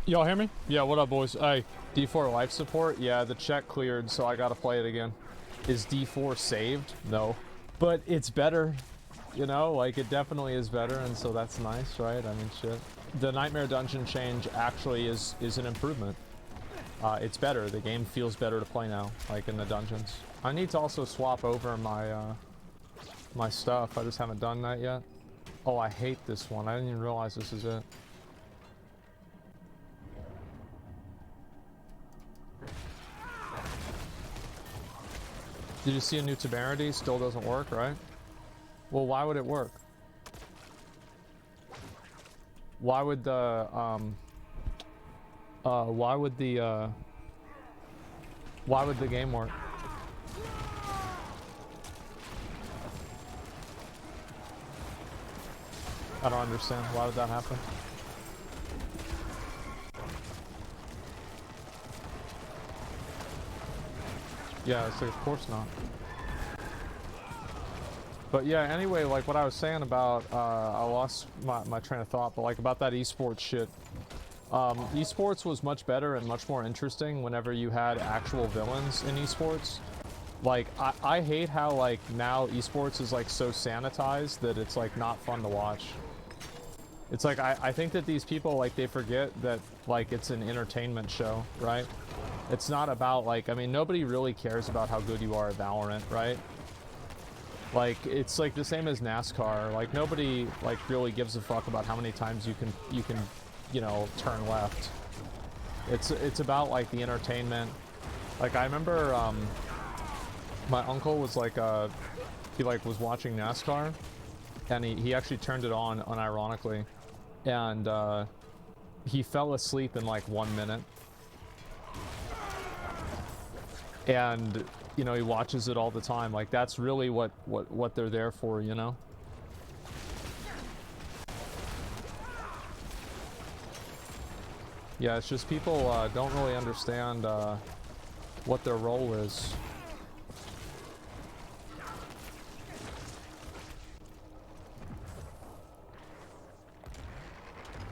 Y'all hear me? Yeah, what up, boys? Hey, D4 life support? Yeah, the check cleared, so I gotta play it again. Is D4 saved? No. But it's better, you know? Like, it definitely is better, and so that's nice, right? I mean, shit. The Nightmare Dungeon change actually is an improvement. It's better. The game feels better to play now, like in the dungeons. I need to also swap over my, my stuff. I just haven't done that yet. Oh, I hate this one. I didn't even realize this is it. Did you see a new temerity? Still doesn't work, right? Well, why would it work? Why would the, why would the game work? I don't understand. Why would that happen? Yeah, it's like, of course not. But yeah, anyway, like what I was saying about, I lost my train of thought, but like about that esports shit. Esports was much better and much more interesting whenever you had actual villains in esports. Like, I hate how, like, now esports is, like, so sanitized that it's, like, not fun to watch. It's like, I think that these people, like, they forget that, like, it's an entertainment show, right? It's not about, like, I mean, nobody really cares about how good you are at Valorant, right? Like, it's, like, the same as NASCAR. Like, nobody, like, really gives a fuck about how many times you can, you know, turn left. It's about, like, the entertainment. Like, I remember, my uncle was, like, he, like, was watching NASCAR, and he actually turned it on, unironically, and, he fell asleep in, like, 1 minute. And, you know, he watches it all the time. Like, that's really what they're there for, you know? Yeah, it's just people, don't really understand, what their role is.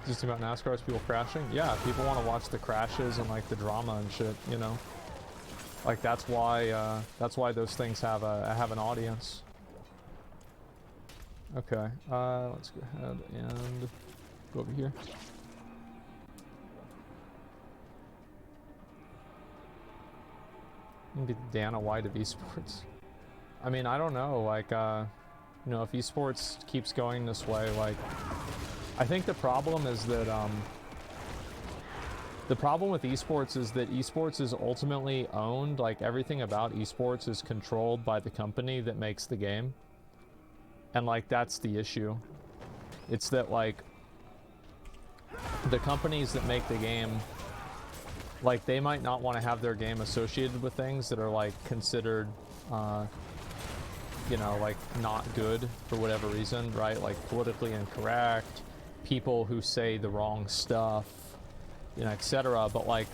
Just about NASCAR is people crashing? Yeah, people want to watch the crashes and, like, the drama and shit, you know? Like, that's why those things have an audience. Okay, let's go ahead and go over here. Be Dana White of esports. I mean, I don't know, like, you know, if esports keeps going this way, like, I think the problem is that, the problem with esports is that esports is ultimately owned, like, everything about esports is controlled by the company that makes the game. And, like, that's the issue. It's that, like, the companies that make the game, like, they might not want to have their game associated with things that are, like, considered, you know, like, not good for whatever reason, right? Like, politically incorrect, people who say the wrong stuff, you know, etc. But, like,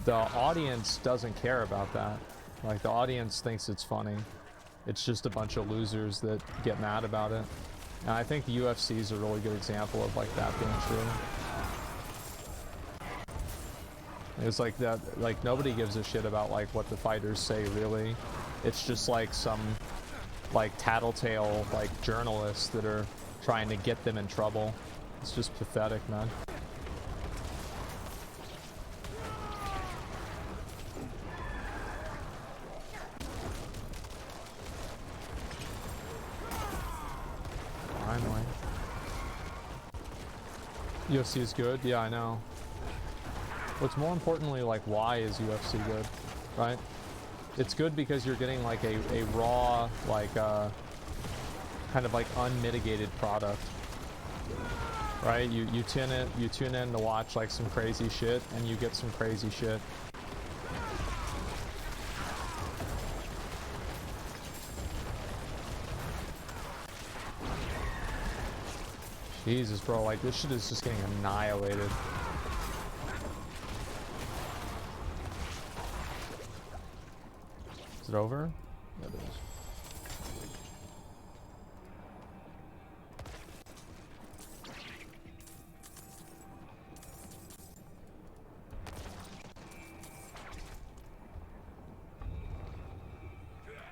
the audience doesn't care about that. Like, the audience thinks it's funny. It's just a bunch of losers that get mad about it. And I think the UFC is a really good example of, like, that being true. It's like that, like, nobody gives a shit about, like, what the fighters say, really. It's just, like, some, like, tattletale, like, journalists that are trying to get them in trouble. It's just pathetic, man. Finally. UFC is good? Yeah, I know. What's more importantly, like, why is UFC good, right? It's good because you're getting, like, a raw, like, kind of, like, unmitigated product, right? You tune in to watch, like, some crazy shit, and you get some crazy shit. Jesus, bro, like, this shit is just getting annihilated. Is it over? Yeah, it is.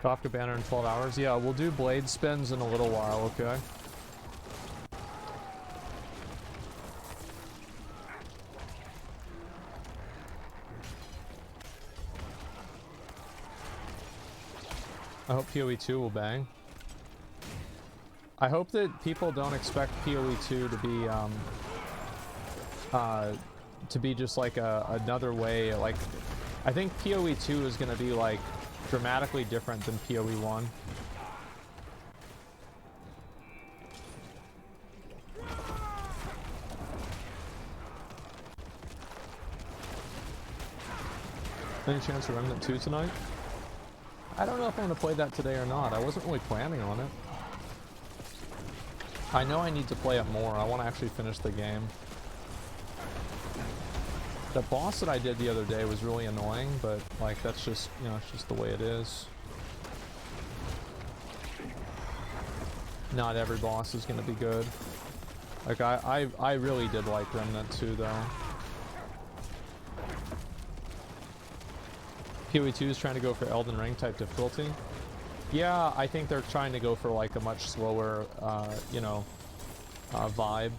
Kafka banner in 12 hours. Yeah, we'll do blade spins in a little while, okay? I hope PoE 2 will bang. I hope that people don't expect PoE 2 to be just like another way. Like, I think PoE 2 is going to be like dramatically different than PoE 1. Any chance of Remnant 2 tonight? I don't know if I'm going to play that today or not. I wasn't really planning on it. I know I need to play it more. I want to actually finish the game. The boss that I did the other day was really annoying, but like that's just, you know, it's just the way it is. Not every boss is going to be good. Like I really did like Remnant 2 though. PoE 2 is trying to go for Elden Ring type difficulty. Yeah, I think they're trying to go for like a much slower, you know, vibe,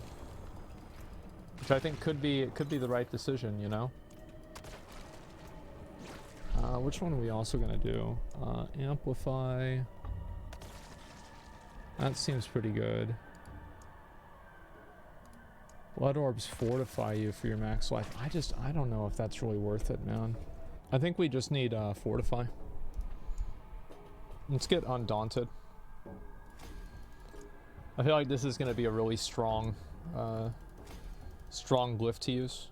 which I think could be the right decision, you know. Which one are we also gonna do? Amplify. That seems pretty good. Blood orbs fortify you for your max life. I don't know if that's really worth it, man. I think we just need fortify. Let's get Undaunted. I feel like this is going to be a really strong glyph to use.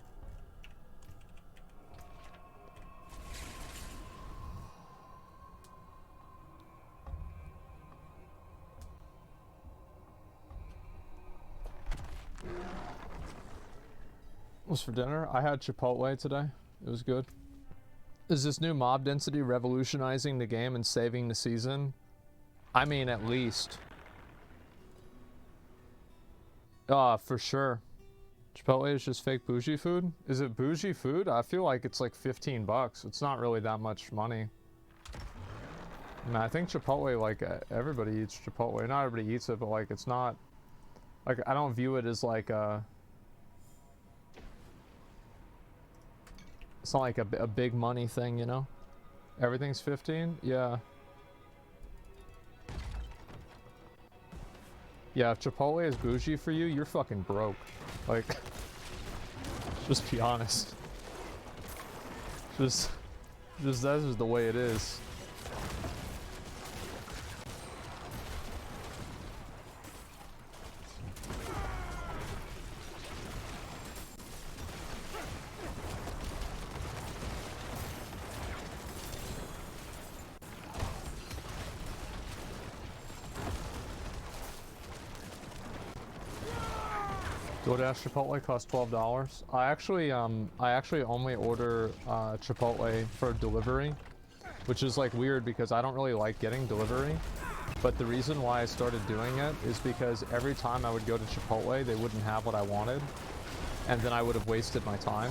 What's for dinner? I had Chipotle today. It was good. Is this new mob density revolutionizing the game and saving the season? I mean, at least. For sure. Chipotle is just fake bougie food? Is it bougie food? I feel like it's like 15 bucks. It's not really that much money. I mean, I think Chipotle, like, everybody eats Chipotle. Not everybody eats it, but like, it's not... Like, I don't view it as like a... It's not like a big money thing, you know? Everything's 15? Yeah. Yeah, if Chipotle is bougie for you, you're fucking broke. Like, just be honest. Just that's just the way it is. DoorDash Chipotle costs $12. I actually only order Chipotle for delivery, which is like weird because I don't really like getting delivery. But the reason why I started doing it is because every time I would go to Chipotle, they wouldn't have what I wanted, and then I would have wasted my time.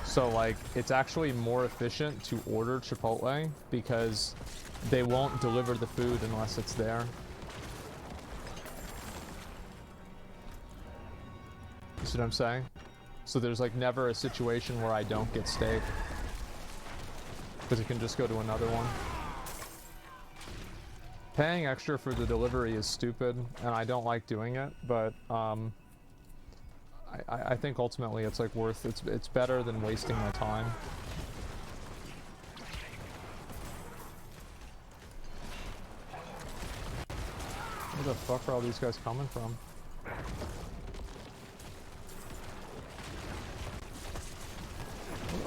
So like, it's actually more efficient to order Chipotle because they won't deliver the food unless it's there. You see what I'm saying? So there's like never a situation where I don't get steak, because it can just go to another one. Paying extra for the delivery is stupid, and I don't like doing it, but I think ultimately it's like it's better than wasting my time. Where the fuck are all these guys coming from?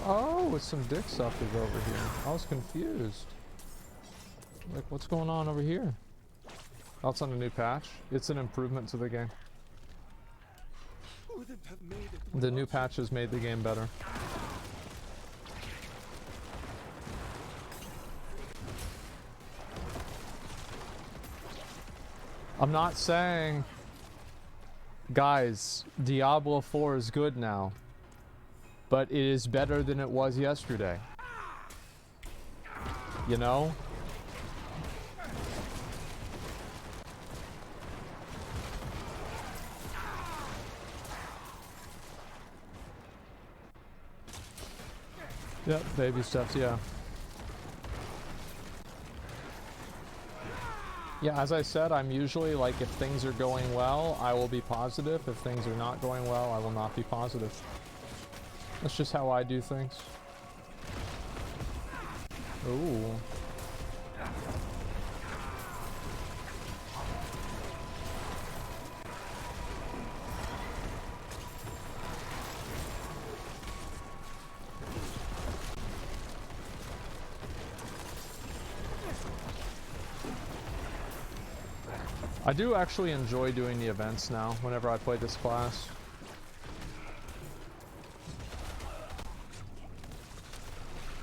Oh, it's some dick suckers over here. I was confused. Like, what's going on over here? That's on a new patch. It's an improvement to the game. The new patch has made the game better. I'm not saying... Guys, Diablo IV is good now. But it is better than it was yesterday. You know? Yep, baby steps, yeah. Yeah, as I said, I'm usually like, if things are going well, I will be positive. If things are not going well, I will not be positive. That's just how I do things. Ooh. I do actually enjoy doing the events now, whenever I play this class.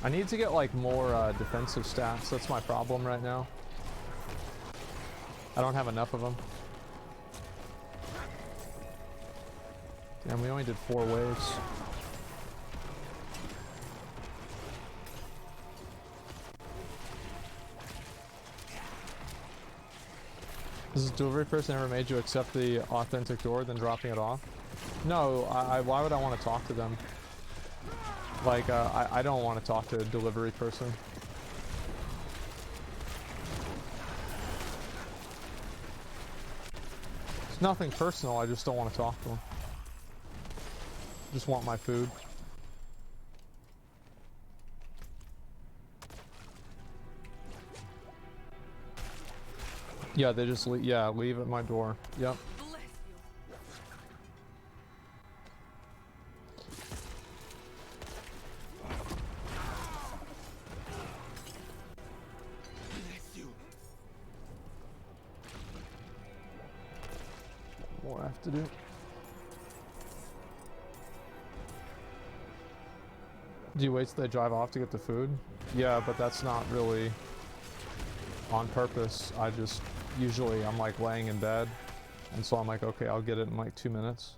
I need to get like more defensive stats. That's my problem right now. I don't have enough of them. Damn, we only did 4 waves. Does the delivery person ever made you accept the authentic door, then dropping it off? No, why would I want to talk to them? Like, I don't want to talk to a delivery person. It's nothing personal, I just don't want to talk to them. Just want my food. Yeah, they just leave, yeah, leave at my door. Yep. More I have to do. Do you wait till they drive off to get the food? Yeah, but that's not really on purpose. I just usually I'm like laying in bed, and so I'm like, okay, I'll get it in like 2 minutes.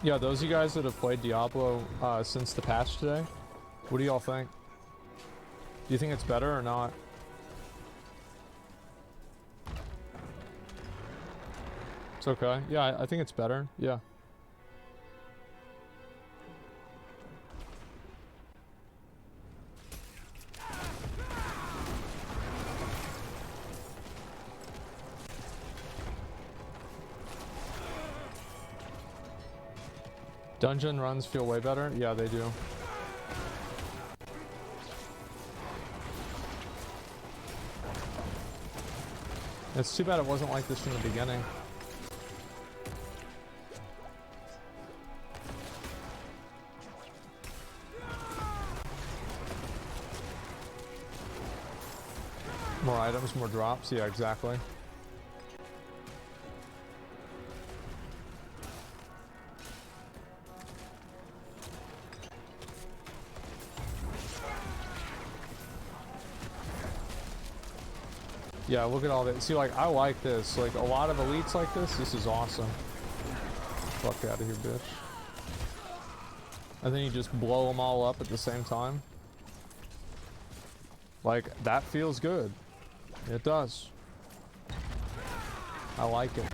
Yeah, those of you guys that have played Diablo since the patch today, what do y'all think? Do you think it's better or not? It's okay. Yeah, I think it's better. Yeah. Dungeon runs feel way better? Yeah, they do. It's too bad it wasn't like this from the beginning. More items, more drops. Yeah, exactly. Yeah, look at all that. See, like, I like this. Like, a lot of elites like this is awesome. Fuck out of here, bitch. And then you just blow them all up at the same time. Like, that feels good. It does. I like it.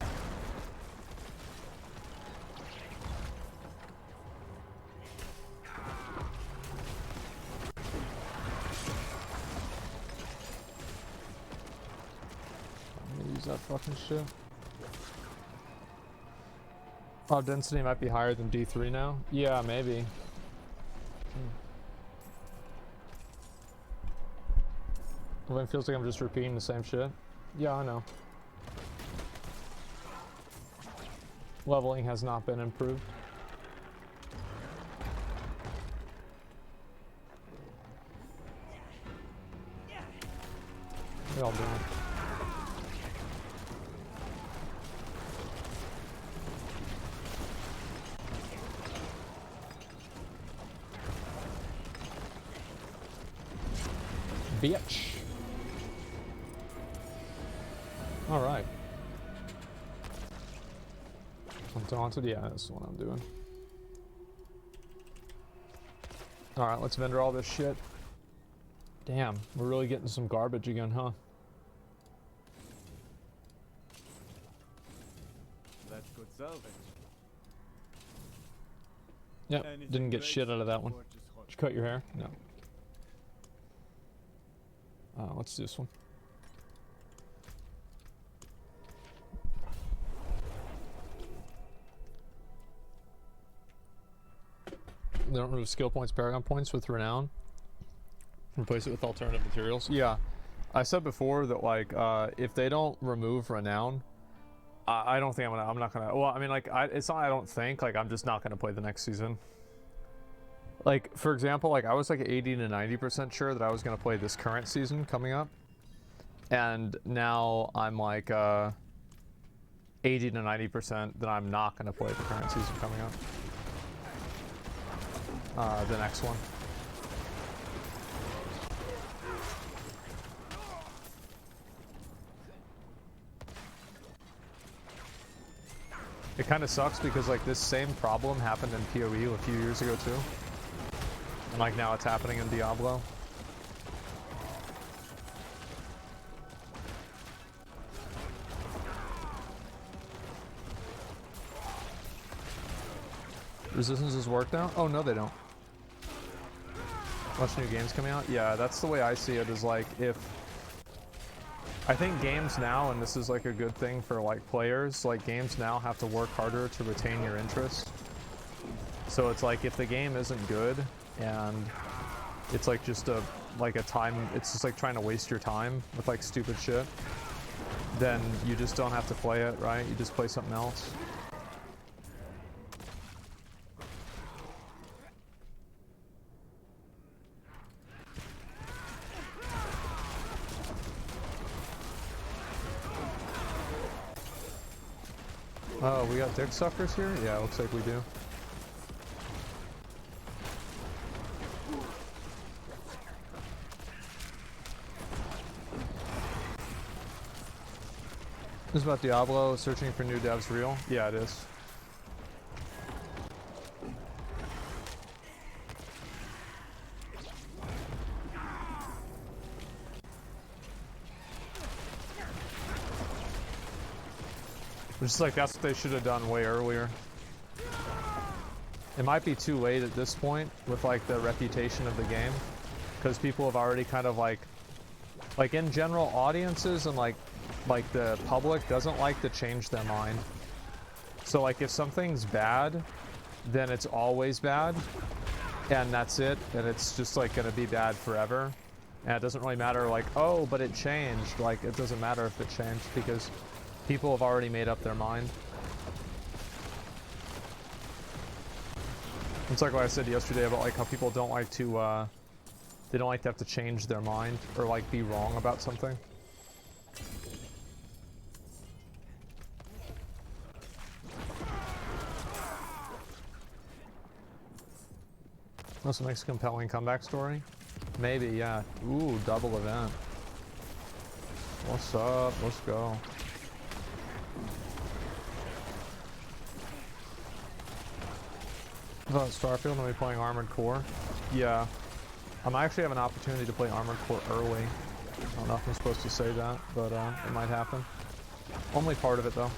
That fucking shit. Oh, density might be higher than D3 now? Yeah, maybe. Well, it feels like I'm just repeating the same shit. Yeah, I know. Leveling has not been improved. What y'all doing? Bitch. All right. I'm taunted. Yeah, that's the one I'm doing. Alright, let's vendor all this shit. Damn, we're really getting some garbage again, huh? That's good salvage. Yep, didn't get shit out of that one. Did you cut your hair? No. Let's do this one. They don't remove skill points, paragon points with renown. Replace it with alternative materials. Yeah, I said before that like if they don't remove renown, I don't think I'm not gonna. Well, I mean like it's not. I don't think like I'm just not gonna play the next season. Like for example, like I was like 80 to 90% sure that I was gonna play this current season coming up, and now I'm like 80 to 90% that I'm not gonna play the current season coming up. The next one. It kind of sucks because like this same problem happened in PoE a few years ago too. And like now it's happening in Diablo. Resistances work now? Oh no they don't. Bunch of new games coming out? Yeah, that's the way I see it, is like if I think games now, and this is like a good thing for like players, like games now have to work harder to retain your interest. So it's like if the game isn't good and it's like just a time, it's just like trying to waste your time with like stupid shit, then you just don't have to play it, right? You just play something else. Oh, we got dick suckers here? Yeah, looks like we do. This is about Diablo, searching for new devs real? Yeah, it is. It's just like that's what they should have done way earlier. It might be too late at this point with like the reputation of the game, because people have already kind of like in general audiences and like the public doesn't like to change their mind. So like if something's bad, then it's always bad, and that's it, and it's just like gonna be bad forever. And it doesn't really matter like, oh, but it changed. Like it doesn't matter if it changed because people have already made up their mind. It's like what I said yesterday about like how people don't like to they don't like to have to change their mind or like be wrong about something. Also makes a compelling comeback story. Maybe, yeah. Ooh, double event. What's up? Let's go. About Starfield, I'll be playing Armored Core. Yeah. I actually have an opportunity to play Armored Core early. I don't know if I'm supposed to say that, but it might happen. Only part of it though.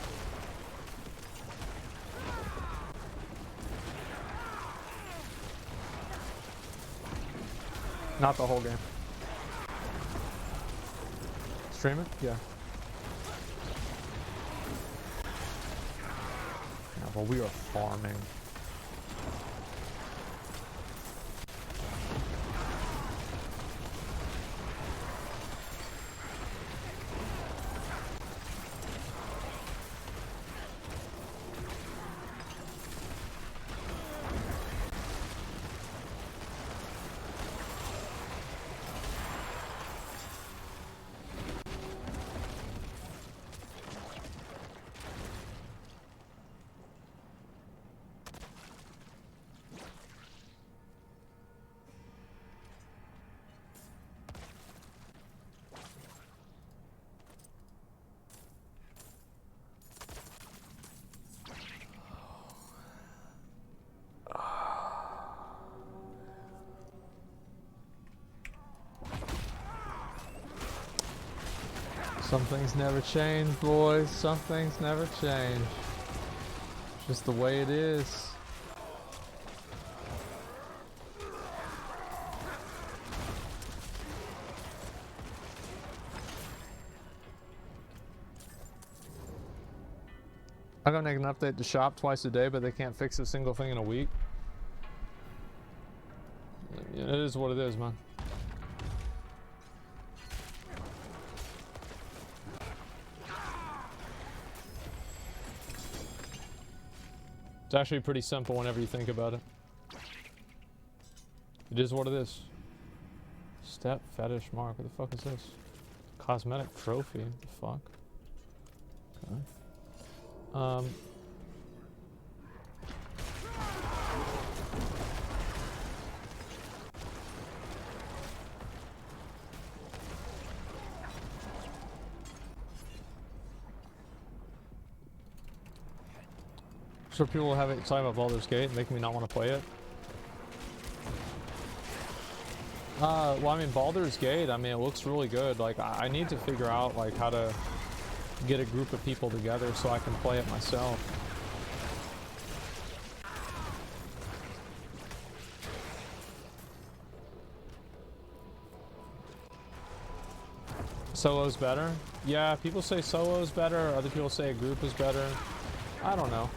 Not the whole game. Stream it? Yeah. Yeah, well, we are farming. Some things never change, boys. Some things never change. Just the way it is. I'm gonna make an update to shop twice a day, but they can't fix a single thing in a week. It is what it is, man. It's actually pretty simple whenever you think about it. It is what it is. Step fetish mark. What the fuck is this? Cosmetic trophy. What the fuck? Okay. So people will have it excited about Baldur's Gate, making me not want to play it. Well, I mean, Baldur's Gate, I mean, it looks really good. Like, I need to figure out, like, how to get a group of people together so I can play it myself. Solo's better? Yeah, people say solo's better, other people say a group is better. I don't know.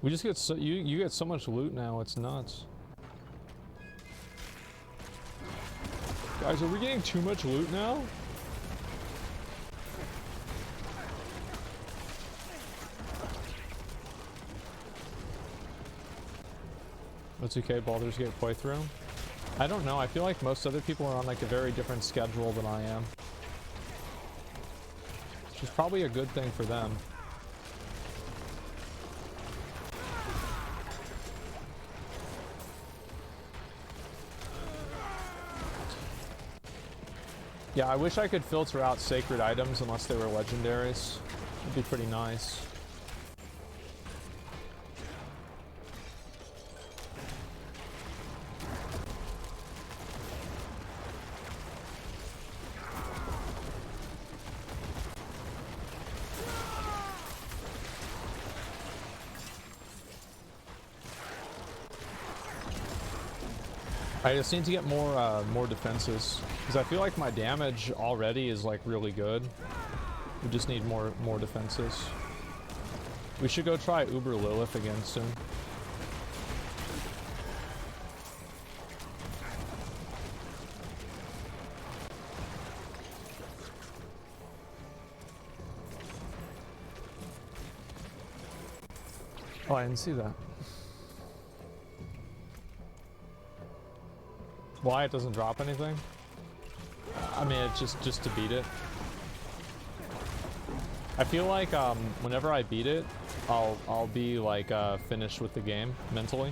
We just get so you get so much loot now, it's nuts. Guys, are we getting too much loot now? That's okay, Baldur's Gate playthrough. I don't know, I feel like most other people are on like a very different schedule than I am. Which is probably a good thing for them. Yeah, I wish I could filter out sacred items unless they were legendaries. It'd be pretty nice. I just need to get more defenses, because I feel like my damage already is like really good. We just need more defenses. We should go try Uber Lilith again soon. Oh, I didn't see that. Why it doesn't drop anything? I mean, it's just to beat it. I feel like whenever I beat it, I'll be like finished with the game mentally.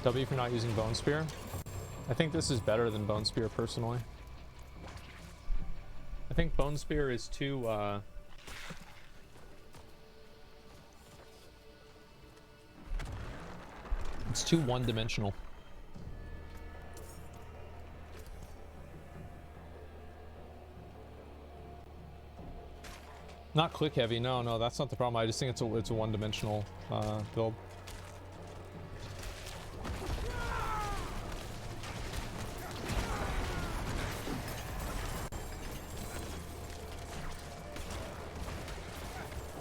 W for not using Bone Spear. I think this is better than Bone Spear, personally. I think Bone Spear is too, it's too one-dimensional. Not click heavy, no, that's not the problem. I just think it's a one-dimensional build.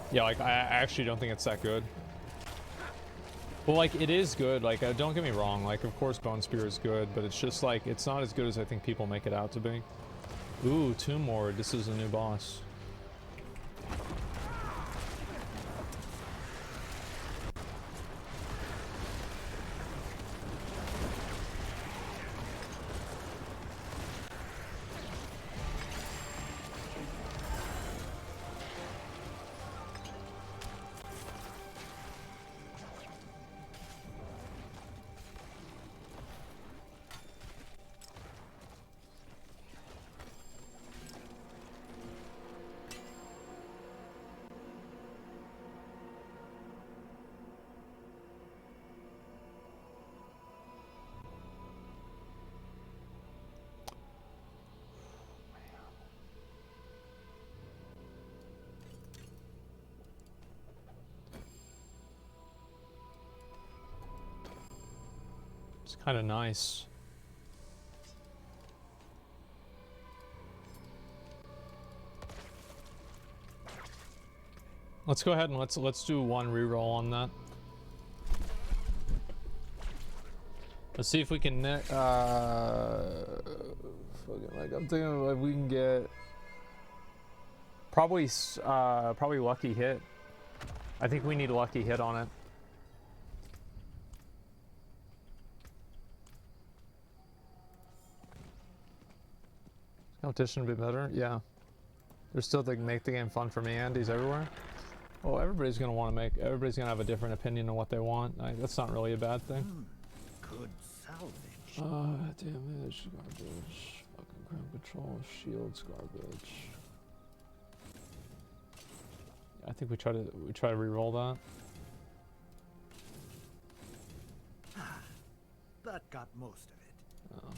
Yeah, like, I actually don't think it's that good. Well, like, it is good, like, don't get me wrong, like, of course Bone Spear is good, but it's just, like, it's not as good as I think people make it out to be. Ooh, Tomb Lord, this is a new boss. It's kind of nice. Let's go ahead and let's do one reroll on that. Let's see if we can fucking, like, I'm thinking like we can get probably lucky hit. I think we need a lucky hit on it. Competition would be better, yeah. They're still to make the game fun for me. Andy's everywhere. Well, everybody's gonna want to make. Everybody's gonna have a different opinion on what they want. That's not really a bad thing. Good salvage. Damage, garbage. Fucking ground control, shields, garbage. I think we try to re-roll that. That got most of it. Oh.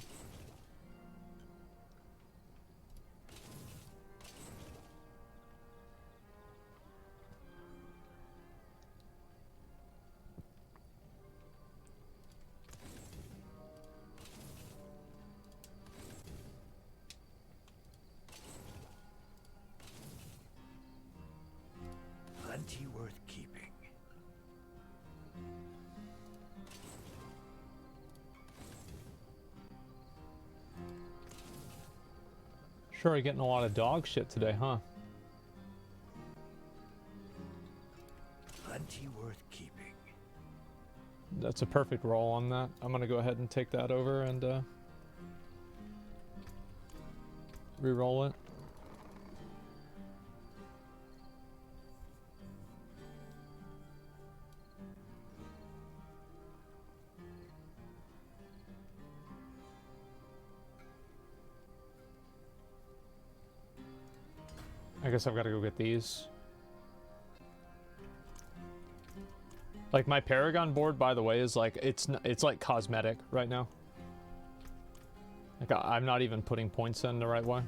Plenty worth keeping. Sure, you're getting a lot of dog shit today, huh? Plenty worth keeping. That's a perfect roll on that. I'm gonna go ahead and take that over and re-roll it. I guess I've got to go get these. Like my Paragon board, by the way, is like it's like cosmetic right now. Like I'm not even putting points in the right way.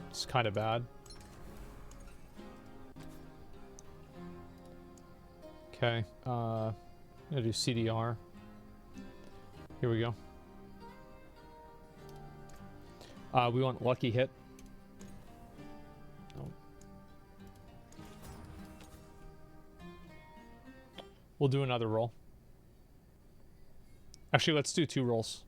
It's kind of bad. Okay, I'm gonna do CDR. Here we go. We want lucky hit. Oh. We'll do another roll. Actually, let's do 2 rolls.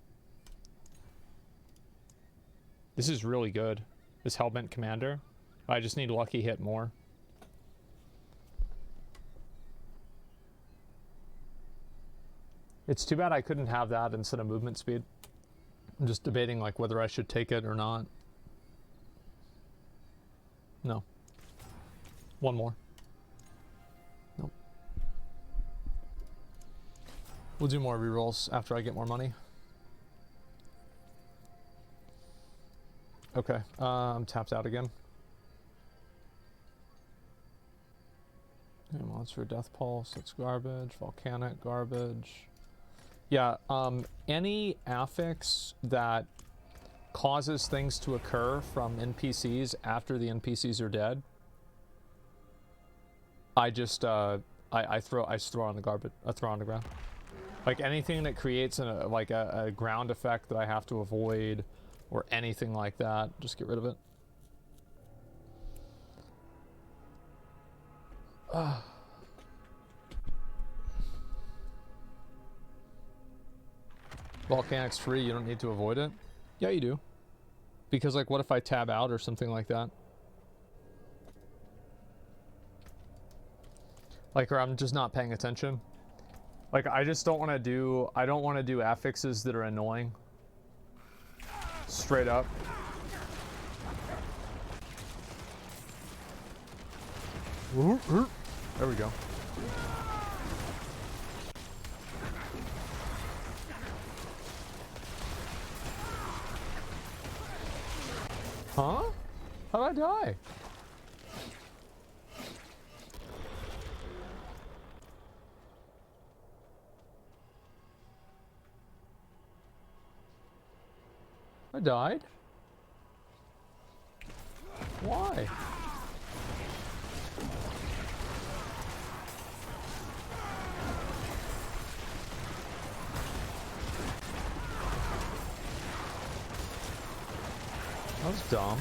This is really good. This Hellbent Commander. I just need lucky hit more. It's too bad I couldn't have that instead of movement speed. I'm just debating like whether I should take it or not. No. One more. Nope. We'll do more rerolls after I get more money. Okay, I'm tapped out again. Okay, Monster Death Pulse, that's garbage. Volcanic, garbage. Yeah, any affix that causes things to occur from NPCs after the NPCs are dead, I just I throw on the garbage. I throw on the ground. Like anything that creates a ground effect that I have to avoid, or anything like that, just get rid of it. Volcanic's free, you don't need to avoid it. Yeah, you do. Because like, what if I tab out or something like that? Like, or I'm just not paying attention. Like, I just don't want to do, I don't want to do affixes that are annoying. Straight up. There we go. Huh? How'd I die? I died? Why? That was dumb.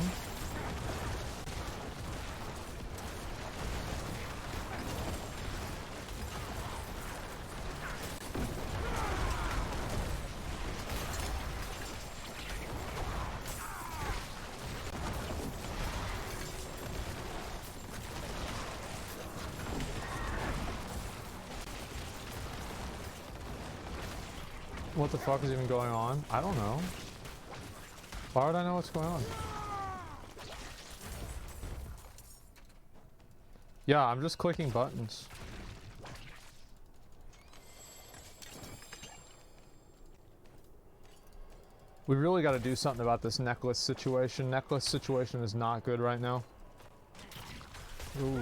What the fuck is even going on? I don't know. Why would I know what's going on? Yeah, I'm just clicking buttons. We really got to do something about this necklace situation. Necklace situation is not good right now. Ooh.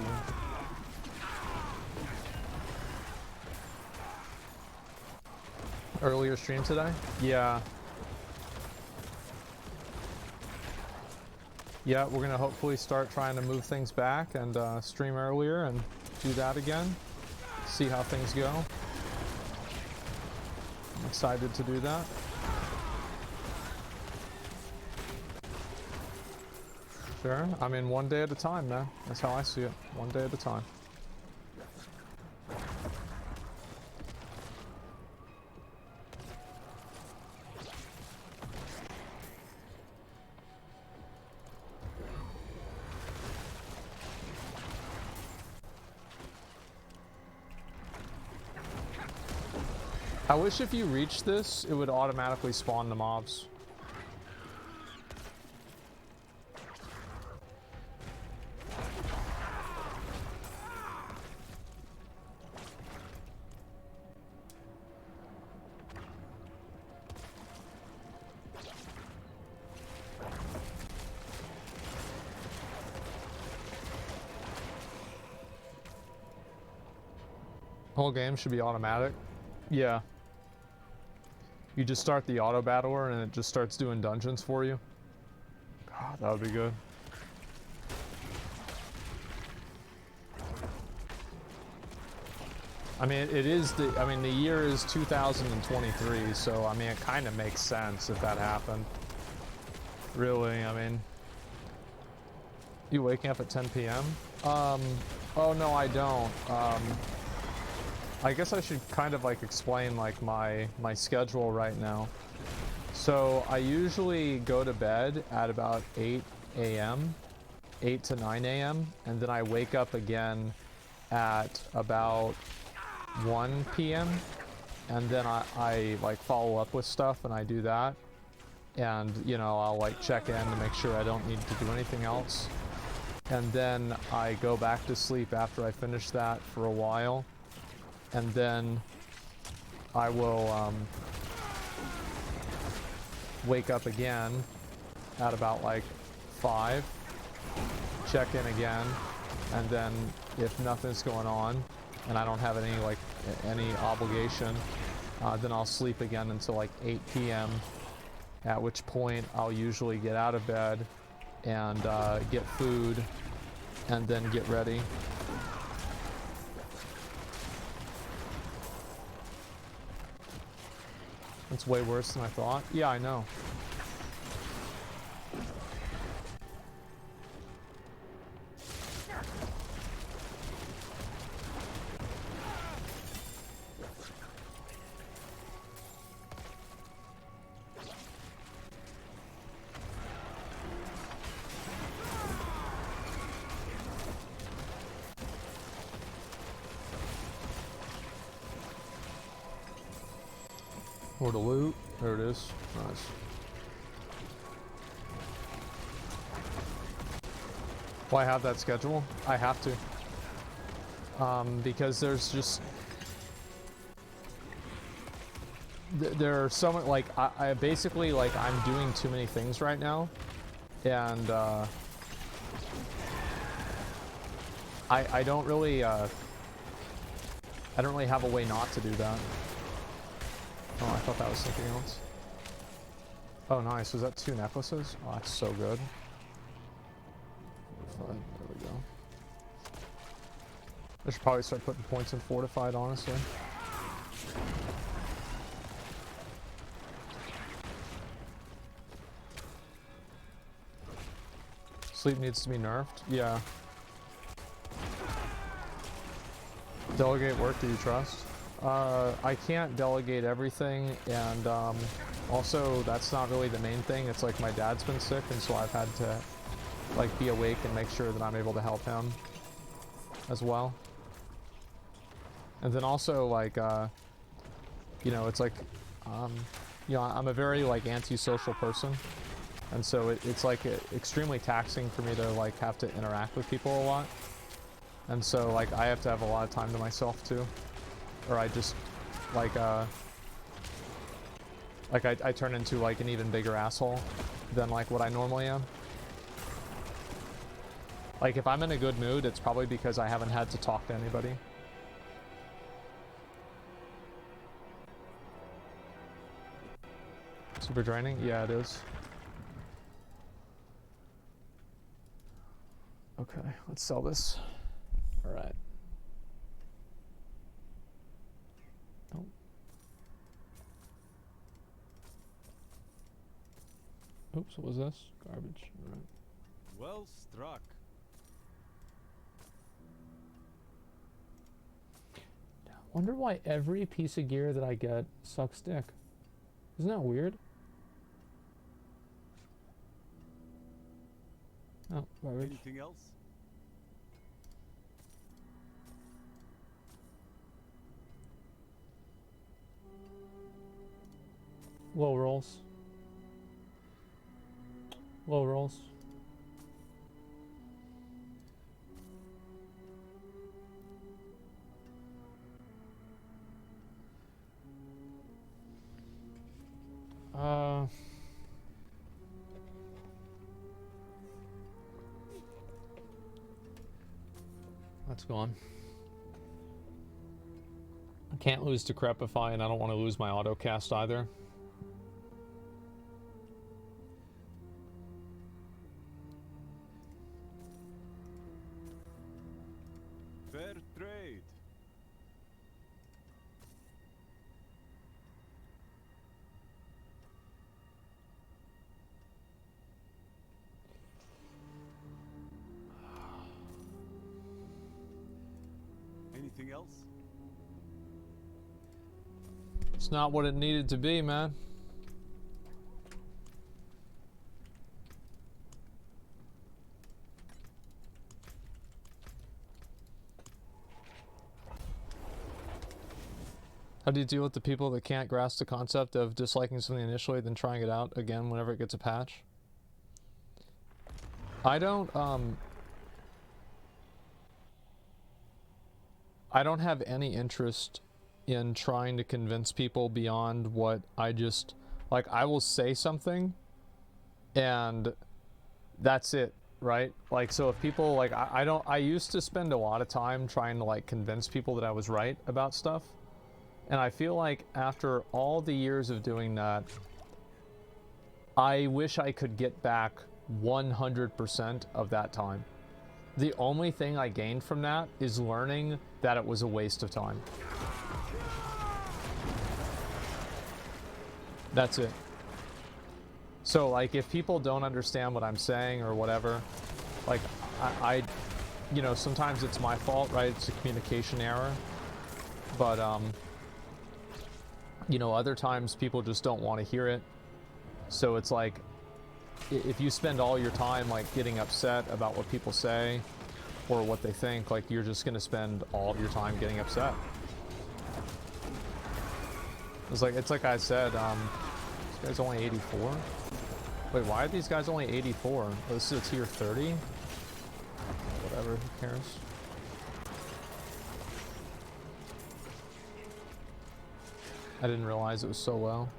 Earlier stream today? Yeah. Yeah, we're gonna hopefully start trying to move things back and stream earlier and do that again. See how things go. I'm excited to do that. Sure. I mean, one day at a time, man. That's how I see it. One day at a time. I wish if you reach this, it would automatically spawn the mobs. Whole game should be automatic. Yeah. You just start the auto battler and it just starts doing dungeons for you. God, that would be good. I mean, it is the, I mean, the year is 2023, so I mean, it kind of makes sense if that happened. Really, I mean. You waking up at 10 p.m.? Oh no, I don't. I guess I should kind of like explain like my schedule right now. So I usually go to bed at about 8 a.m., 8 to 9 a.m., and then I wake up again at about 1 p.m. and then I like follow up with stuff and I do that. And you know, I'll like check in to make sure I don't need to do anything else. And then I go back to sleep after I finish that for a while. And then I will wake up again at about like 5, check in again, and then if nothing's going on and I don't have any obligation, then I'll sleep again until like 8 p.m. at which point I'll usually get out of bed and get food and then get ready. It's way worse than I thought. Yeah, I know. Or the loot. There it is. Nice. Why have that schedule? I have to. Because there's just... There are so many, like, I basically, like, I'm doing too many things right now. And, I don't really have a way not to do that. Oh, I thought that was something else. Oh, nice. Was that 2 necklaces? Oh, that's so good. Fortified. There we go. I should probably start putting points in fortified, honestly. Sleep needs to be nerfed. Yeah. Delegate work, do you trust? I can't delegate everything, and also that's not really the main thing. It's like my dad's been sick, and so I've had to like be awake and make sure that I'm able to help him as well. And then also like you know, it's like you know, I'm a very like antisocial person, and so it's like extremely taxing for me to like have to interact with people a lot. And so like I have to have a lot of time to myself too, or I just like I turn into like an even bigger asshole than like what I normally am. Like if I'm in a good mood, it's probably because I haven't had to talk to anybody. Super draining? Yeah, it is. Okay, let's sell this. All right. Oh. Oops, what was this? Garbage. All right. Well struck. Wonder why every piece of gear that I get sucks dick. Isn't that weird? Oh, garbage. Anything else? Low rolls. Low rolls. That's gone. I can't lose Decrepify, and I don't want to lose my autocast either. Fair trade. Anything else? It's not what it needed to be, man. How do you deal with the people that can't grasp the concept of disliking something initially, then trying it out again whenever it gets a patch? I don't have any interest in trying to convince people beyond what I just, like, I will say something and that's it, right? Like, so if people, like, I used to spend a lot of time trying to, like, convince people that I was right about stuff. And I feel like after all the years of doing that, I wish I could get back 100% of that time. The only thing I gained from that is learning that it was a waste of time. That's it. So, like, if people don't understand what I'm saying or whatever, like, I you know, sometimes it's my fault, right? It's a communication error. But, you know, other times people just don't want to hear it. So it's like, if you spend all your time, like, getting upset about what people say or what they think, like, you're just going to spend all of your time getting upset. It's like I said, this guy's only 84? Wait, why are these guys only 84? Oh, this is a tier 30? Whatever, who cares? I didn't realize it was so low.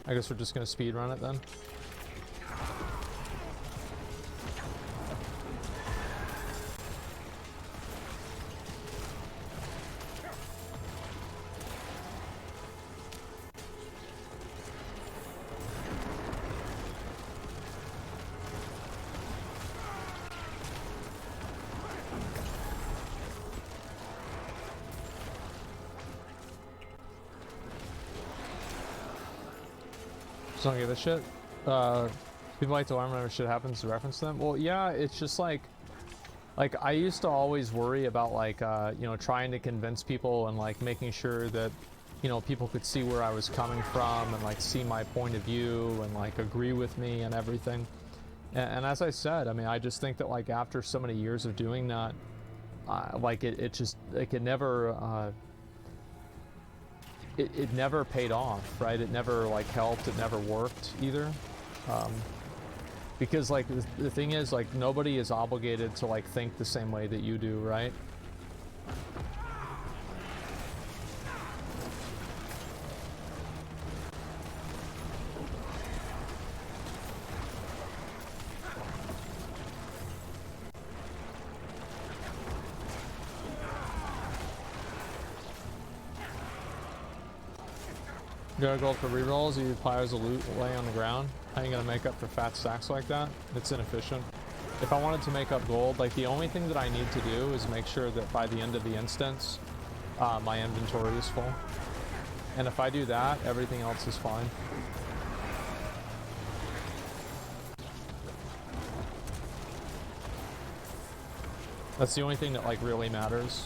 I guess we're just gonna speed run it then. Just don't give a shit. People like to learn whenever shit happens to reference them. Well, yeah, it's just like I used to always worry about like, you know, trying to convince people and like making sure that, you know, people could see where I was coming from and like see my point of view and like agree with me and everything. And as I said, I mean, I just think that like after so many years of doing that, like it just, like it never, it never paid off, right? It never like helped, it never worked either. Because like the thing is, like nobody is obligated to like think the same way that you do, right? You gotta gold for rerolls, you piles of loot lay on the ground. How are you gonna make up for fat stacks like that? It's inefficient. If I wanted to make up gold, like the only thing that I need to do is make sure that by the end of the instance, my inventory is full. And if I do that, everything else is fine. That's the only thing that like really matters.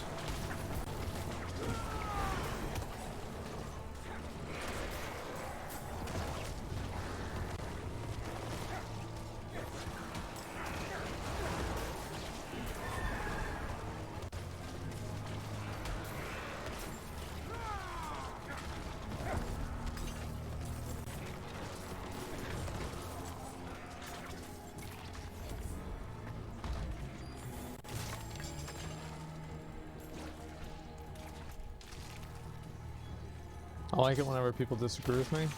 I like it whenever people disagree with me.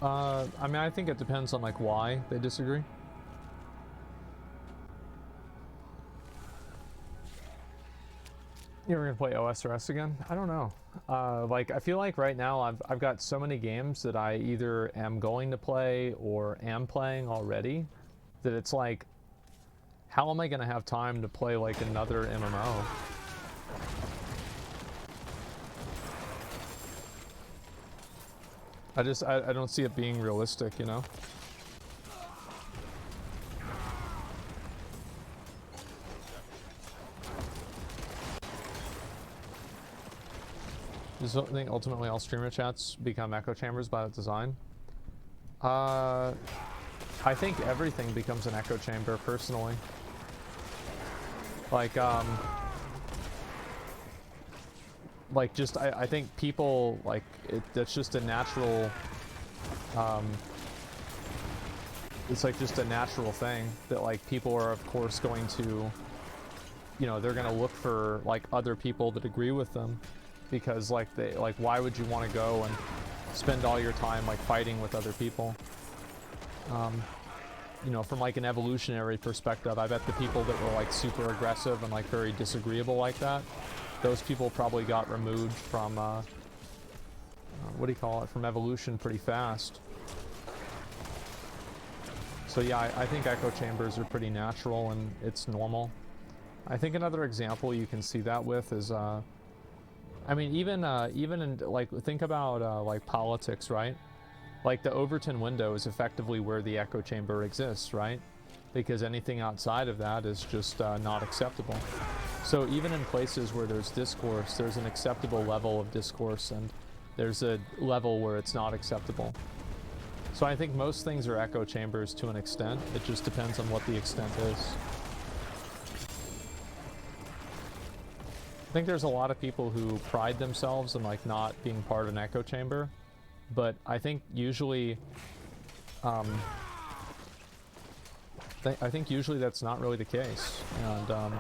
I mean, I think it depends on like why they disagree. You ever gonna play OSRS again? I don't know. Like I feel like right now I've got so many games that I either am going to play or am playing already that it's like, how am I gonna have time to play like another MMO? I don't see it being realistic, you know? Do you think ultimately all streamer chats become echo chambers by design? I think everything becomes an echo chamber, personally. Like just I think people like that's just a natural it's like just a natural thing that like people are of course going to, you know, they're gonna look for like other people that agree with them, because like they like, why would you want to go and spend all your time like fighting with other people? You know, from like an evolutionary perspective, I bet the people that were like super aggressive and like very disagreeable like that, those people probably got removed from, what do you call it, from evolution pretty fast. So yeah, I think echo chambers are pretty natural and it's normal. I think another example you can see that with is, I mean, even in, like, think about, like, politics, right? Like, the Overton window is effectively where the echo chamber exists, right? Because anything outside of that is just not acceptable. So even in places where there's discourse, there's an acceptable level of discourse, and there's a level where it's not acceptable. So I think most things are echo chambers to an extent. It just depends on what the extent is. I think there's a lot of people who pride themselves in like not being part of an echo chamber, but I think usually I think usually that's not really the case, and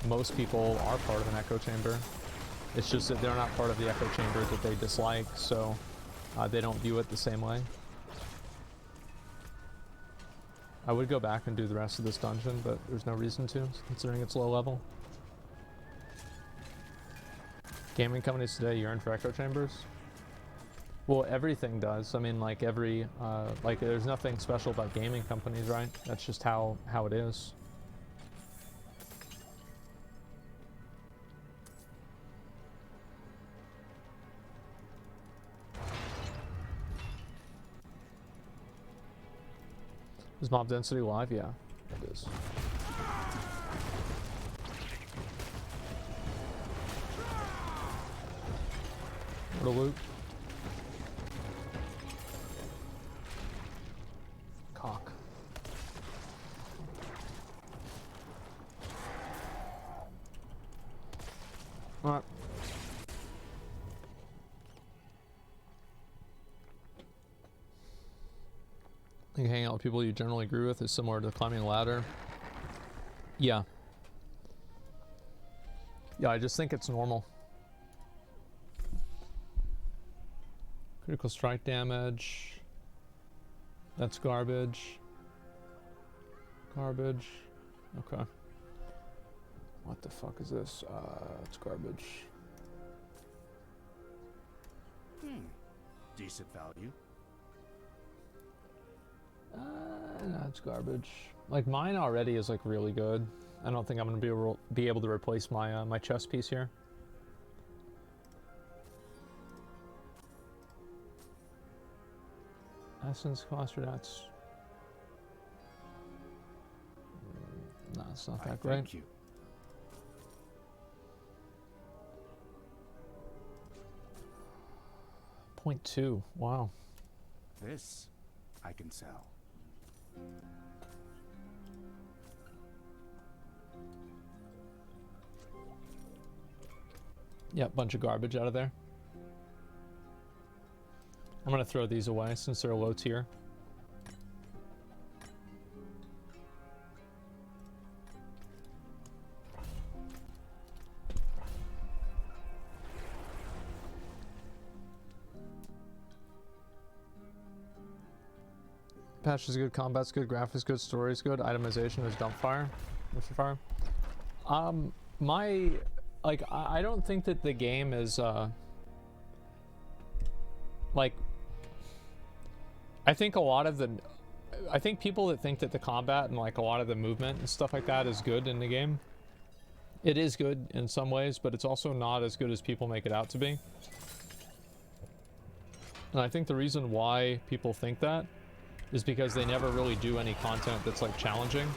most people are part of an echo chamber. It's just that they're not part of the echo chamber that they dislike, so they don't view it the same way. I would go back and do the rest of this dungeon, but there's no reason to, considering it's low level. Gaming companies today yearn for echo chambers? Well, everything does. I mean, like every, like there's nothing special about gaming companies, right? That's just how it is. Is mob density live? Yeah, it is. What a loot. Cock. Alright. I think hanging out with people you generally agree with is similar to climbing a ladder. Yeah. Yeah, I just think it's normal. Critical strike damage. That's garbage. Garbage. Okay. What the fuck is this? It's garbage. Decent value. No, it's garbage. Like mine already is like really good. I don't think I'm gonna be able to replace my my chest piece here. Essence cluster, that's no, it's not that great. Thank you. 0.2. Wow. This I can sell. Yeah, bunch of garbage out of there. I'm gonna throw these away since they're low tier. Patch is good, combat's good, graphics good, story's good, itemization is dump fire. Fire. I don't think that the game is like, I think people that think that the combat and like a lot of the movement and stuff like that is good in the game. It is good in some ways, but it's also not as good as people make it out to be. And I think the reason why people think that is because they never really do any content that's like challenging.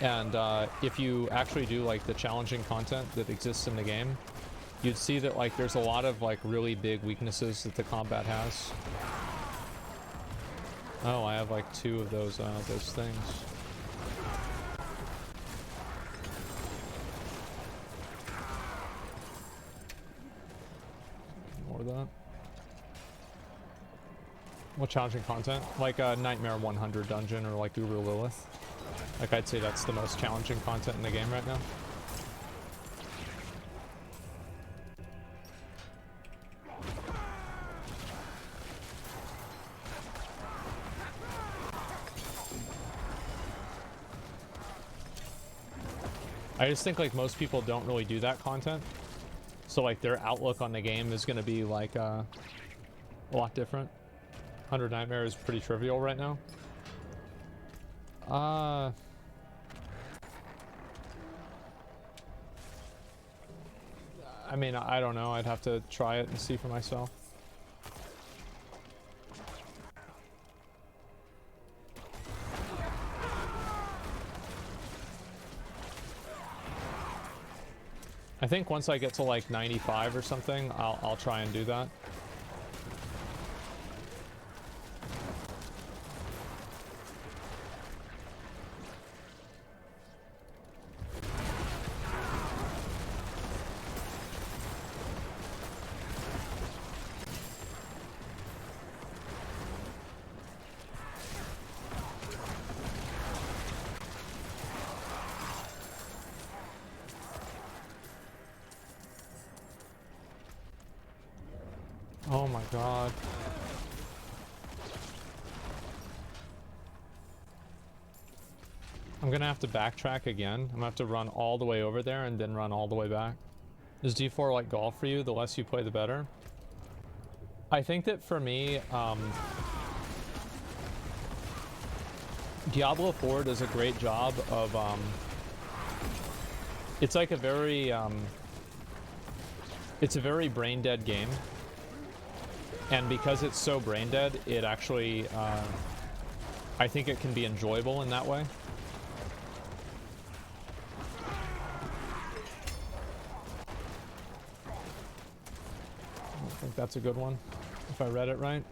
And if you actually do like the challenging content that exists in the game, you'd see that like there's a lot of like really big weaknesses that the combat has. Oh, I have like 2 of those things. More of that. What challenging content? Like a Nightmare 100 dungeon or like Guru Lilith. Like I'd say that's the most challenging content in the game right now. I just think like most people don't really do that content. So like their outlook on the game is going to be like a lot different. 100 Nightmare is pretty trivial right now. I mean, I don't know. I'd have to try it and see for myself. I think once I get to like 95 or something, I'll try and do that. Oh my god. I'm gonna have to backtrack again. I'm gonna have to run all the way over there and then run all the way back. Is D4 like golf for you? The less you play, the better? I think that for me, Diablo IV does a great job of, it's like a very, it's a very brain dead game. And because it's so brain dead, it actually, I think it can be enjoyable in that way. I think that's a good one, if I read it right.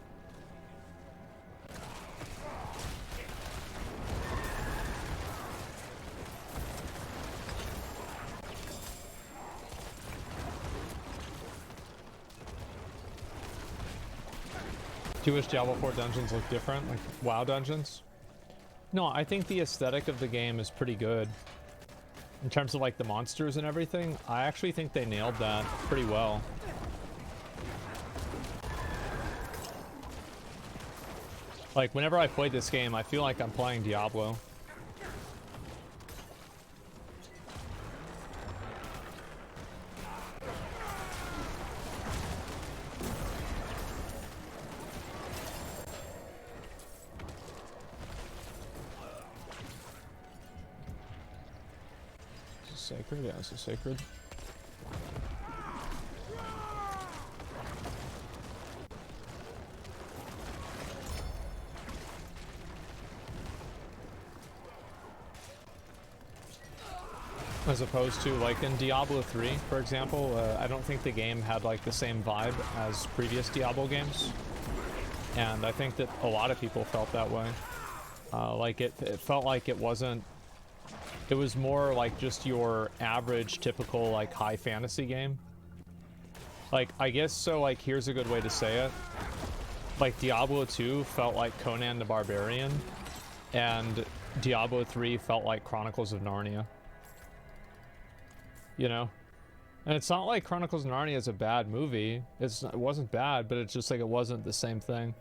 Do you wish Diablo IV dungeons look different, like WoW dungeons? No, I think the aesthetic of the game is pretty good. In terms of like the monsters and everything, I actually think they nailed that pretty well. Like, whenever I play this game, I feel like I'm playing Diablo. Is this sacred? Yeah, this is sacred. As opposed to like in Diablo 3, for example, I don't think the game had like the same vibe as previous Diablo games, and I think that a lot of people felt that way. Like it felt like it wasn't. It was more like just your average, typical like high fantasy game. Like, I guess so. Like, here's a good way to say it. Like, Diablo 2 felt like Conan the Barbarian, and Diablo 3 felt like Chronicles of Narnia. You know? And it's not like Chronicles of Narnia is a bad movie. It wasn't bad, but it's just like it wasn't the same thing.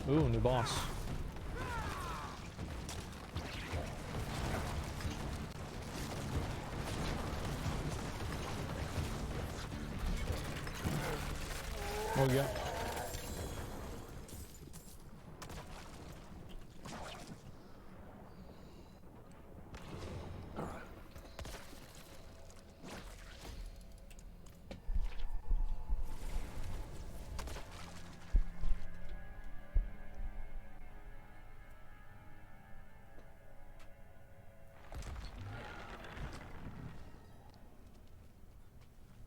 Ooh, new boss. Oh yeah.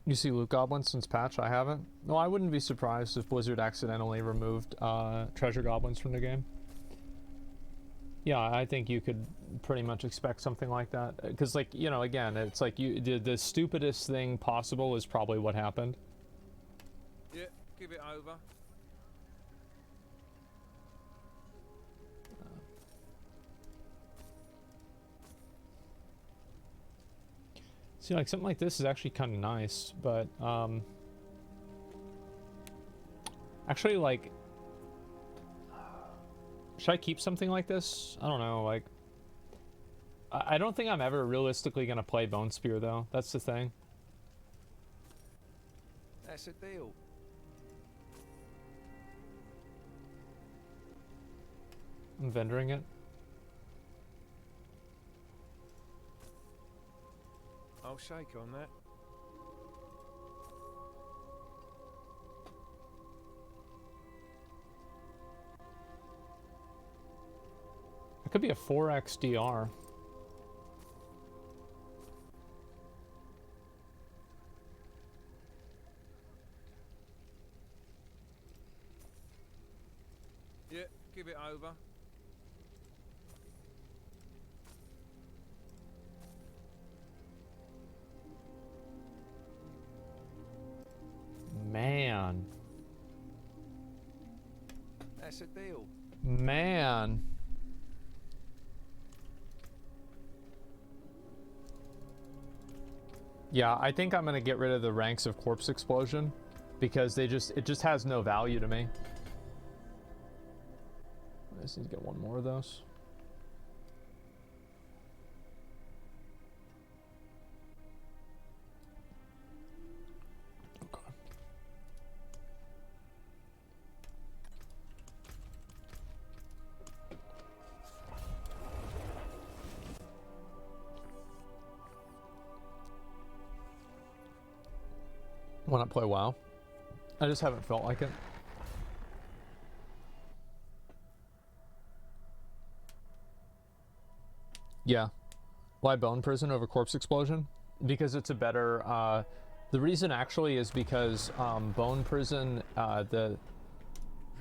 You see loot goblins since patch? I haven't. No, I wouldn't be surprised if Blizzard accidentally removed treasure goblins from the game. Yeah, I think you could pretty much expect something like that. Because, like, you know, again, it's like the stupidest thing possible is probably what happened. Yeah, give it over. See, like, something like this is actually kind of nice, but, actually, like, should I keep something like this? I don't know, like, I don't think I'm ever realistically gonna play Bone Spear, though. That's the thing. That's a deal. I'm vendoring it. I'll shake on that. It could be a 4x DR. Yeah, give it over. Man. That's a deal. Man. Yeah, I think I'm gonna get rid of the ranks of corpse explosion because it just has no value to me. I just need to get one more of those. Okay. Want to play WoW? I just haven't felt like it. Yeah. Why Bone Prison over Corpse Explosion? Because it's a better, the reason actually is because, Bone Prison,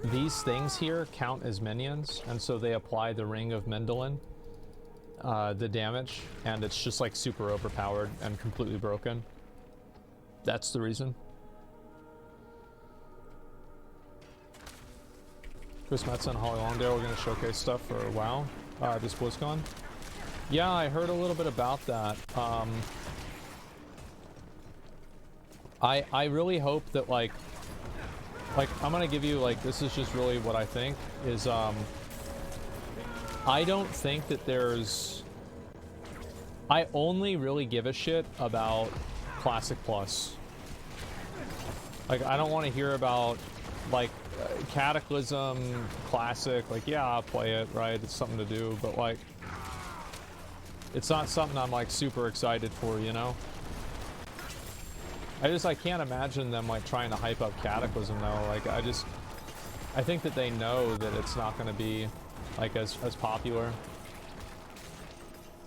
these things here count as minions, and so they apply the Ring of Mendelin, the damage, and it's just like super overpowered and completely broken. That's the reason. Chris Metz and Holly Longdale are going to showcase stuff for WoW, this BlizzCon. Yeah, I heard a little bit about that. I really hope that like I'm gonna give you like, this is just really what I think is, I don't think that there's, I only really give a shit about Classic Plus. Like, I don't want to hear about like Cataclysm Classic. Like, yeah, I'll play it, right? It's something to do, but like, it's not something I'm like super excited for, you know? I can't imagine them like trying to hype up Cataclysm though. Like, I think that they know that it's not going to be like as popular.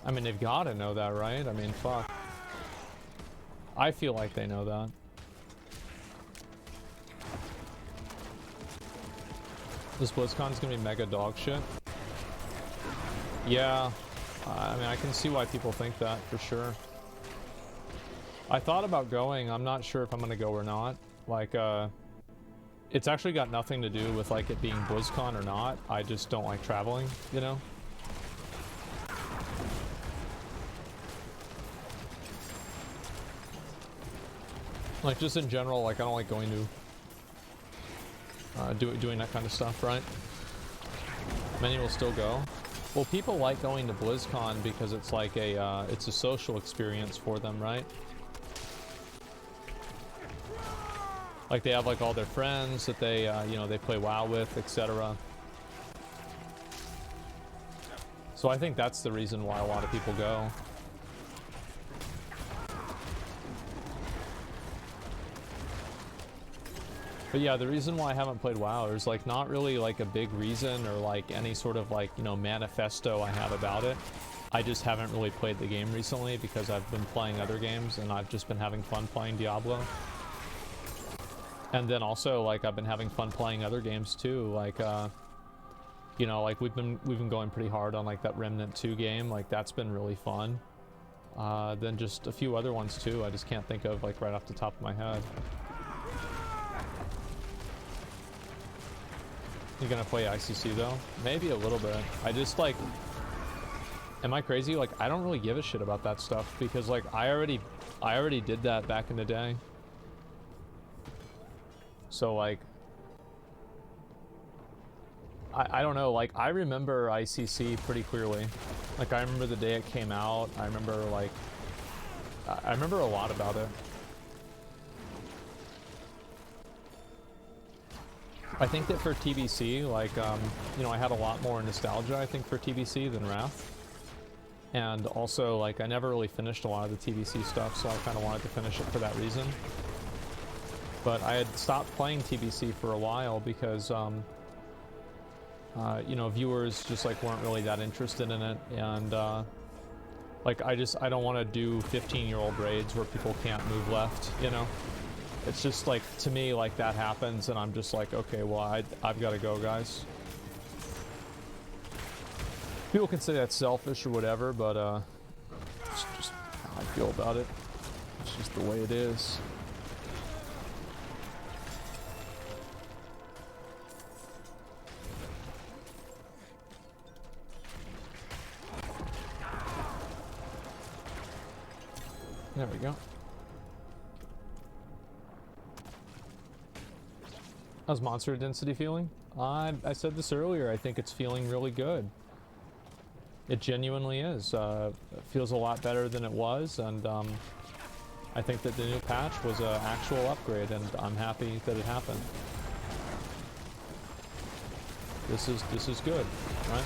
I mean, they've got to know that, right? I mean, fuck. I feel like they know that. This BlizzCon's gonna be mega dog shit. Yeah, I mean, I can see why people think that for sure. I thought about going. I'm not sure if I'm gonna go or not. Like, it's actually got nothing to do with like it being BlizzCon or not. I just don't like traveling, you know? Like, just in general, like, I don't like going to doing that kind of stuff, right? Many will still go. Well, people like going to BlizzCon because it's like it's a social experience for them, right? Like, they have like all their friends that they, you know, they play WoW with, etc. So I think that's the reason why a lot of people go. But yeah, the reason why I haven't played WoW is like not really like a big reason or like any sort of like, you know, manifesto I have about it. I just haven't really played the game recently because I've been playing other games and I've just been having fun playing Diablo. And then also like I've been having fun playing other games too, like you know, like we've been going pretty hard on like that Remnant 2 game, like that's been really fun. Then just a few other ones too, I just can't think of like right off the top of my head. You gonna play ICC though? Maybe a little bit. I just like, am I crazy? Like, I don't really give a shit about that stuff because like I already did that back in the day. So like, I don't know, like I remember ICC pretty clearly. Like I remember the day it came out. I remember like, I remember a lot about it. I think that for TBC, like, you know, I had a lot more nostalgia, I think, for TBC than Wrath. And also, like, I never really finished a lot of the TBC stuff, so I kind of wanted to finish it for that reason. But I had stopped playing TBC for a while because, you know, viewers just, like, weren't really that interested in it. And, like, I don't want to do 15-year-old raids where people can't move left, you know? It's just like, to me, like that happens and I'm just like, okay, well, I've got to go, guys. People can say that's selfish or whatever, but it's just how I feel about it. It's just the way it is. There we go. How's monster density feeling? I said this earlier, I think it's feeling really good. It genuinely is. It feels a lot better than it was, and I think that the new patch was an actual upgrade, and I'm happy that it happened. This is good, right?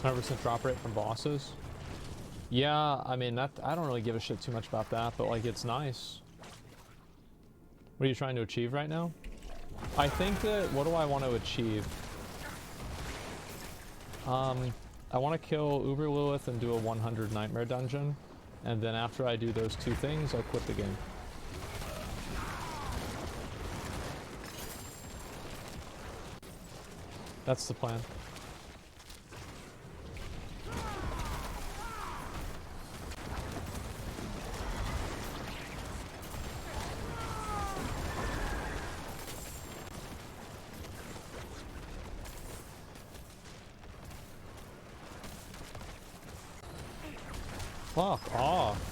100% drop rate from bosses. Yeah, I mean, that I don't really give a shit too much about that, but like it's nice. What are you trying to achieve right now? I think that, what do I want to achieve? I want to kill Uber Lilith and do a 100 Nightmare Dungeon, and then after I do those two things, I'll quit the game. That's the plan. Fuck off.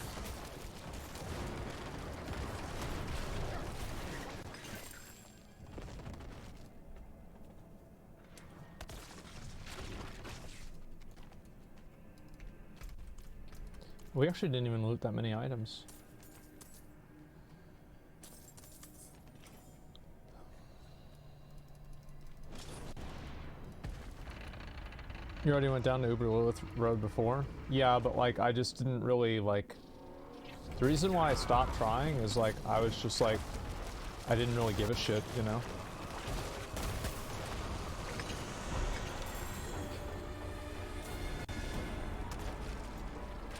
We actually didn't even loot that many items. You already went down to Uber Lilith Road before? Yeah, but like I just didn't really like... The reason why I stopped trying is like I was just like... I didn't really give a shit, you know?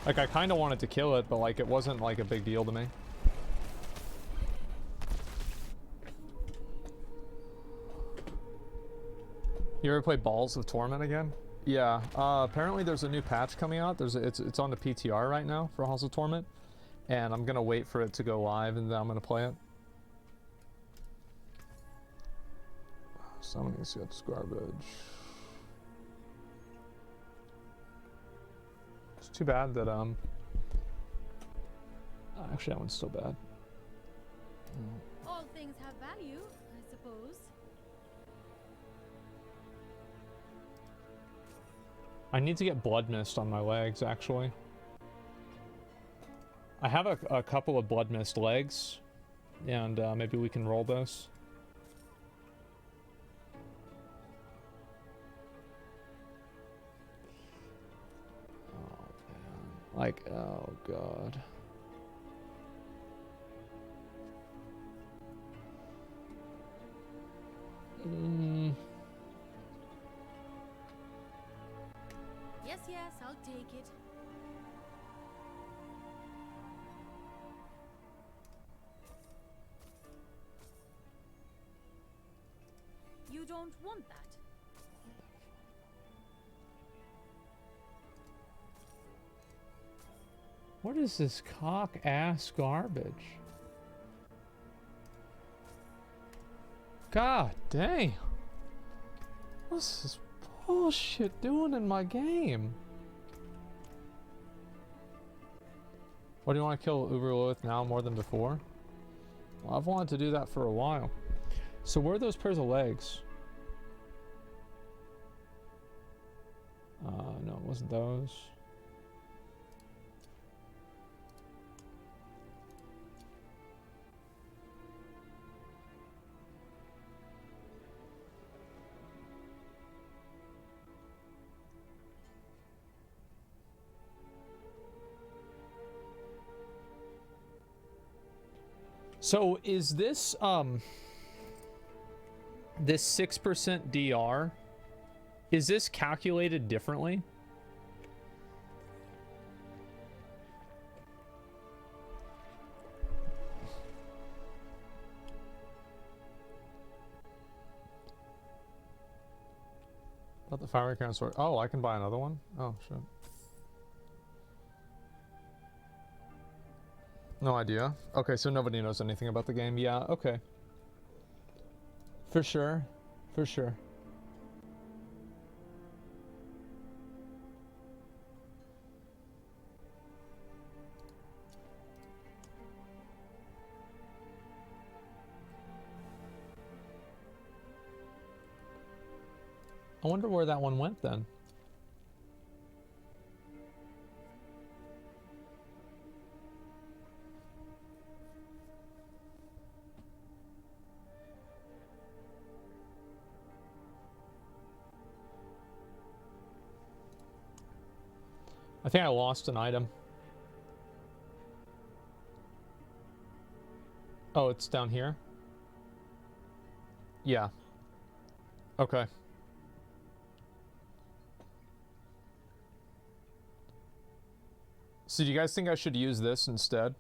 Like I kind of wanted to kill it, but like it wasn't like a big deal to me. You ever play Balls of Torment again? Yeah, apparently there's a new patch coming out. It's on the PTR right now for Halls of Torment, and I'm gonna wait for it to go live and then I'm gonna play it. Summoning gets garbage. It's too bad that actually that one's still bad. All things have value, I suppose. I need to get Blood Mist on my legs, actually. I have a couple of Blood Mist legs, and maybe we can roll those. Oh, man. Like, oh, God. Yes, I'll take it. You don't want that? What is this cock-ass garbage? God damn. What's this bullshit doing in my game? What do you want to kill Uber Lilith now more than before? Well, I've wanted to do that for a while. So where are those pairs of legs? No, it wasn't those. So is this this 6% DR, is this calculated differently? About the fire crown sword. Oh, I can buy another one? Oh shit. No idea. Okay, so nobody knows anything about the game. Yeah, okay. For sure. For sure. I wonder where that one went then. I think I lost an item. Oh, it's down here? Yeah. Okay. So do you guys think I should use this instead?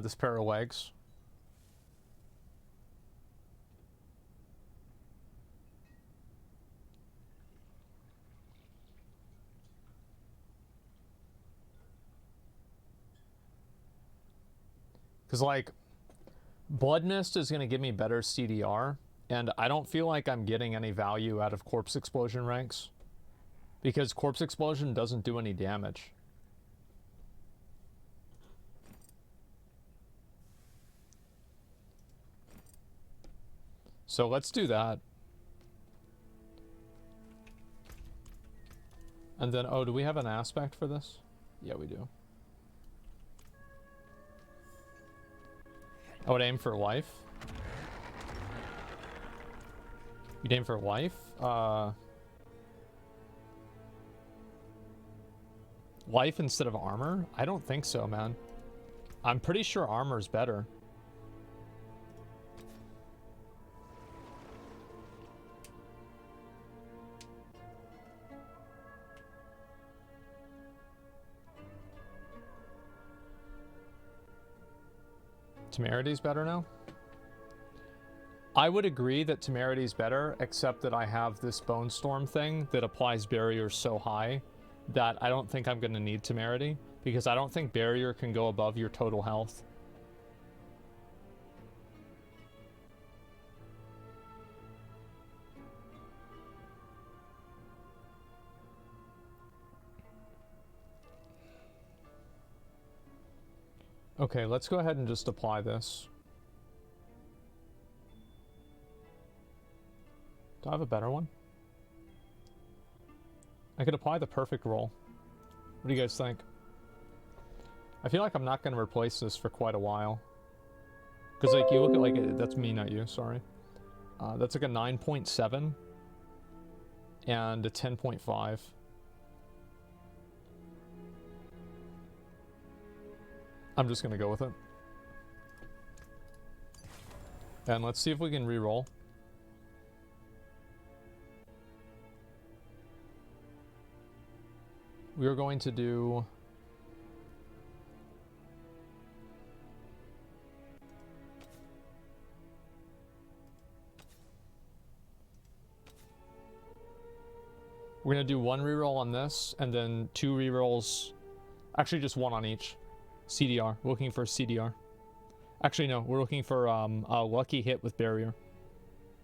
This pair of legs. Because, like, Blood Mist is going to give me better CDR, and I don't feel like I'm getting any value out of Corpse Explosion ranks. Because Corpse Explosion doesn't do any damage. So let's do that. And then, oh, do we have an aspect for this? Yeah, we do. I would aim for life. You'd aim for life? Life instead of armor? I don't think so, man. I'm pretty sure armor's better. Temerity's better now? I would agree that Temerity's better, except that I have this Bone Storm thing that applies barriers so high that I don't think I'm going to need Temerity, because I don't think barrier can go above your total health. Okay, let's go ahead and just apply this. Do I have a better one? I could apply the perfect roll. What do you guys think? I feel like I'm not going to replace this for quite a while. Because, like, you look at, like, that's me, not you, sorry. That's like a 9.7 and a 10.5. I'm just going to go with it. And let's see if we can re-roll. We are going to do... We're going to do one reroll on this, and then 2 rerolls. Actually, just 1 on each. CDR. We're looking for CDR. Actually, no. We're looking for a lucky hit with barrier.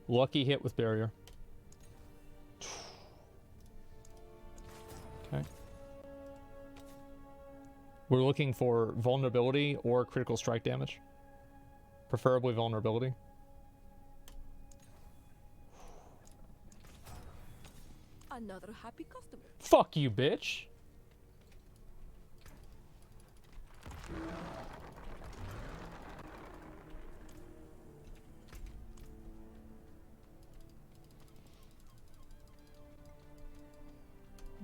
Lucky hit with barrier. Okay. We're looking for vulnerability or critical strike damage. Preferably vulnerability. Another happy customer. Fuck you, bitch. Who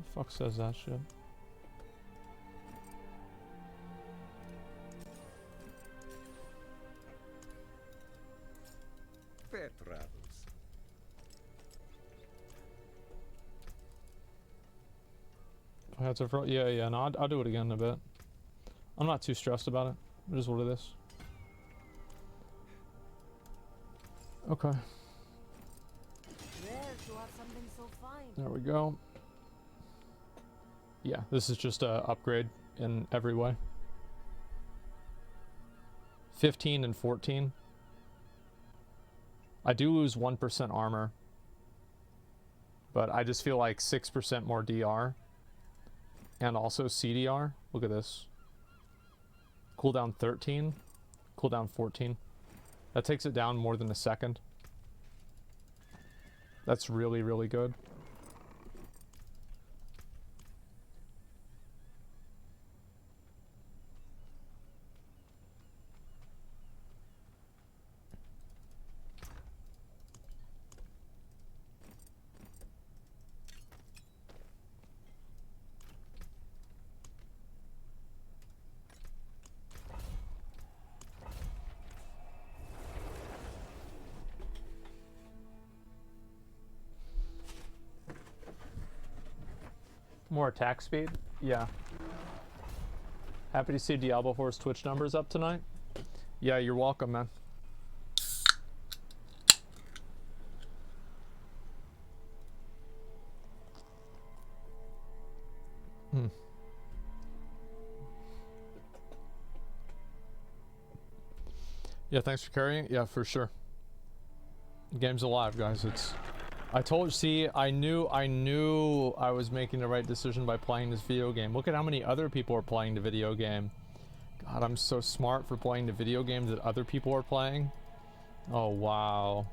the fuck says that shit? Fair travels. Yeah, no, I'll do it again in a bit. I'm not too stressed about it. It is what it is. Okay. Rare to have something so fine. There we go. Yeah, this is just a upgrade in every way. 15 and 14. I do lose 1% armor, but I just feel like 6% more DR. And also CDR. Look at this. Cooldown 13. Cooldown 14. That takes it down more than a second. That's really, really good. More attack speed? Yeah. Happy to see Diablo 4's Twitch numbers up tonight. Yeah, you're welcome, man. Yeah, thanks for carrying it. Yeah, for sure. The game's alive, guys. It's... I told you, see, I knew I was making the right decision by playing this video game. Look at how many other people are playing the video game. God, I'm so smart for playing the video games that other people are playing. Oh, wow.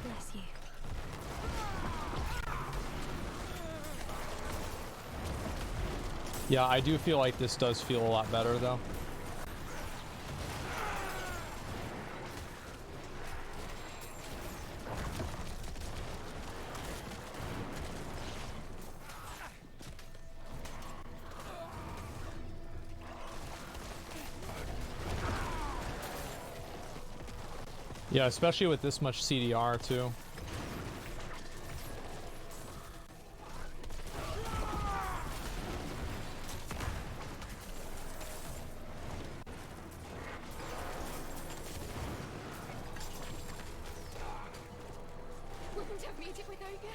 Bless you. Yeah, I do feel like this does feel a lot better, though. Yeah, especially with this much CDR, too. Wouldn't have made it without you.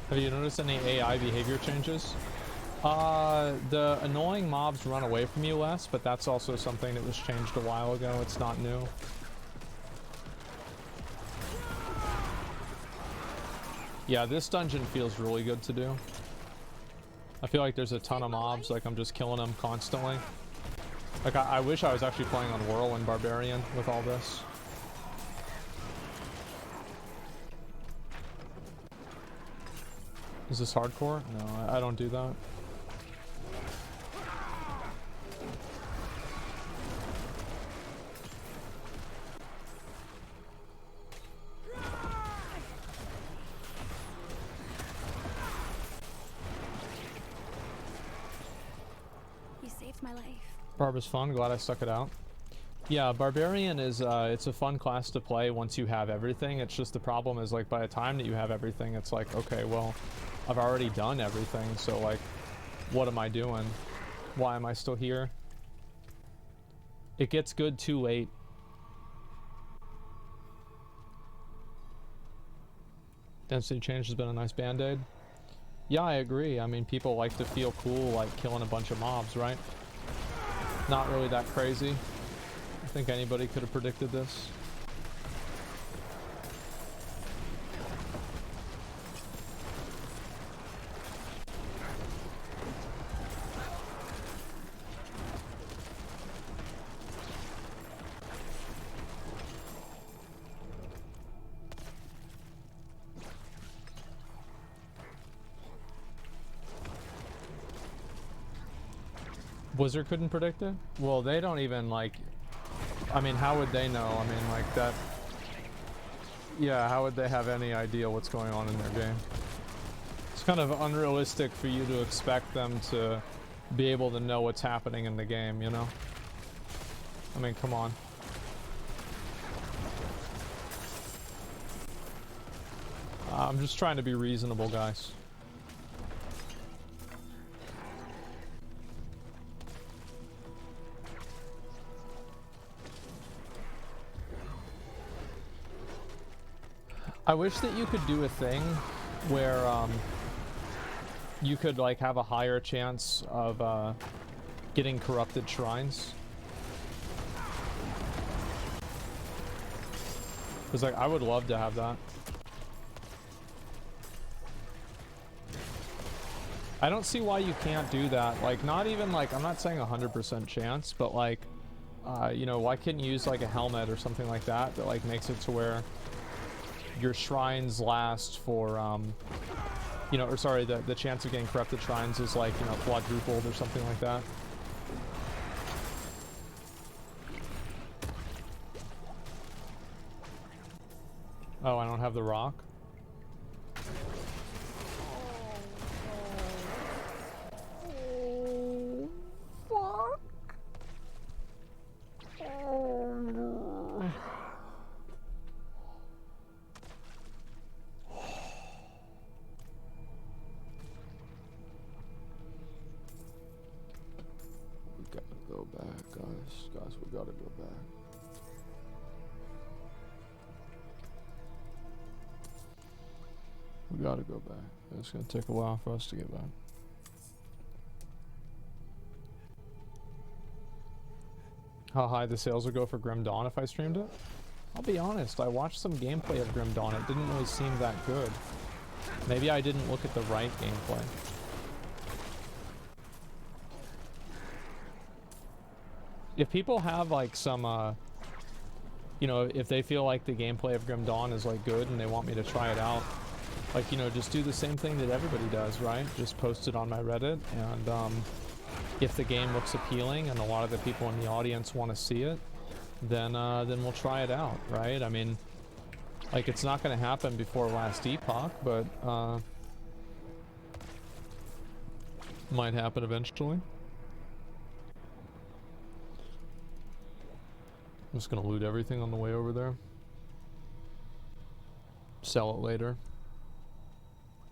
Have you noticed any AI behavior changes? The annoying mobs run away from you less, but that's also something that was changed a while ago. It's not new. Yeah, this dungeon feels really good to do. I feel like there's a ton of mobs, like I'm just killing them constantly. Like I wish I was actually playing on Whirlwind Barbarian with all this. Is this hardcore? No, I don't do that. You saved my life. Barb is fun, glad I stuck it out. Yeah, Barbarian is, it's a fun class to play once you have everything. It's just the problem is, like, by the time that you have everything, it's like, okay, well, I've already done everything, so, like, what am I doing? Why am I still here? It gets good too late. Density change has been a nice band-aid. Yeah, I agree. I mean, people like to feel cool, like, killing a bunch of mobs, right? Not really that crazy. I think anybody could have predicted this. Blizzard couldn't predict it? Well, they don't even, like... I mean, how would they know? I mean, like, that... Yeah, how would they have any idea what's going on in their game? It's kind of unrealistic for you to expect them to be able to know what's happening in the game, you know? I mean, come on. I'm just trying to be reasonable, guys. I wish that you could do a thing where you could like have a higher chance of getting corrupted shrines. Because like I would love to have that. I don't see why you can't do that. Like not even like, I'm not saying 100% chance, but like, you know, why couldn't you use like a helmet or something like that that like makes it to where your shrines last for, you know, or sorry, the chance of getting corrupted shrines is like, you know, quadrupled or something like that. Oh, I don't have the rock? go back, guys. Guys, we gotta go back. We gotta go back. It's gonna take a while for us to get back. How high the sales would go for Grim Dawn if I streamed it? I'll be honest, I watched some gameplay of Grim Dawn. It didn't really seem that good. Maybe I didn't look at the right gameplay. If people have like some, you know, if they feel like the gameplay of Grim Dawn is like good and they want me to try it out, like, you know, just do the same thing that everybody does, right? Just post it on my Reddit, and if the game looks appealing and a lot of the people in the audience want to see it, then we'll try it out, right? I mean, like, it's not going to happen before Last Epoch, but might happen eventually. I'm just gonna loot everything on the way over there. Sell it later.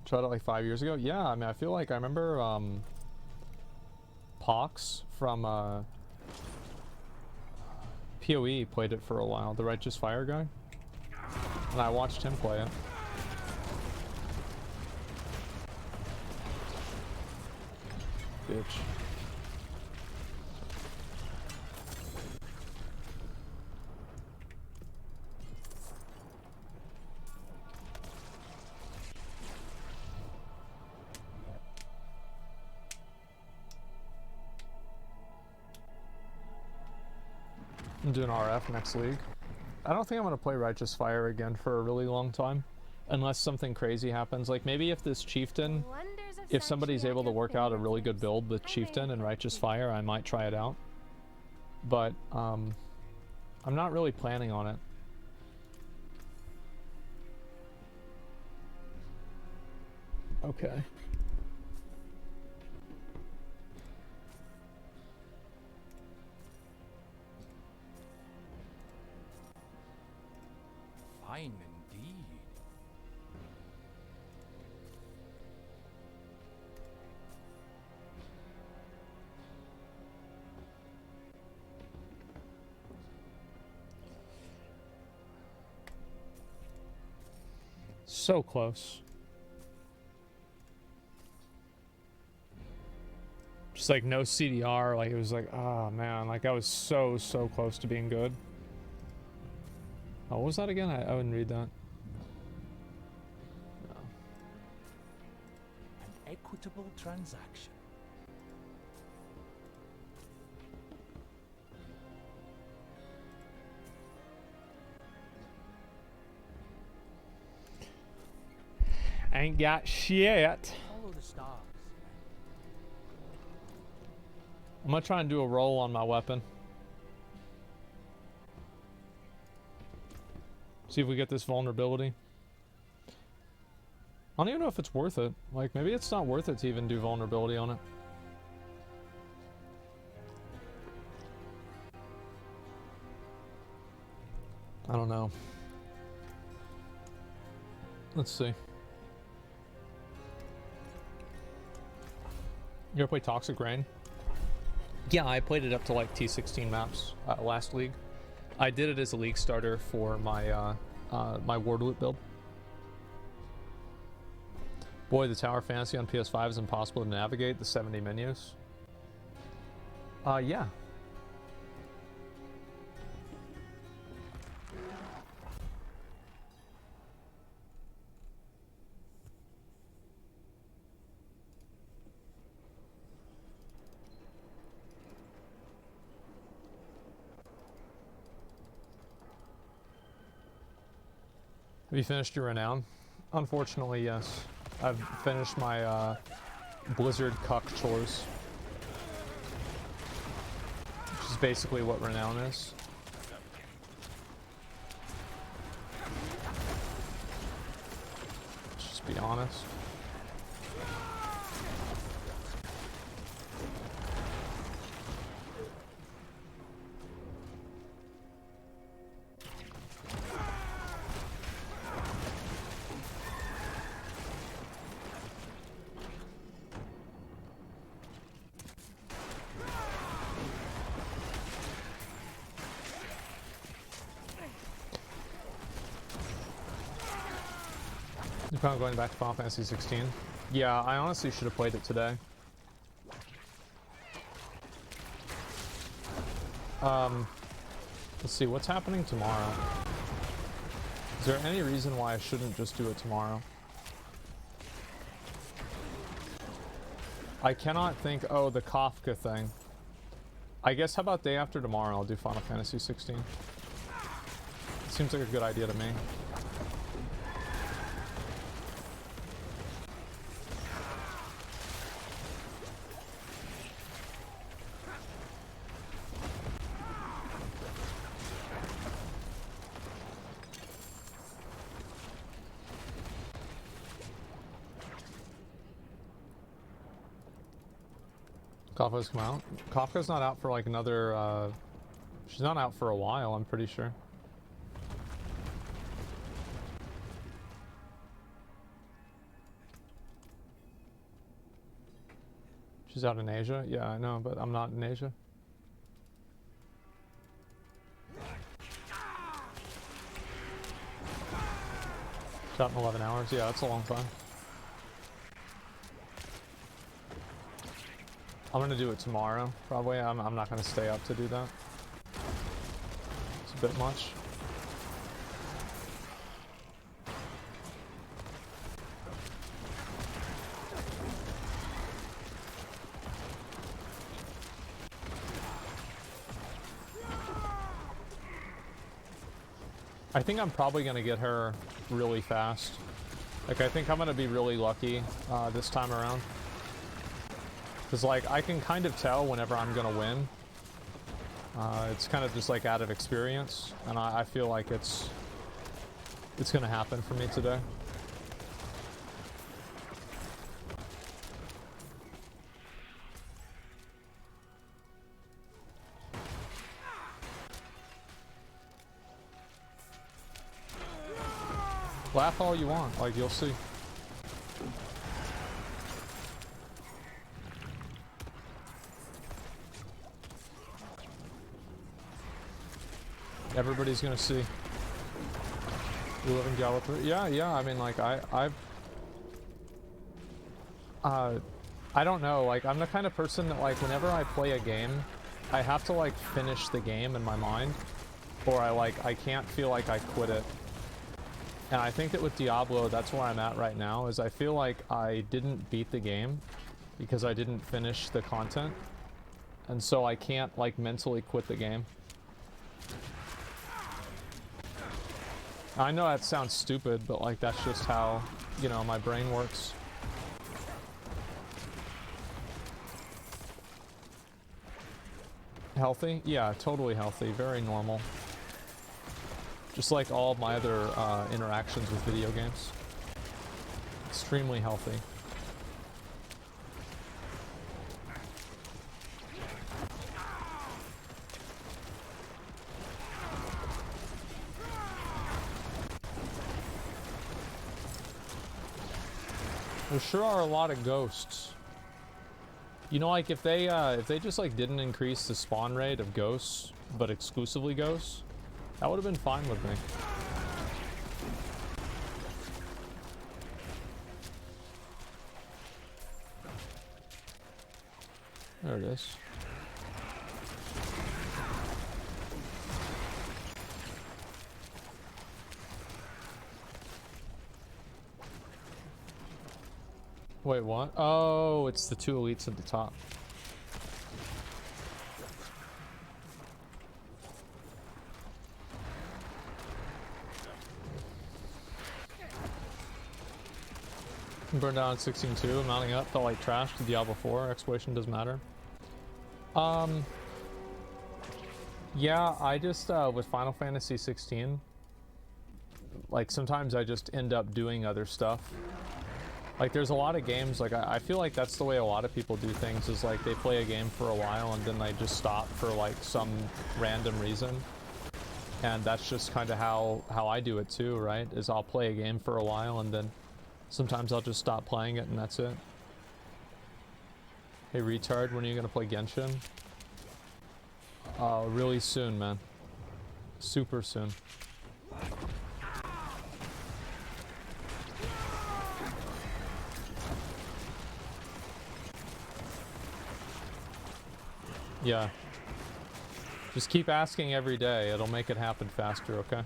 Tried it like 5 years ago. Yeah, I mean, I feel like I remember Pox from PoE played it for a while, the Righteous Fire guy. And I watched him play it. Bitch. I'm doing RF next league. I don't think I'm going to play Righteous Fire again for a really long time. Unless something crazy happens. Like, maybe if this Chieftain, if somebody's able to work out a really good build with Chieftain and Righteous Fire, I might try it out. But, I'm not really planning on it. Okay. Fine indeed. So close. Just like no CDR, like it was like, oh man, like I was so close to being good. Oh, what was that again? I wouldn't read that. No. An equitable transaction. Ain't got shit. Follow the stars. I'm gonna try and do a roll on my weapon. See if we get this vulnerability. I don't even know if it's worth it. Like, maybe it's not worth it to even do vulnerability on it. I don't know. Let's see. You ever play Toxic Rain? Yeah, I played it up to like T16 maps last league. I did it as a league starter for my my Wardloop build. Boy, the Tower Fantasy on PS5 is impossible to navigate the 70 menus. Yeah. Have you finished your renown? Unfortunately, yes. I've finished my Blizzard cuck chores. Which is basically what renown is. Let's just be honest. You plan on going back to Final Fantasy 16? Yeah, I honestly should have played it today. Let's see, what's happening tomorrow? Is there any reason why I shouldn't just do it tomorrow? I cannot think. Oh, the Kafka thing. I guess how about day after tomorrow I'll do Final Fantasy 16. Seems like a good idea to me. Kafka's come out? Kafka's not out for like another, she's not out for a while, I'm pretty sure. She's out in Asia? Yeah, I know, but I'm not in Asia. She's out in 11 hours? Yeah, that's a long time. I'm gonna do it tomorrow, probably. I'm not gonna stay up to do that. It's a bit much. I think I'm probably gonna get her really fast. Like, I think I'm gonna be really lucky this time around. Because, like, I can kind of tell whenever I'm gonna win. It's kind of just, like, out of experience. And I feel like it's gonna happen for me today. Laugh all you want, like, you'll see. Everybody's gonna see. You live in Diablo 3? Yeah, I mean, like, I don't know, like, I'm the kind of person that, like, whenever I play a game, I have to, like, finish the game in my mind, or I can't feel like I quit it. And I think that with Diablo, that's where I'm at right now, is I feel like I didn't beat the game because I didn't finish the content. And so I can't, like, mentally quit the game. I know that sounds stupid, but, like, that's just how, you know, my brain works. Healthy? Yeah, totally healthy. Very normal. Just like all of my other interactions with video games. Extremely healthy. There sure are a lot of ghosts. You know, like, if they just, like, didn't increase the spawn rate of ghosts, but exclusively ghosts, that would have been fine with me. There it is. Wait, what? Oh, it's the two elites at the top. Burned down at 16-2, mounting up, felt like trash to Diablo 4, exploration doesn't matter. Yeah, I just, with Final Fantasy 16, like, sometimes I just end up doing other stuff. Like, there's a lot of games, like, I feel like that's the way a lot of people do things, is, like, they play a game for a while and then they just stop for, like, some random reason. And that's just kind of how I do it too, right? Is I'll play a game for a while and then sometimes I'll just stop playing it and that's it. Hey, retard, when are you gonna play Genshin? Really soon, man. Super soon. Yeah. Just keep asking every day. It'll make it happen faster, okay?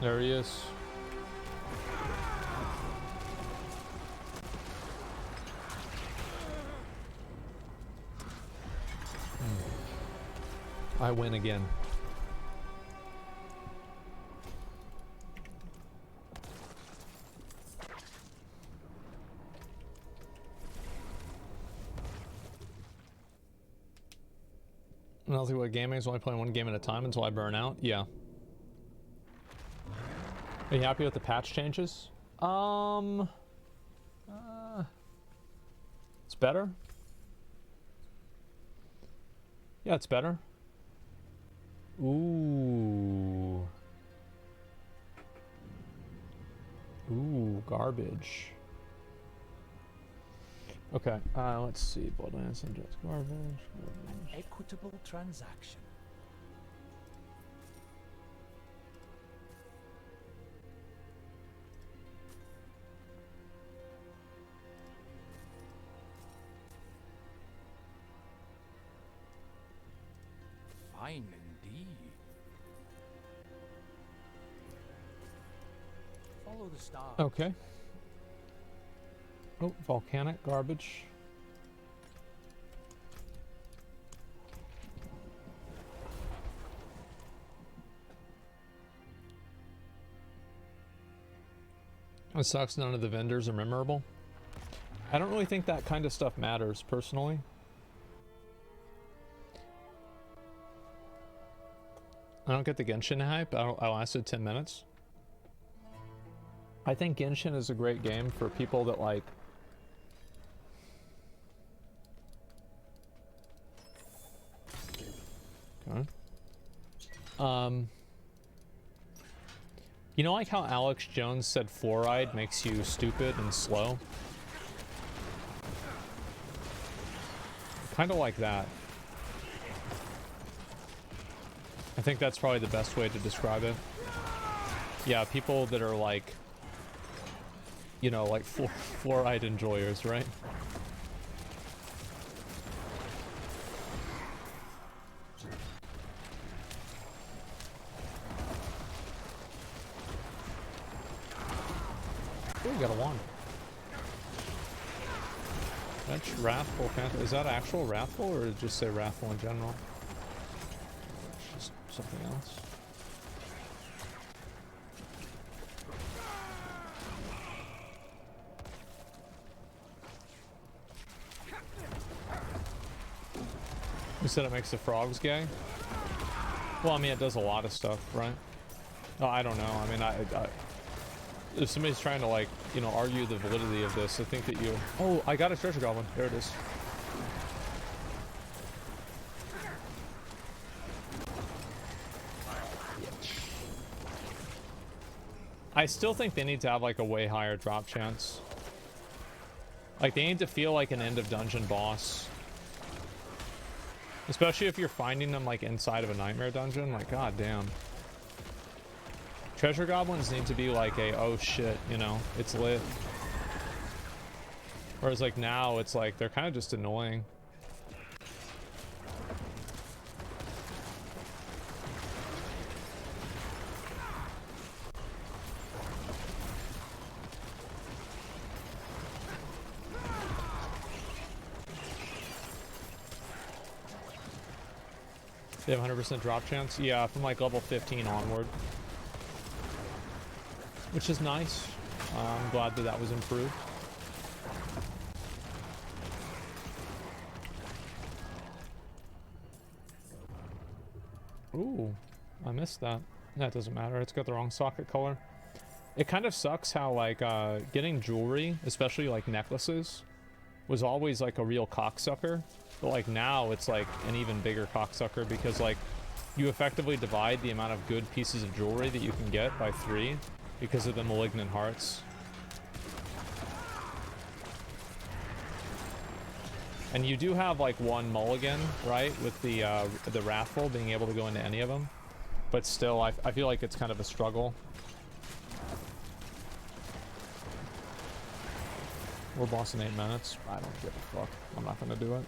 There he is. I win again. Nothing about gaming is only playing one game at a time until I burn out. Yeah. Are you happy with the patch changes? It's better. Yeah, it's better. Ooh. Ooh, garbage. Okay, let's see. Bloodlands and just garbage. An equitable transaction. Fine indeed. Follow the stars. Okay. Oh, volcanic garbage. It sucks none of the vendors are memorable. I don't really think that kind of stuff matters, personally. I don't get the Genshin hype. I lasted 10 minutes. I think Genshin is a great game for people that like... Okay. You know, like how Alex Jones said fluoride makes you stupid and slow? Kind of like that. I think that's probably the best way to describe it. Yeah, people that are like, you know, like fluoride enjoyers, right? Oh, we got a wand. That's Wrathful. Is that actual Wrathful, or did it just say Wrathful in general? Just something else. You said it makes the frogs gay? Well, I mean, it does a lot of stuff, right? No, I don't know. I mean, if somebody's trying to, like, you know, argue the validity of this, I think that you... Oh, I got a treasure goblin. There it is. I still think they need to have, like, a way higher drop chance. Like, they need to feel like an end of dungeon boss. Especially if you're finding them, like, inside of a nightmare dungeon. Like, god damn. Treasure goblins need to be like a, oh shit, you know, it's lit. Whereas, like, now, it's like, they're kind of just annoying. They have 100% drop chance? Yeah, from like level 15 onward. Which is nice. I'm glad that that was improved. Ooh, I missed that. That doesn't matter. It's got the wrong socket color. It kind of sucks how, like, getting jewelry, especially like necklaces, was always like a real cocksucker. But like now it's like an even bigger cocksucker because like you effectively divide the amount of good pieces of jewelry that you can get by 3 because of the malignant hearts. And you do have like one mulligan, right, with the Wrathful being able to go into any of them. But still, I feel like it's kind of a struggle. We're boss in 8 minutes. I don't give a fuck. I'm not gonna do it.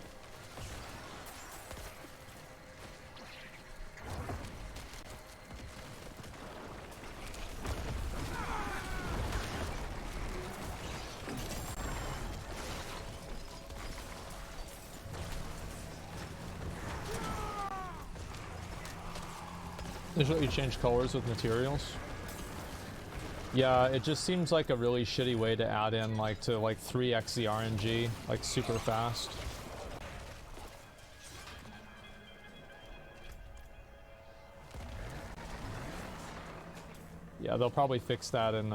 They should let you change colors with materials. Yeah, it just seems like a really shitty way to add in like to like 3x the RNG, like super fast. Yeah, they'll probably fix that and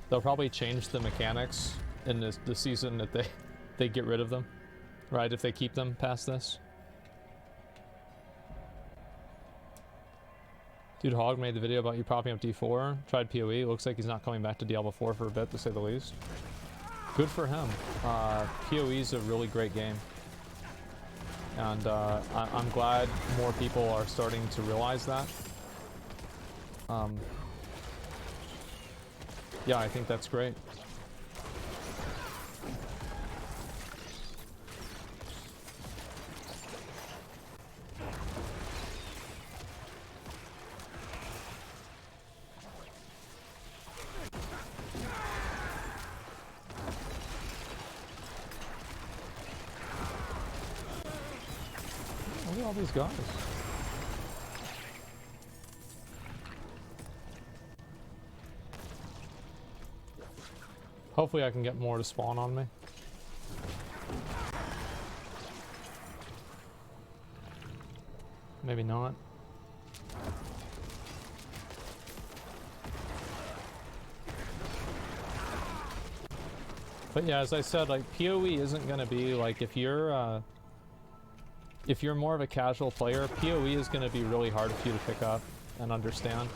they'll probably change the mechanics in the season that they get rid of them, right? If they keep them past this. Dude, Hog made the video about you popping up D4. Tried PoE. Looks like he's not coming back to Diablo 4 for a bit, to say the least. Good for him. PoE is a really great game. And I'm glad more people are starting to realize that. Yeah, I think that's great. Look at all these guys. Hopefully I can get more to spawn on me. Maybe not. But yeah, as I said, like PoE isn't gonna be like if you're more of a casual player, PoE is gonna be really hard for you to pick up and understand.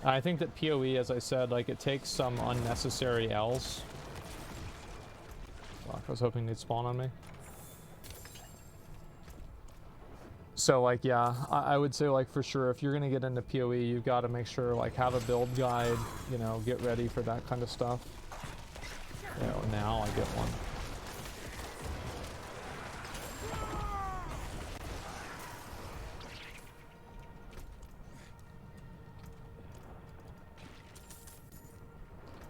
I think that PoE, as I said, like it takes some unnecessary L's. Fuck, I was hoping they'd spawn on me. So like, yeah, I would say like for sure, if you're gonna get into PoE, you've got to make sure like have a build guide, you know, get ready for that kind of stuff. You know, now I get one.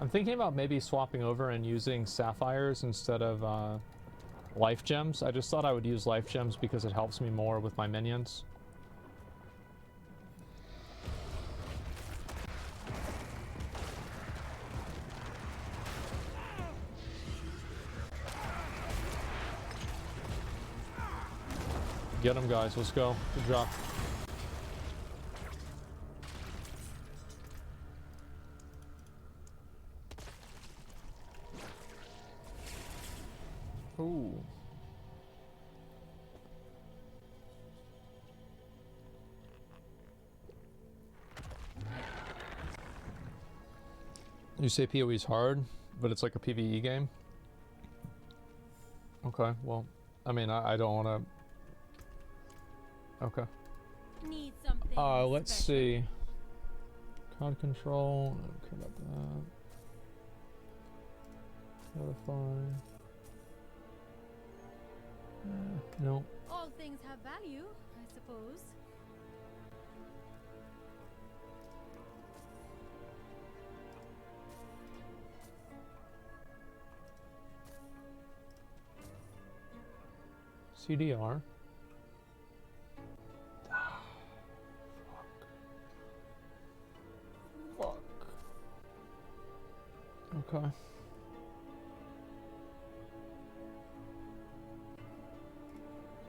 I'm thinking about maybe swapping over and using sapphires instead of life gems. I just thought I would use life gems because it helps me more with my minions. Get them, guys. Let's go. Good job. Ooh. You say PoE is hard, but it's like a PvE game? Okay, well, I mean, I don't want to... Okay. Need something Let's special. see. COD control, I don't care about that. Notify. No. All things have value, I suppose. CDR. Fuck. Okay.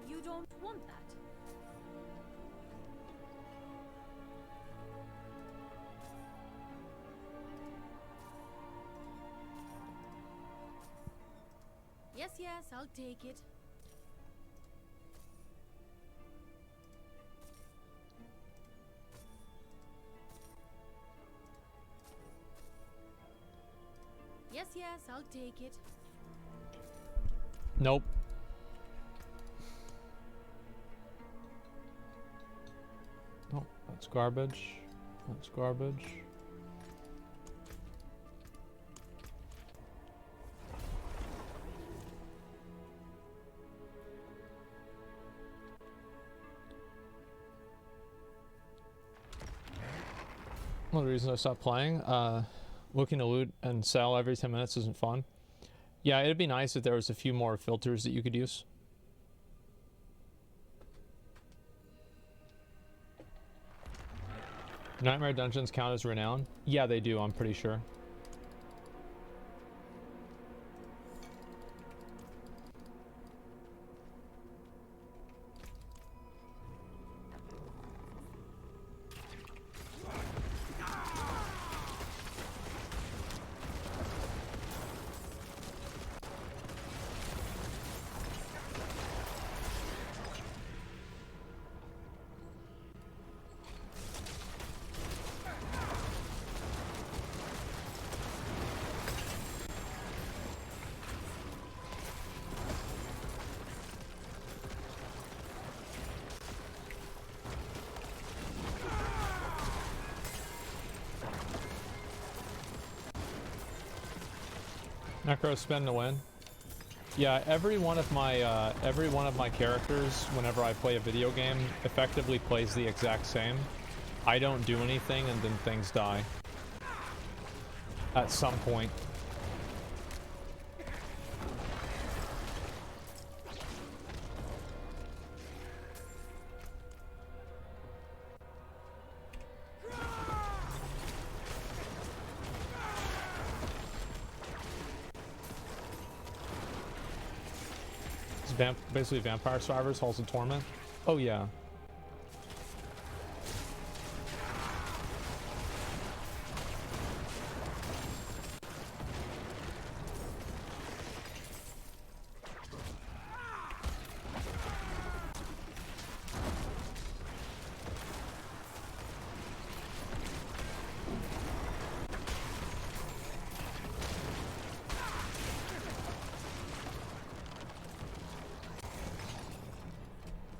You don't want that. Yes, yes, I'll take it. Yes, yes, I'll take it. Nope. Nope, that's garbage. That's garbage. One of the reasons I stopped playing, looking to loot and sell every 10 minutes isn't fun. Yeah, it'd be nice if there was a few more filters that you could use. Nightmare dungeons count as renown? Yeah, they do, I'm pretty sure. Necro spin to win. Yeah, every one of my characters, whenever I play a video game, effectively plays the exact same. I don't do anything and then things die. At some point. Basically Vampire Survivors, Halls of Torment. Oh yeah.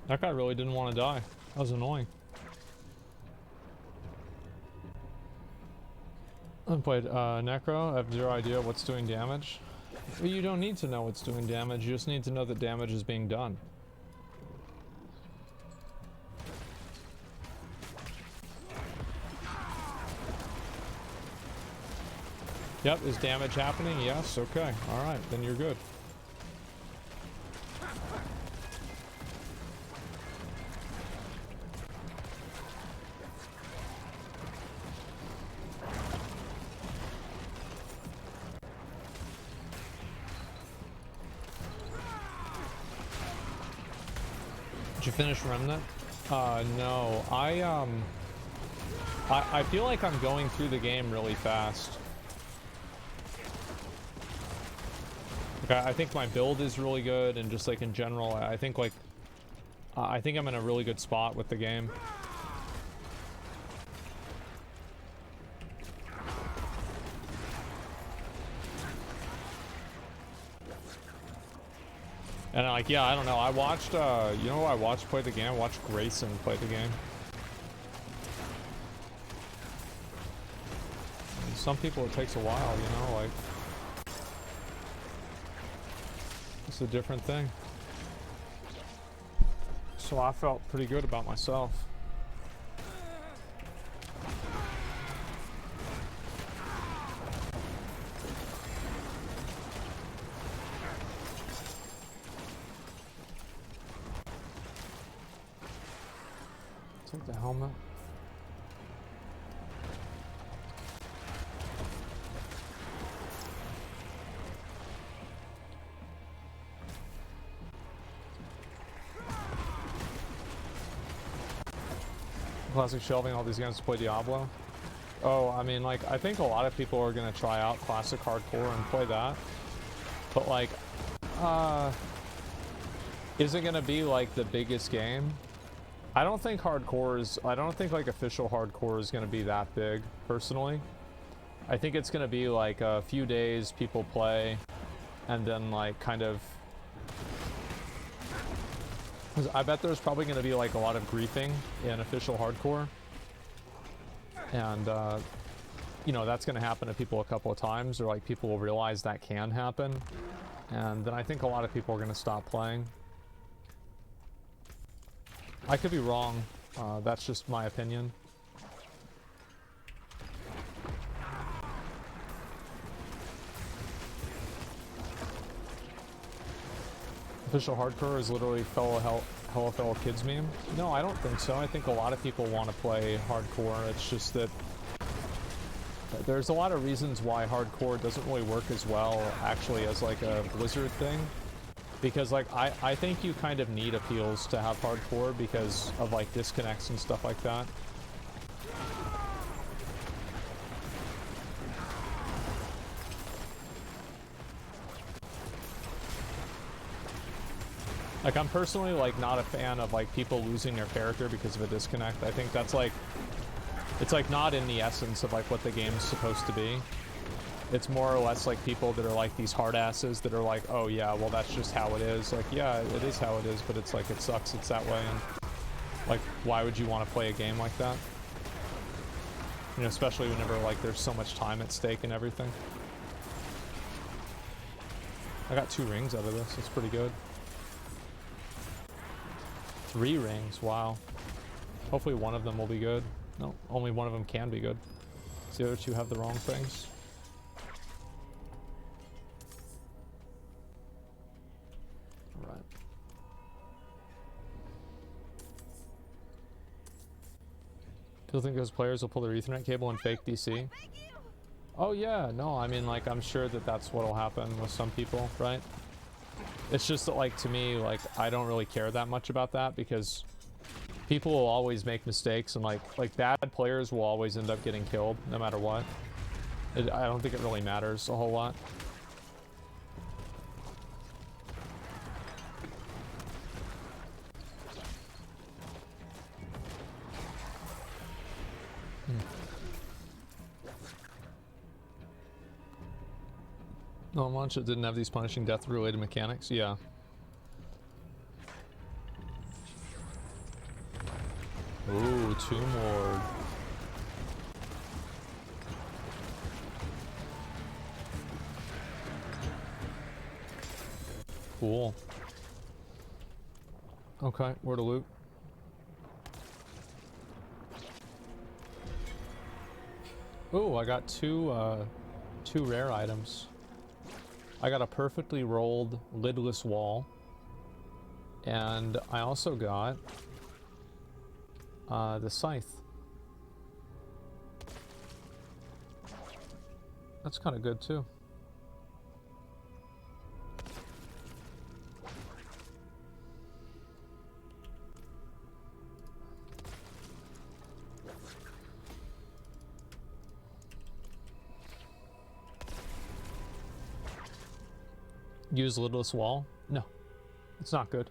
That guy really didn't want to die. That was annoying. I played Necro. I have zero idea what's doing damage. Well, you don't need to know what's doing damage. You just need to know that damage is being done. Yep, is damage happening? Yes, okay. Alright, then you're good. Did you finish Remnant? No. I feel like I'm going through the game really fast. Okay, I think my build is really good, and just like in general, I think like I think I'm in a really good spot with the game. And like, yeah, I don't know. I watched, you know who I watched play the game? I watched Grayson play the game. And some people it takes a while, you know, like. It's a different thing. So I felt pretty good about myself. Take the helmet. Classic shelving all these games to play Diablo. Oh, I mean, like, I think a lot of people are gonna try out Classic Hardcore and play that. But like, is it gonna be like the biggest game? I don't think like official hardcore is gonna be that big, personally. I think it's gonna be like a few days people play, and then like kind of 'Cause I bet there's probably going to be like a lot of griefing in official hardcore. And, you know, that's going to happen to people a couple of times, or like people will realize that can happen. And then I think a lot of people are going to stop playing. I could be wrong. That's just my opinion. Official hardcore is literally hello fellow kids meme. No, I don't think so. I think a lot of people want to play hardcore. It's just that there's a lot of reasons why hardcore doesn't really work as well actually as like a Blizzard thing. Because like I think you kind of need appeals to have hardcore because of like disconnects and stuff like that. Like, I'm personally, like, not a fan of, like, people losing their character because of a disconnect. I think that's, like, it's, like, not in the essence of, like, what the game's supposed to be. It's more or less, like, people that are, like, these hard asses that are like, oh, yeah, well, that's just how it is. Like, yeah, it is how it is, but it's, like, it sucks it's that way. And, like, why would you want to play a game like that? You know, especially whenever, like, there's so much time at stake and everything. I got 2 rings out of this. That's pretty good. 3 rings, wow. Hopefully one of them will be good. No, only one of them can be good. The other 2 have the wrong things. Alright. Do you think those players will pull their Ethernet cable and fake DC? Oh yeah, no, I mean, like, I'm sure that that's what'll happen with some people, right? It's just that, like, to me, like, I don't really care that much about that because people will always make mistakes and, like bad players will always end up getting killed no matter what. I don't think it really matters a whole lot. No, launch it didn't have these punishing death-related mechanics. Yeah. Ooh, Tomb Lord. Cool. Okay, where to loot? Ooh, I got two rare items. I got a perfectly rolled lidless wall, and I also got the scythe. That's kind of good too. Use lidless wall? No, it's not good.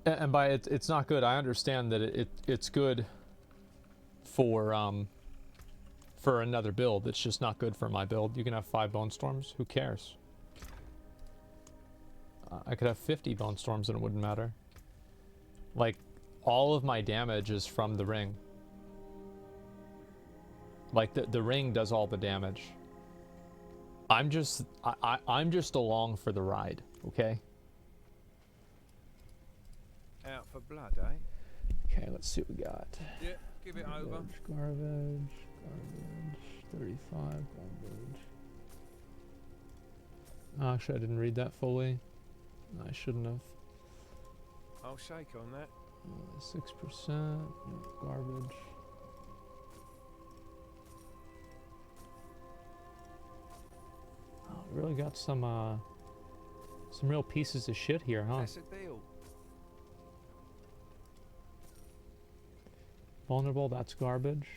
And by it's not good, I understand that it's good for another build. It's just not good for my build. You can have 5 bone storms. Who cares? I could have 50 bone storms and it wouldn't matter. Like, all of my damage is from the ring. Like, the ring does all the damage. I'm just along for the ride, okay? Out for blood, eh? Okay, let's see what we got. Yeah, give it over. Garbage, 35, garbage. Actually, I didn't read that fully. I shouldn't have. I'll shake on that. 6%, garbage. Oh, really got some real pieces of shit here, huh? That's a deal. Vulnerable, that's garbage.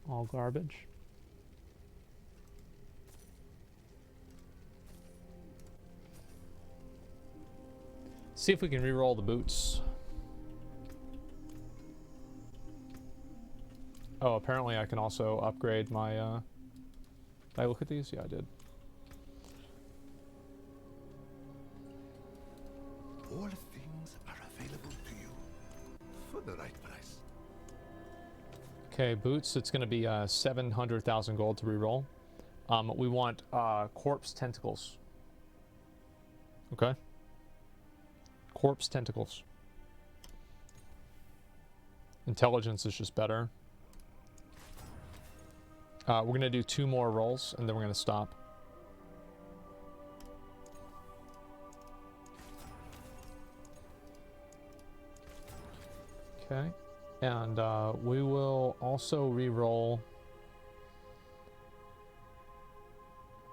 All garbage. see if we can re-roll the boots. Oh, apparently I can also upgrade my, did I look at these? Yeah, I did. All things are available to you for the right price. Okay, boots, it's going to be 700,000 gold to re-roll. We want corpse tentacles. Okay. Corpse tentacles. Intelligence is just better. We're going to do 2 more rolls, and then we're going to stop. Okay. And we will also re-roll.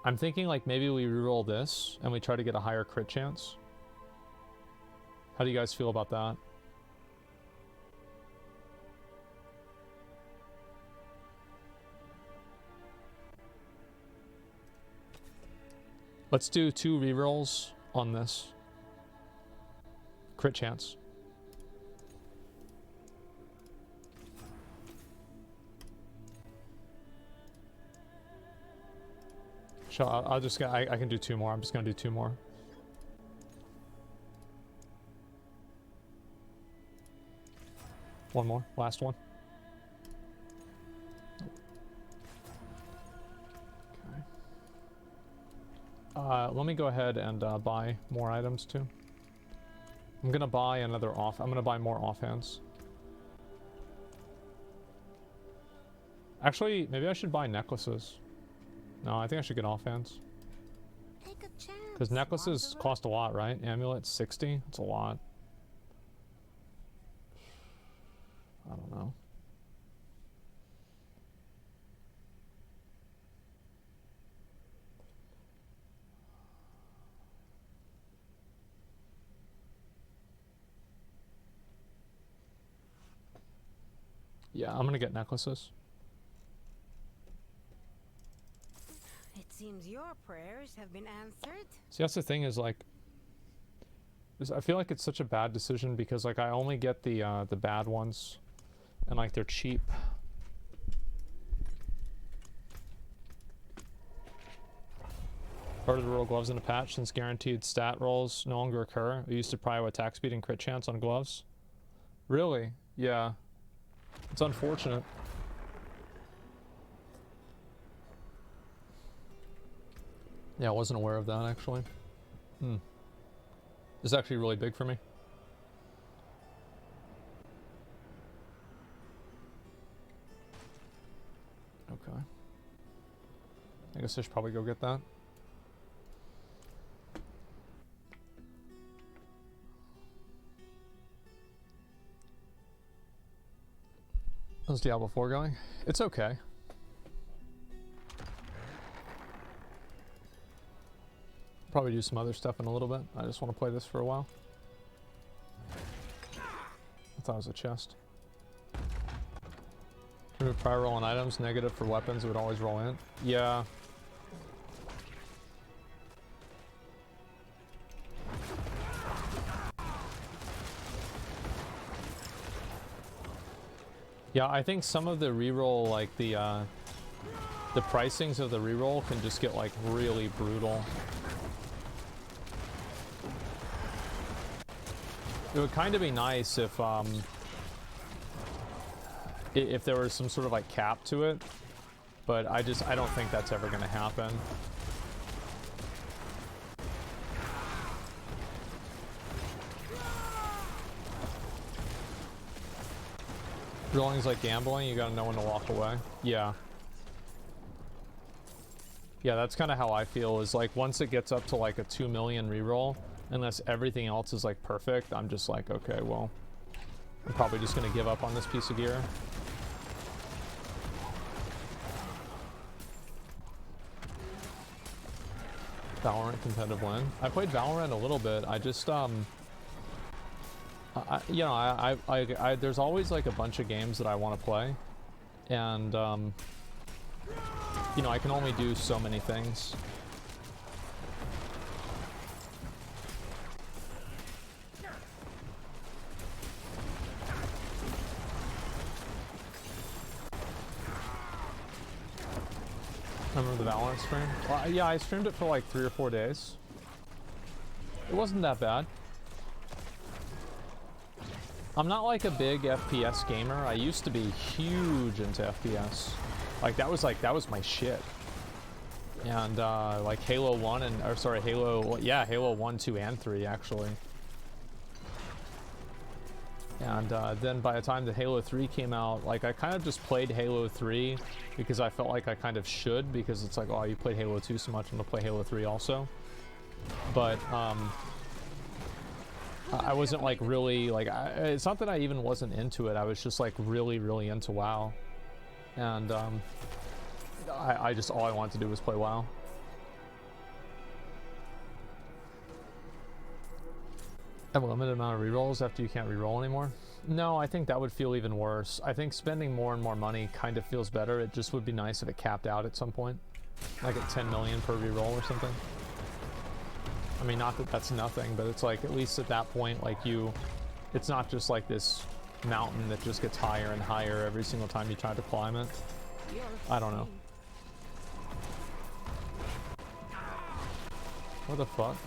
I'm thinking like maybe we re-roll this, and we try to get a higher crit chance. How do you guys feel about that? Let's do 2 rerolls on this. Crit chance. Sure, I'll just I can do 2 more. I'm just gonna do 2 more. One more, last one. Let me go ahead and buy more items too. I'm gonna buy another off. I'm gonna buy more offhands. Actually, maybe I should buy necklaces. No, I think I should get offhands. Take a chance. Because necklaces cost a lot, right? Amulet 60. It's a lot. I don't know. Yeah, I'm gonna get necklaces. It seems your prayers have been answered. See, that's the thing is like, I feel like it's such a bad decision because like I only get the bad ones, and like they're cheap. Part of the roll gloves in a patch since guaranteed stat rolls no longer occur. We used to prio attack speed and crit chance on gloves. Really? Yeah. It's unfortunate. Yeah, I wasn't aware of that actually. This is actually really big for me. Okay. I guess I should probably go get that. How's Diablo 4 going? It's okay. Probably do some other stuff in a little bit. I just want to play this for a while. I thought it was a chest. Remove prior roll on items. Negative for weapons. It would always roll in. Yeah. Yeah, I think some of the reroll, like the pricings of the reroll can just get like really brutal. It would kind of be nice if there was some sort of like cap to it, but I don't think that's ever going to happen. Rolling is like gambling, you gotta know when to walk away. Yeah. Yeah, that's kind of how I feel, is like once it gets up to like a 2 million reroll, unless everything else is like perfect, I'm just like, okay, well, I'm probably just gonna give up on this piece of gear. Valorant competitive win. I played Valorant a little bit. I just you know, there's always like a bunch of games that I want to play, and you know, I can only do so many things. I remember the Valorant stream. Well, yeah, I streamed it for like 3 or 4 days. It wasn't that bad. I'm not like a big FPS gamer. I used to be huge into FPS. Like that was my shit. And like Halo 1 and or sorry, Halo 1, 2 and 3 actually. And then by the time the Halo 3 came out, like I kind of just played Halo 3 because I felt like I kind of should, because it's like, oh, you played Halo 2 so much, I'm gonna play Halo 3 also. But I wasn't like really like it's not that I even wasn't into it. I was just like really into WoW, and I just all I wanted to do was play WoW. Have a limited amount of rerolls after you can't reroll anymore? No, I think that would feel even worse. I think spending more and more money kind of feels better. It just would be nice if it capped out at some point, like at 10 million per reroll or something. I mean, not that that's nothing, but it's like at least at that point, like it's not just like this mountain that just gets higher and higher every single time you try to climb it. I don't know. What the fuck?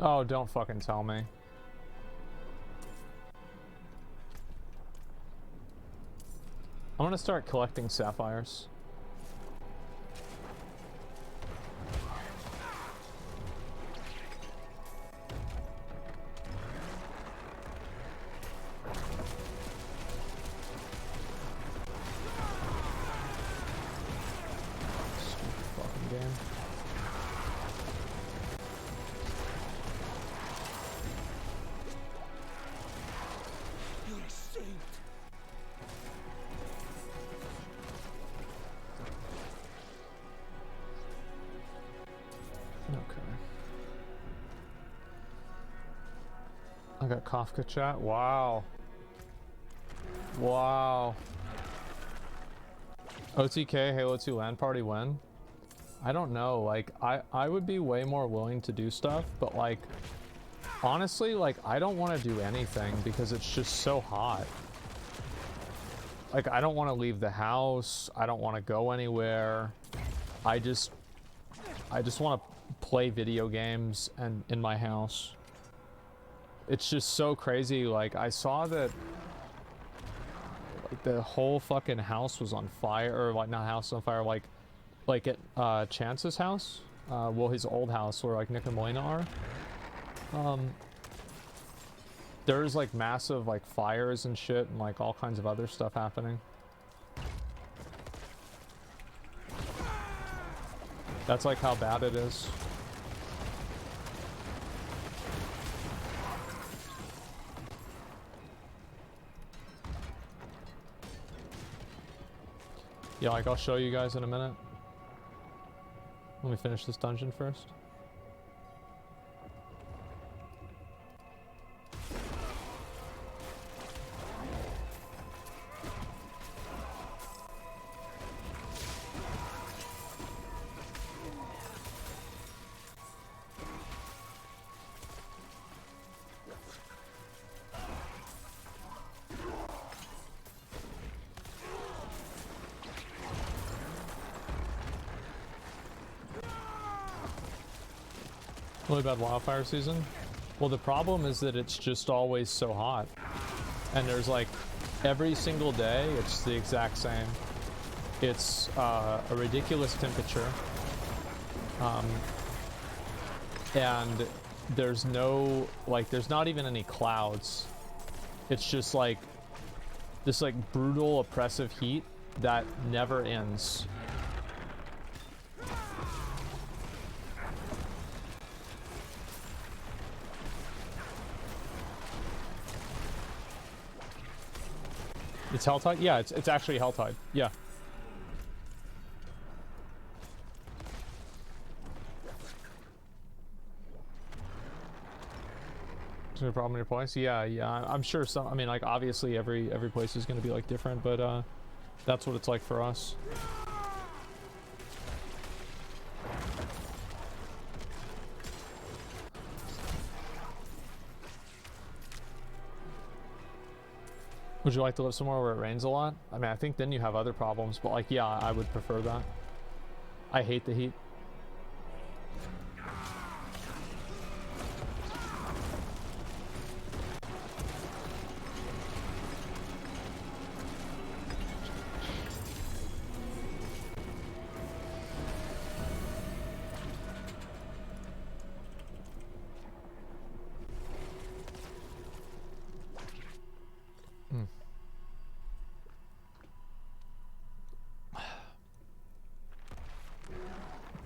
Oh, don't fucking tell me. I'm gonna start collecting sapphires. Stupid fucking game. I got Kafka chat. Wow. Wow. OTK Halo 2 LAN party when? I don't know. Like, I would be way more willing to do stuff, but like, honestly, like, I don't want to do anything because it's just so hot. Like, I don't want to leave the house. I don't want to go anywhere. I just want to play video games and in my house. It's just so crazy. Like, I saw that like the whole fucking house was on fire, or like not house on fire, like at Chance's house, well, his old house where like Nick and Molina are. There's like massive like fires and shit and like all kinds of other stuff happening. That's like how bad it is. Yeah, like I'll show you guys in a minute. Let me finish this dungeon first. Really bad wildfire season? Well, the problem is that it's just always so hot. And there's like, every single day, it's the exact same. It's a ridiculous temperature. And there's no, like, there's not even any clouds. It's just like, this like brutal, oppressive heat that never ends. It's Helltide? Yeah, it's actually Helltide. Yeah. Is there a problem in your place? Yeah, I'm sure some, I mean, like, obviously every place is going to be like different, but that's what it's like for us. Would you like to live somewhere where it rains a lot? I mean, I think then you have other problems, but like, yeah, I would prefer that. I hate the heat.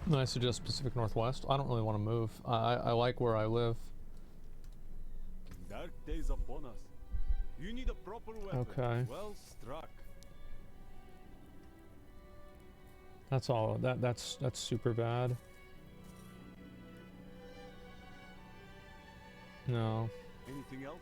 Then I suggest Pacific Northwest. I don't really want to move. I like where I live. Dark days upon us. You need a proper weapon. Okay. Well struck. That's all. That's super bad. No. Anything else?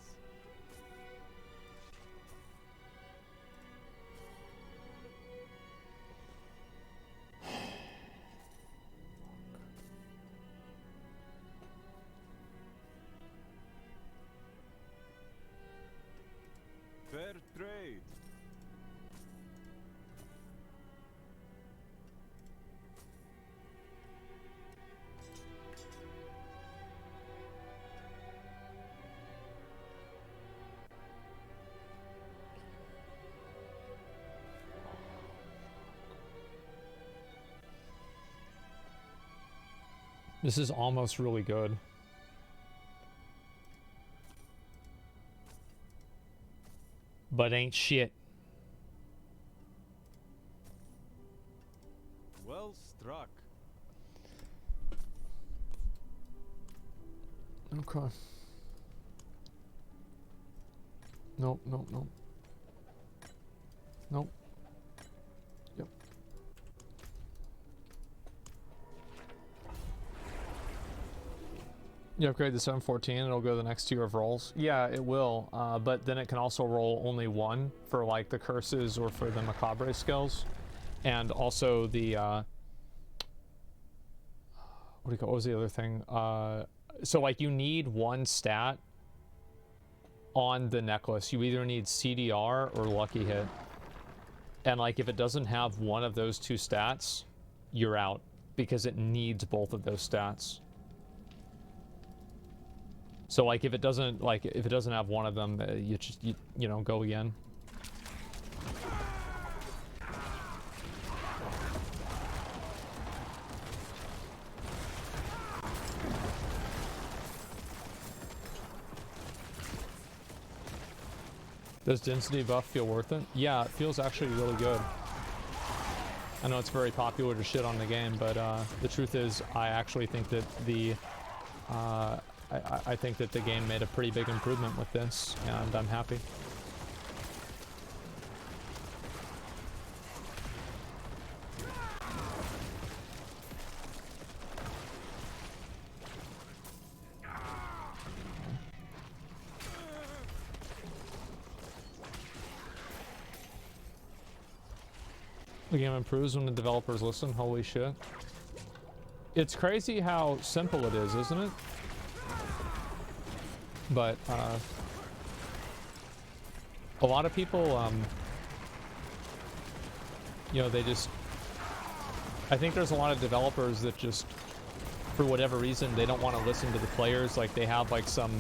Fair trade. This is almost really good. But ain't shit. Well struck. Okay. Nope, nope, nope. Nope. Yep. You upgrade the 714, it'll go to the next tier of rolls. Yeah, it will, but then it can also roll only one for like the curses or for the macabre skills. And also the, what was the other thing? So like you need one stat on the necklace. You either need CDR or lucky hit. And like if it doesn't have one of those two stats, you're out because it needs both of those stats. So like if it doesn't have one of them, you know, go again. Does density buff feel worth it? Yeah, it feels actually really good. I know it's very popular to shit on the game, but the truth is I actually think that the I think that the game made a pretty big improvement with this, and I'm happy. The game improves when the developers listen. Holy shit. It's crazy how simple it is, isn't it? But a lot of people, you know, they just, I think there's a lot of developers that just, for whatever reason, they don't want to listen to the players. Like they have like some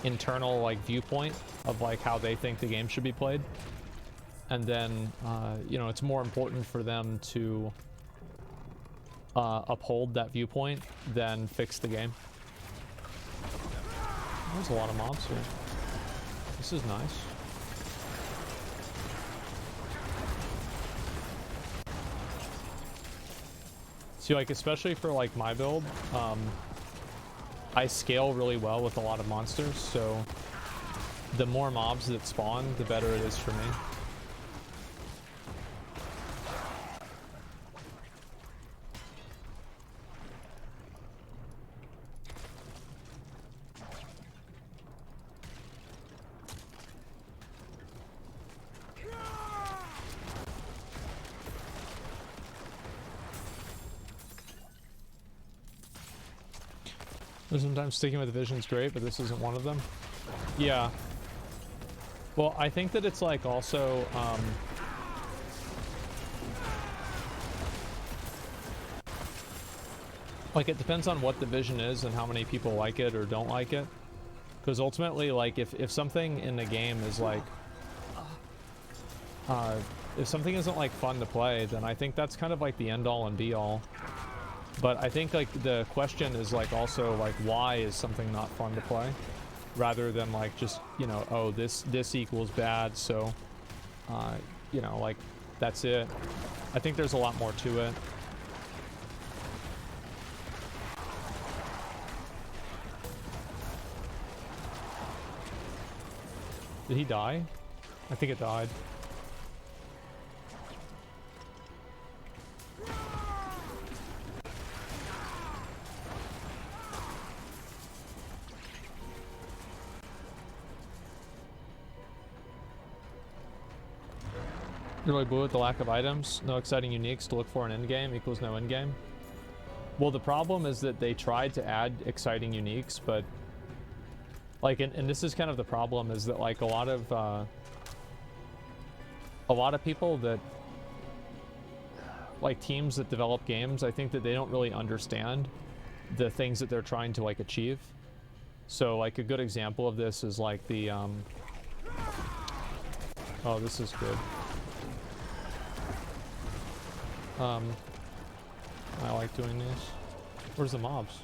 internal like viewpoint of like how they think the game should be played. And then, you know, it's more important for them to uphold that viewpoint than fix the game. There's a lot of mobs here. This is nice. See, like, especially for, like, my build, I scale really well with a lot of monsters, so the more mobs that spawn, the better it is for me. Sometimes sticking with the vision's great, but this isn't one of them. Yeah. Well, I think that it's like also like it depends on what the vision is and how many people like it or don't like it. Because ultimately, like if something in the game is like if something isn't like fun to play, then I think that's kind of like the end all and be all. But I think like the question is like also like why is something not fun to play, rather than like just, you know, oh this equals bad, so you know, like that's it. I think there's a lot more to it. Did he die? I think it died. Really blue with the lack of items. No exciting uniques to look for in endgame equals no endgame. Well, the problem is that they tried to add exciting uniques, but like, and this is kind of the problem, is that like a lot of people that like teams that develop games, I think that they don't really understand the things that they're trying to like achieve. So like a good example of this is like the oh, this is good. I like doing these. Where's the mobs?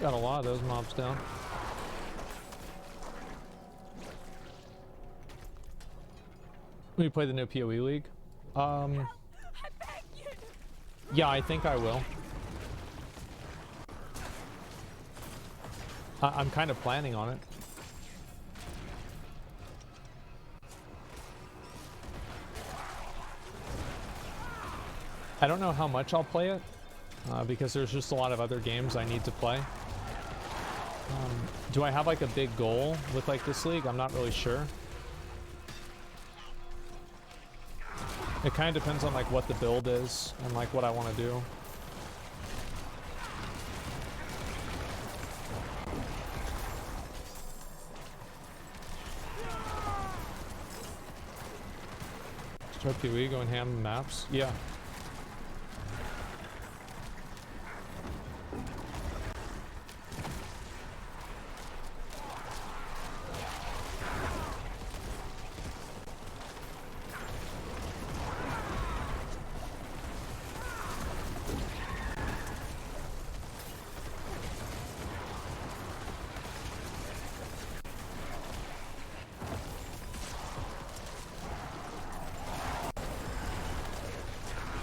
Got a lot of those mobs down. We play the new PoE League. Yeah, I think I will. I'm kind of planning on it. I don't know how much I'll play it, because there's just a lot of other games I need to play. Do I have like a big goal with like this league? I'm not really sure. It kind of depends on like what the build is and like what I want to do. Start PoE, going ham maps? Yeah.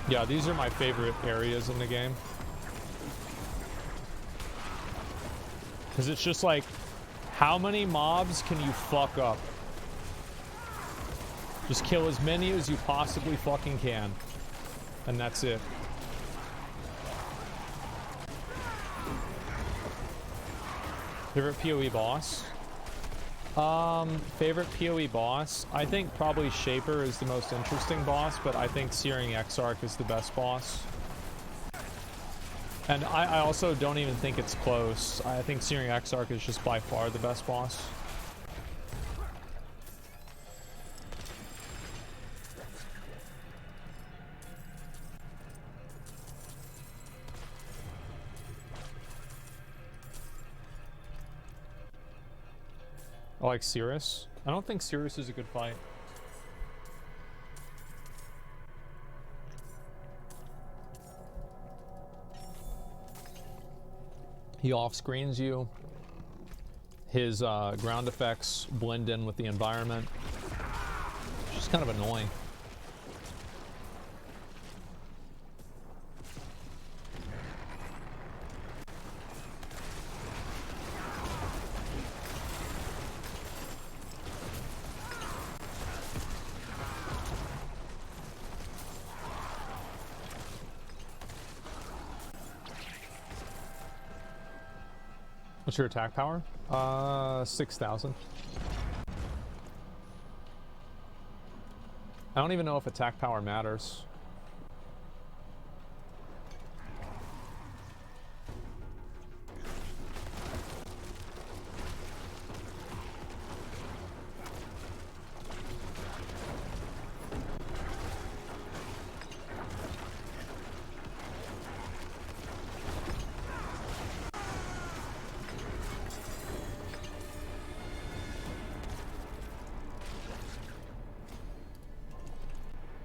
Yeah, these are my favorite areas in the game. Because it's just like, how many mobs can you fuck up? Just kill as many as you possibly fucking can. And that's it. Favorite PoE boss? Favorite PoE boss? I think probably Shaper is the most interesting boss, but I think Searing Exarch is the best boss. And I also don't even think it's close. I think Searing Exarch is just by far the best boss. I like Cirrus. I don't think Cirrus is a good fight. He off-screens you. His ground effects blend in with the environment. It's just kind of annoying. What's your attack power? 6,000. I don't even know if attack power matters.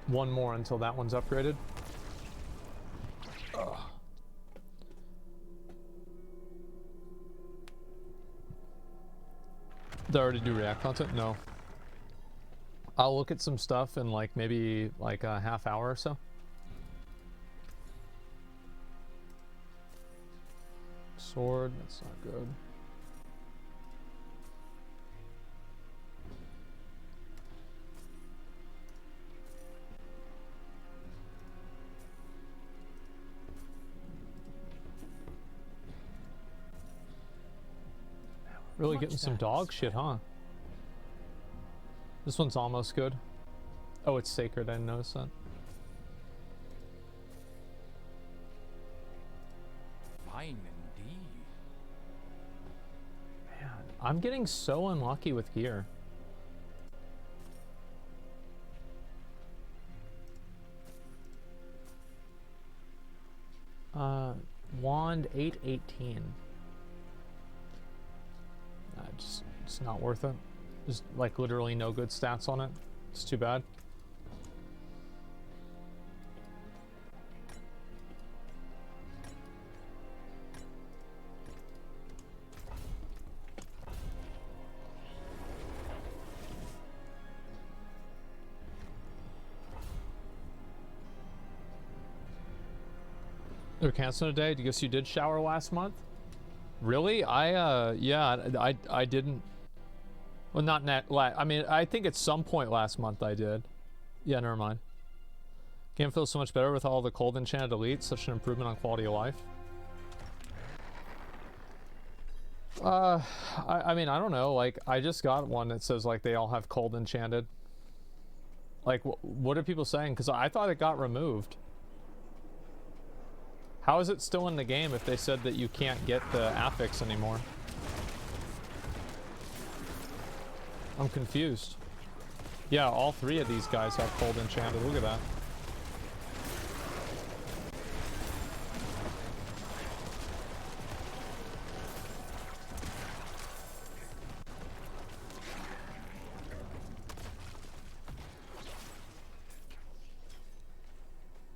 One more until that one's upgraded. Ugh. Did I already do React content? No. I'll look at some stuff in like maybe like a half hour or so. Sword, that's not good. Really getting some dog shit, huh? This one's almost good. Oh, it's sacred. I didn't notice that. Fine indeed. Man, I'm getting so unlucky with gear. Wand 818. Just, it's not worth it. There's like literally no good stats on it. It's too bad. They're canceling today. I guess you did shower last month. Really? Yeah, I didn't. Well, not I mean, I think at some point last month I did. Yeah, never mind. Game feels so much better with all the cold enchanted elites. Such an improvement on quality of life. I mean, I don't know. Like, I just got one that says like they all have cold enchanted. Like, what are people saying? Because I thought it got removed. How is it still in the game if they said that you can't get the affix anymore? I'm confused. Yeah, all three of these guys have cold enchanted. Look at that.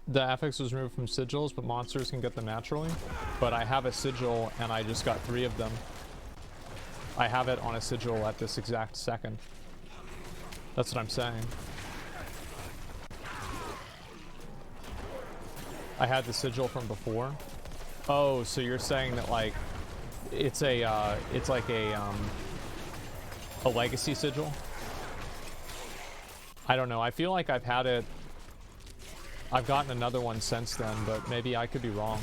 The affix was removed from sigils, but monsters can get them naturally. But I have a sigil, and I just got 3 of them. I have it on a sigil at this exact second. That's what I'm saying. I had the sigil from before. Oh, so you're saying that like it's a it's like a legacy sigil? I don't know. I feel like I've had it. I've gotten another one since then, but maybe I could be wrong.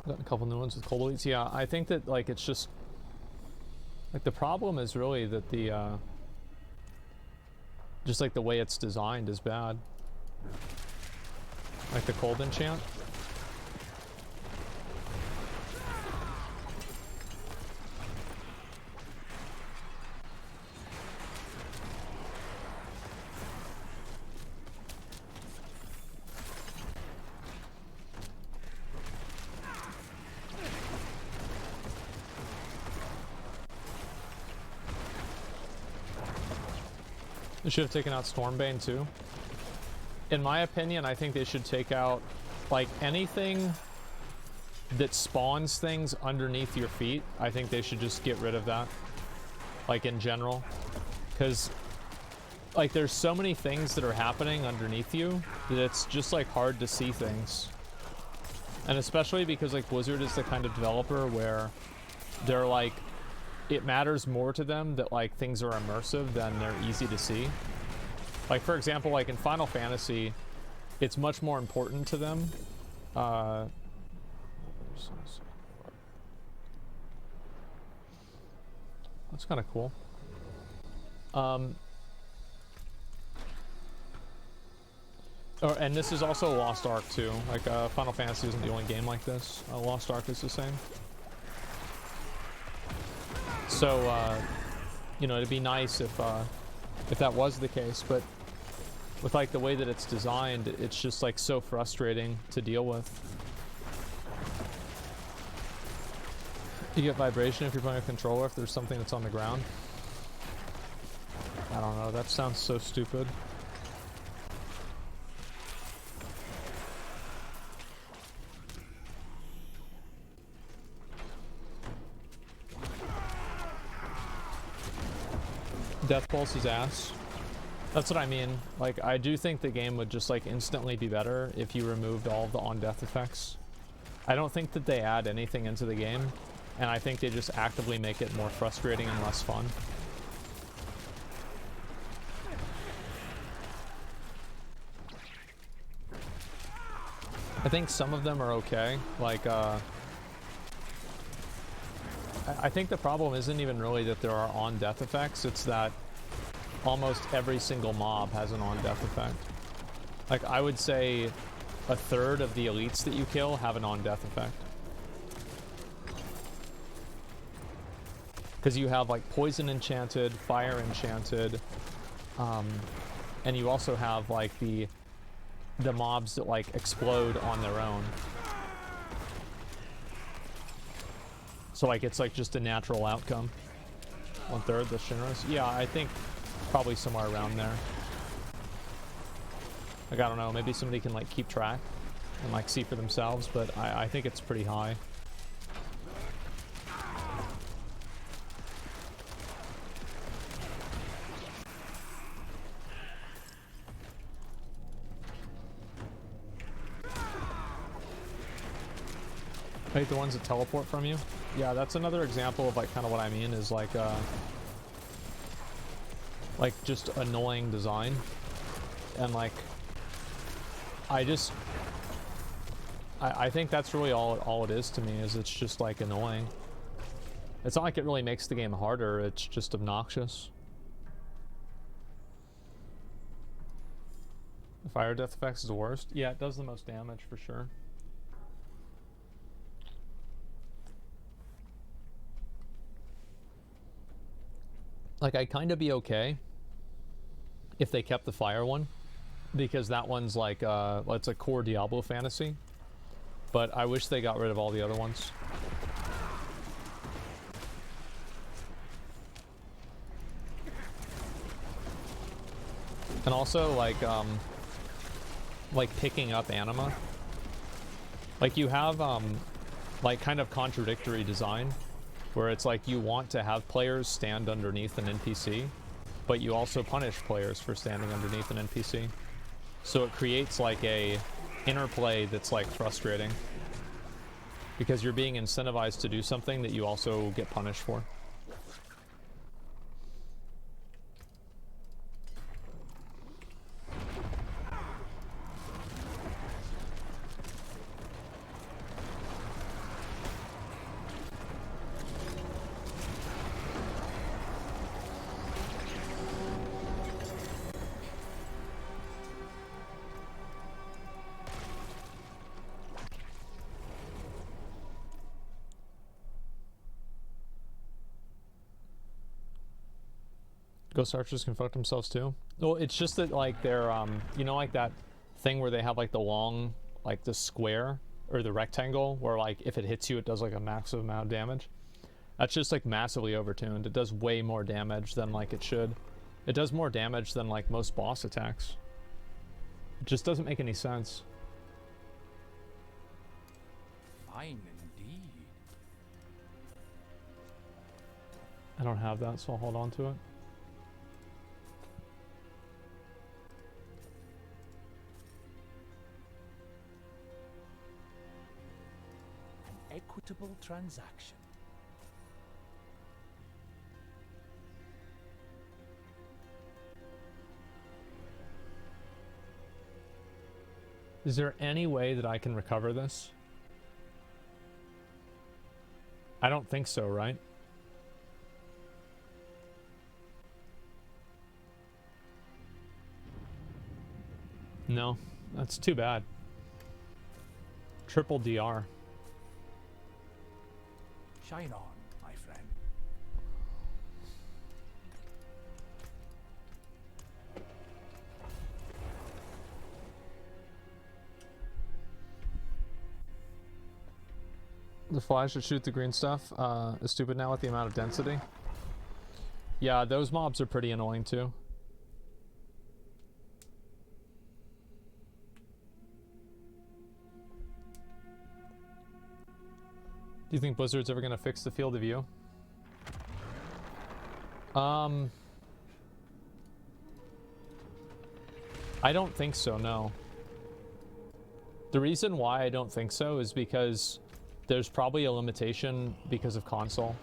Gotten a couple new ones with cold elites. Yeah, I think that like it's just like the problem is really that the just like the way it's designed is bad. Like the cold enchant. They should have taken out Stormbane too. In my opinion, I think they should take out like anything that spawns things underneath your feet. I think they should just get rid of that, like in general, because like there's so many things that are happening underneath you that it's just like hard to see things. And especially because like Blizzard is the kind of developer where they're like it matters more to them that like things are immersive than they're easy to see. Like for example, like in Final Fantasy, it's much more important to them. That's kind of cool. And this is also Lost Ark too. Like Final Fantasy isn't the only game like this. Lost Ark is the same. So you know, it'd be nice if that was the case, but with like the way that it's designed, it's just like so frustrating to deal with. You get vibration if you're playing a controller if there's something that's on the ground. I don't know, that sounds so stupid. Death Pulse's ass. That's what I mean. Like, I do think the game would just like instantly be better if you removed all of the on-death effects. I don't think that they add anything into the game, and I think they just actively make it more frustrating and less fun. I think some of them are okay. Like, I think the problem isn't even really that there are on-death effects, it's that almost every single mob has an on-death effect. Like, I would say a third of the elites that you kill have an on-death effect. Because you have, like, poison enchanted, fire enchanted, and you also have, like, the mobs that, like, explode on their own. So like it's like just a natural outcome. 1/3 the Shinras. Yeah, I think probably somewhere around there. Like I don't know, maybe somebody can like keep track and like see for themselves, but I think it's pretty high. Like the ones that teleport from you? Yeah, that's another example of like kind of what I mean is like just annoying design. And like I think that's really all it is to me, is it's just like annoying. It's not like it really makes the game harder, it's just obnoxious. The fire death effects is the worst? Yeah, it does the most damage for sure. Like, I'd kind of be okay if they kept the fire one, because that one's like, it's a core Diablo fantasy, but I wish they got rid of all the other ones. And also, like picking up anima. Like, you have, like, kind of contradictory design, where it's like you want to have players stand underneath an NPC, but you also punish players for standing underneath an NPC. So it creates like a interplay that's like frustrating, because you're being incentivized to do something that you also get punished for. Ghost archers can fuck themselves too. Well, it's just that like they're you know, like that thing where they have like the long, like the square or the rectangle where like if it hits you it does like a massive amount of damage. That's just like massively overtuned. It does way more damage than like it should. It does more damage than like most boss attacks. It just doesn't make any sense. Fine indeed. I don't have that, so I'll hold on to it. Equitable transaction. Is there any way that I can recover this? I don't think so, right? No, that's too bad. Triple DR. Shine on, my friend. The flies should shoot the green stuff is stupid now with the amount of density. Yeah, those mobs are pretty annoying too. Do you think Blizzard's ever gonna fix the field of view? I don't think so, no. The reason why I don't think so is because there's probably a limitation because of console.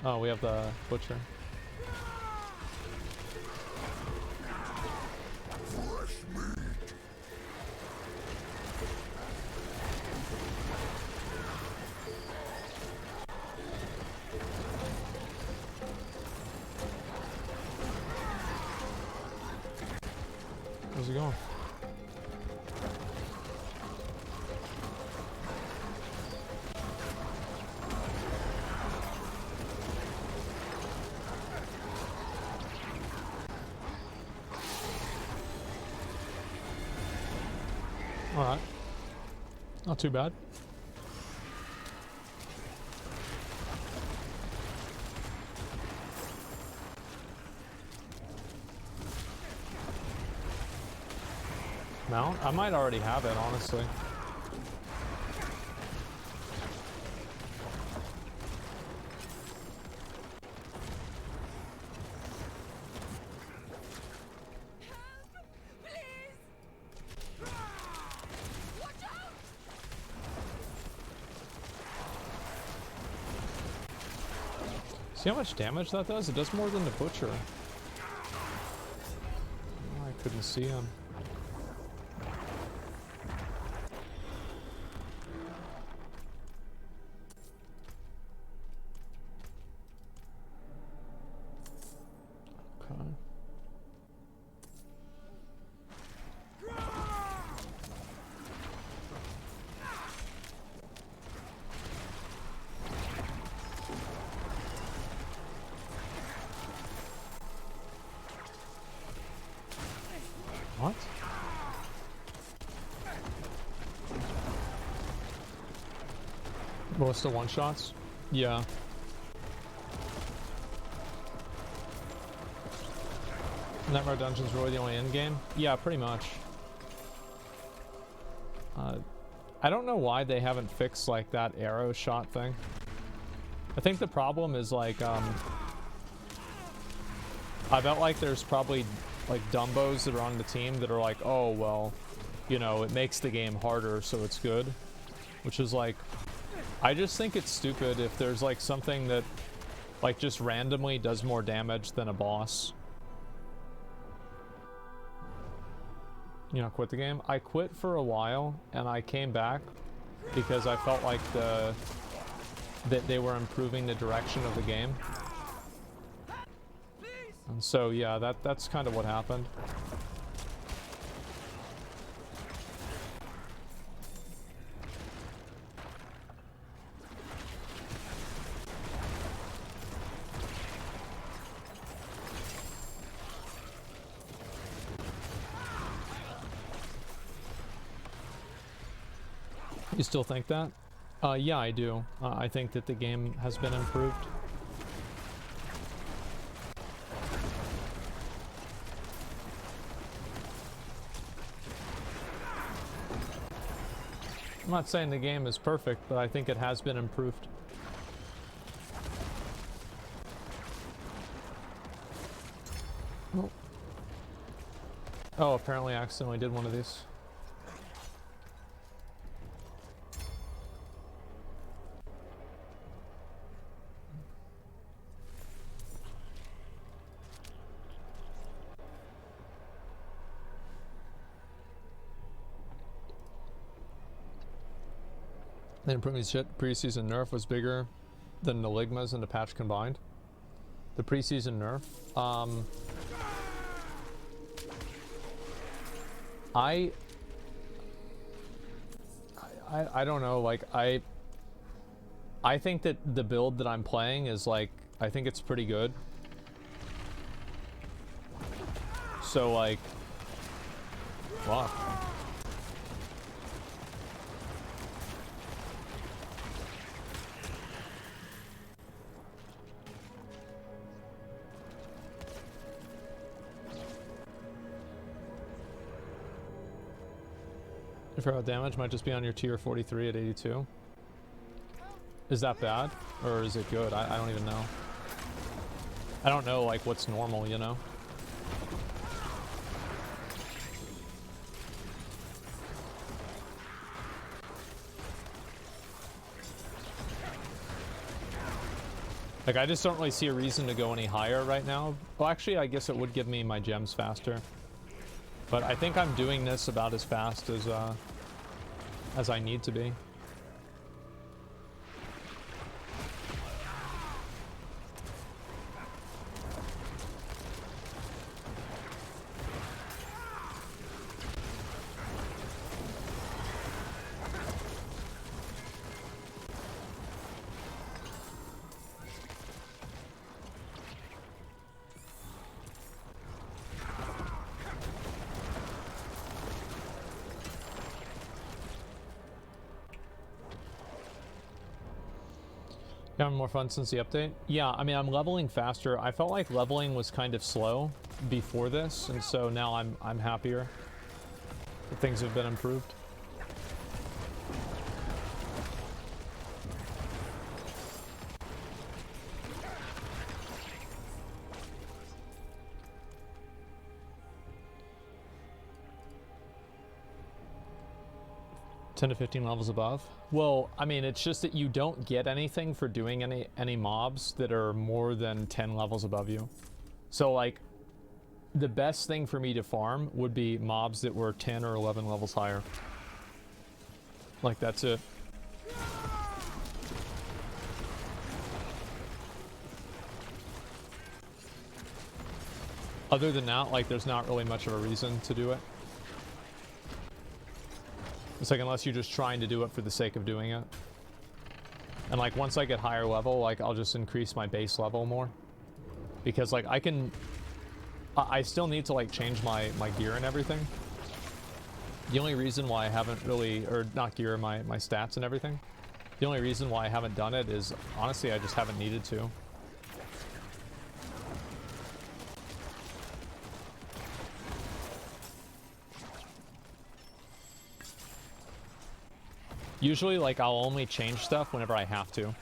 Oh, we have the butcher. How's it going? All right. Not too bad. Mount? I might already have it, honestly. See how much damage that does? It does more than the butcher. Oh, I couldn't see him. Okay. What? Most of one-shots? Yeah. Nightmare Dungeon's really the only endgame? Yeah, pretty much. I don't know why they haven't fixed, like, that arrow shot thing. I think the problem is, like, I bet, like, there's probably, like, dumbos that are on the team that are like, oh, well, you know, it makes the game harder, so it's good. Which is, like, I just think it's stupid if there's, like, something that, like, just randomly does more damage than a boss. You know, quit the game? I quit for a while, and I came back because I felt like that they were improving the direction of the game. And so, yeah, that's kind of what happened. You still think that? Yeah, I do. I think that the game has been improved. I'm not saying the game is perfect, but I think it has been improved. Oh, apparently I accidentally did one of these. They didn't put me shit. Preseason nerf was bigger than the Ligmas and the patch combined. The preseason nerf. I don't know, like I think that the build that I'm playing is like, I think it's pretty good. So like, wow. Infrared damage might just be on your tier 43 at 82. Is that bad? Or is it good? I don't even know. I don't know, like, what's normal, you know? Like, I just don't really see a reason to go any higher right now. Well, actually, I guess it would give me my gems faster. But I think I'm doing this about as fast as I need to be. Having more fun since the update? Yeah, I mean, I'm leveling faster. I felt like leveling was kind of slow before this, and so now I'm happier that things have been improved. To 15 levels above. Well, I mean, it's just that you don't get anything for doing any mobs that are more than 10 levels above you. So like, the best thing for me to farm would be mobs that were 10 or 11 levels higher. Like, that's it. Other than that, like, there's not really much of a reason to do it. It's like, unless you're just trying to do it for the sake of doing it. And like, once I get higher level, like, I'll just increase my base level more. Because like, I still need to like change my gear and everything. The only reason why I haven't really, or not gear, my stats and everything. The only reason why I haven't done it is, honestly, I just haven't needed to. Usually, like, I'll only change stuff whenever I have to.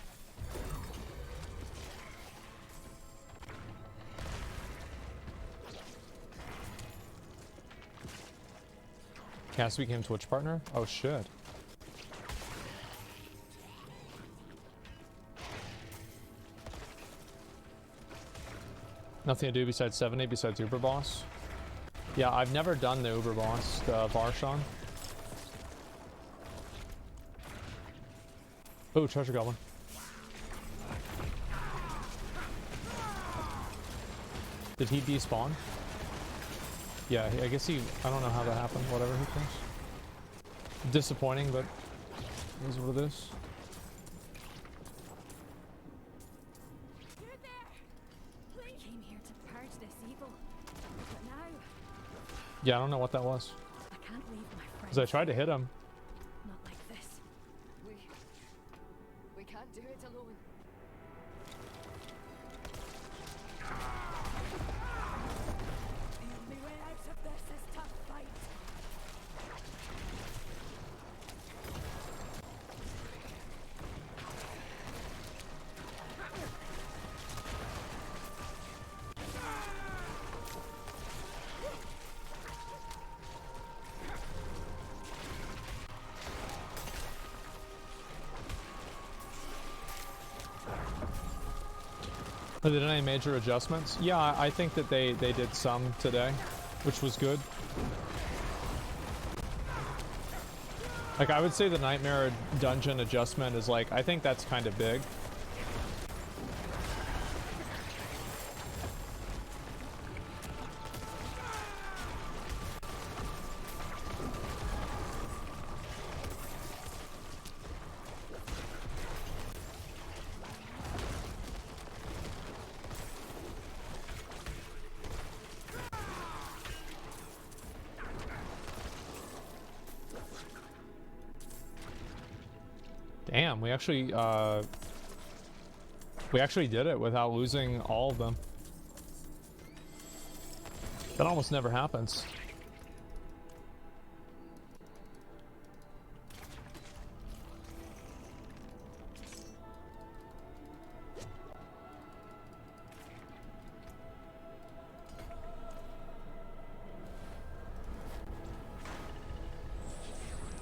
Cass became Twitch partner? Oh, shit. Nothing to do besides 70, besides Uber Boss? Yeah, I've never done the Uber Boss, the Varshan. Oh, treasure goblin. Did he despawn? Yeah, I guess he, I don't know how that happened, whatever, who cares? Disappointing, but it is what it is. You're there. I came here to purge this evil. But now Yeah, I don't know what that was. I can't leave my friends. Because I tried to hit him. Not like this. We can't do it alone. The only way out of this is to fight. Are there any major adjustments? Yeah, I think that they did some today, which was good. Like, I would say the Nightmare Dungeon adjustment is like, I think that's kind of big. Damn, we actually did it without losing all of them. That almost never happens.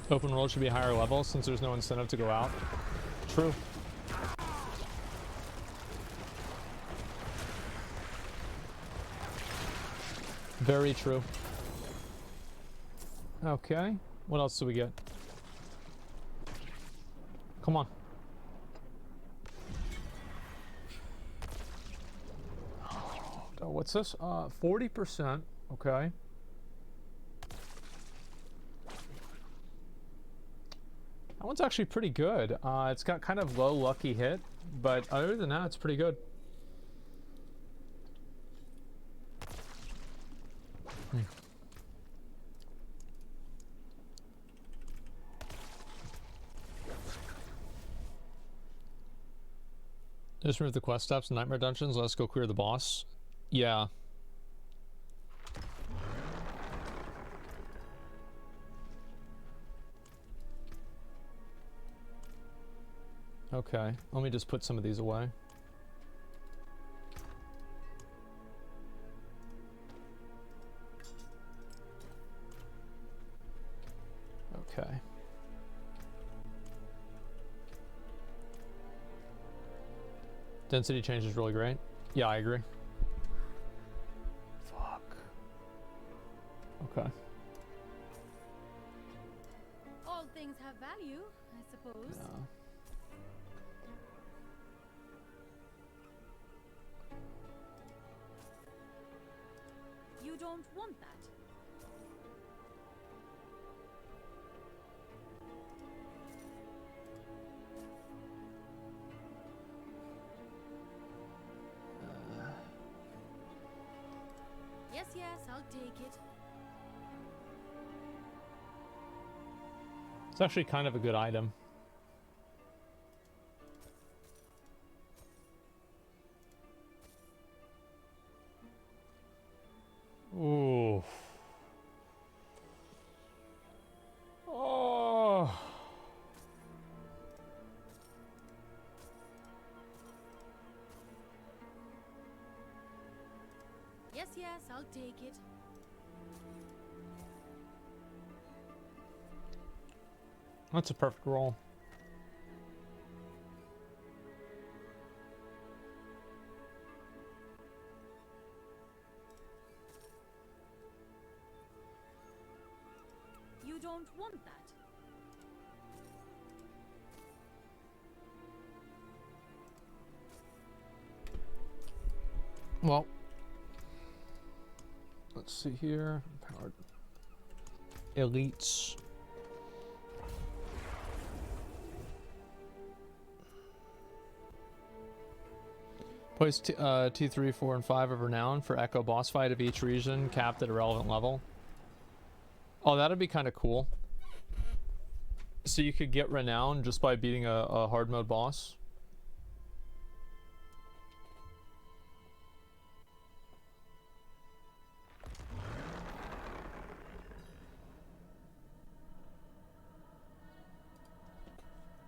Open world should be higher level since there's no incentive to go out. True. Very true. Okay. What else do we get? Come on. Oh, what's this? 40%. Okay. That one's actually pretty good. It's got kind of low lucky hit, but other than that, it's pretty good. Just remove the quest steps, Nightmare Dungeons. Let's go clear the boss. Yeah. Okay, let me just put some of these away. Okay. Density change is really great. Yeah, I agree. Fuck. Okay. All things have value, I suppose. Yeah. You don't want that. Yes, I'll take it. It's actually kind of a good item. Ooh. Oh. Yes, I'll take it. That's a perfect roll. You don't want that. Well, let's see here. Powered elites. Place T3, 4, and 5 of renown for echo boss fight of each region, capped at a relevant level. Oh, that'd be kind of cool. So you could get renown just by beating a hard mode boss.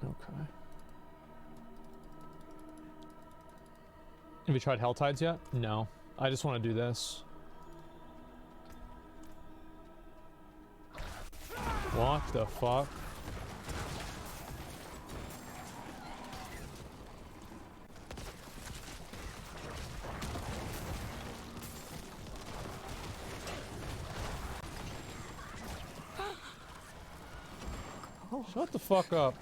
Okay. Have you tried Helltides yet? No. I just want to do this. What the fuck? Shut the fuck up.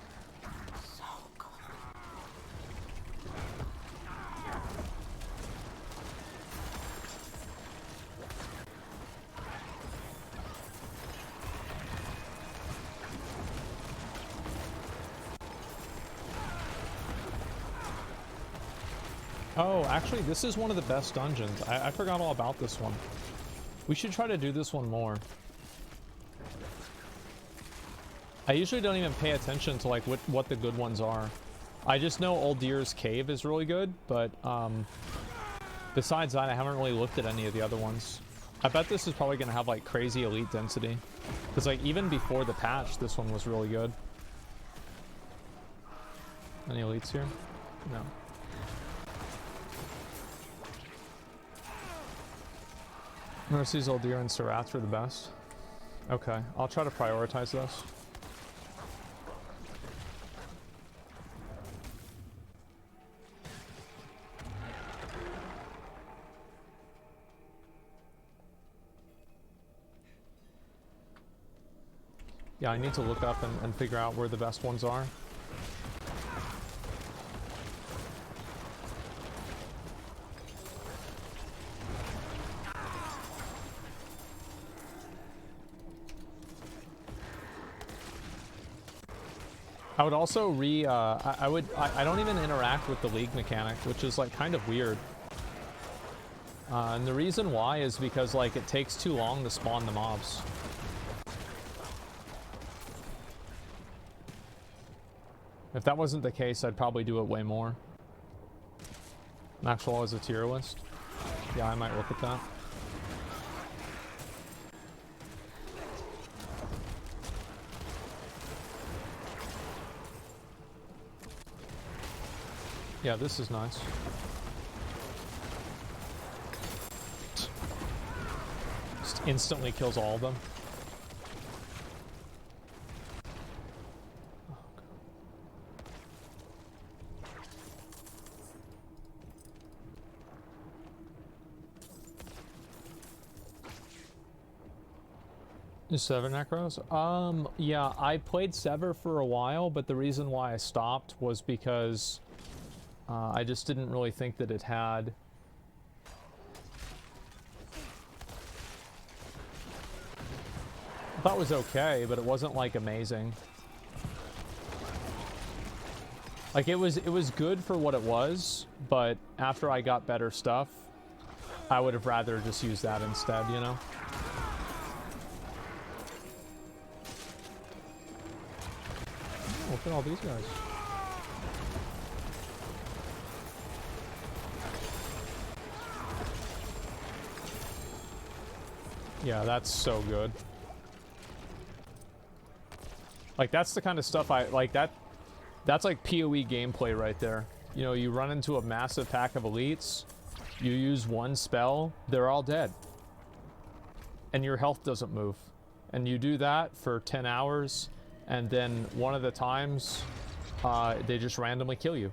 Oh, actually, this is one of the best dungeons. I forgot all about this one. We should try to do this one more. I usually don't even pay attention to like what the good ones are. I just know Old Deer's Cave is really good, but besides that, I haven't really looked at any of the other ones. I bet this is probably going to have like crazy elite density. Because like even before the patch, this one was really good. Any elites here? No. Mercy's Old Deer and Sarath are the best. Okay, I'll try to prioritize this. Yeah, I need to look up and figure out where the best ones are. I would also I don't even interact with the league mechanic, which is like kind of weird. And the reason why is because like it takes too long to spawn the mobs. If that wasn't the case, I'd probably do it way more. Maxwell is a tier list. Yeah, I might look at that. Yeah, this is nice. Just instantly kills all of them. Is Sever Necros? Yeah, I played Sever for a while, but the reason why I stopped was because I just didn't really think that it had... I thought it was okay, but it wasn't like amazing. Like it was good for what it was, but after I got better stuff, I would have rather just used that instead, you know? Oh, look at all these guys. Yeah, that's so good. Like, that's the kind of stuff I like. That's like PoE gameplay right there. You know, you run into a massive pack of elites, you use one spell, they're all dead. And your health doesn't move. And you do that for 10 hours, and then one of the times, they just randomly kill you.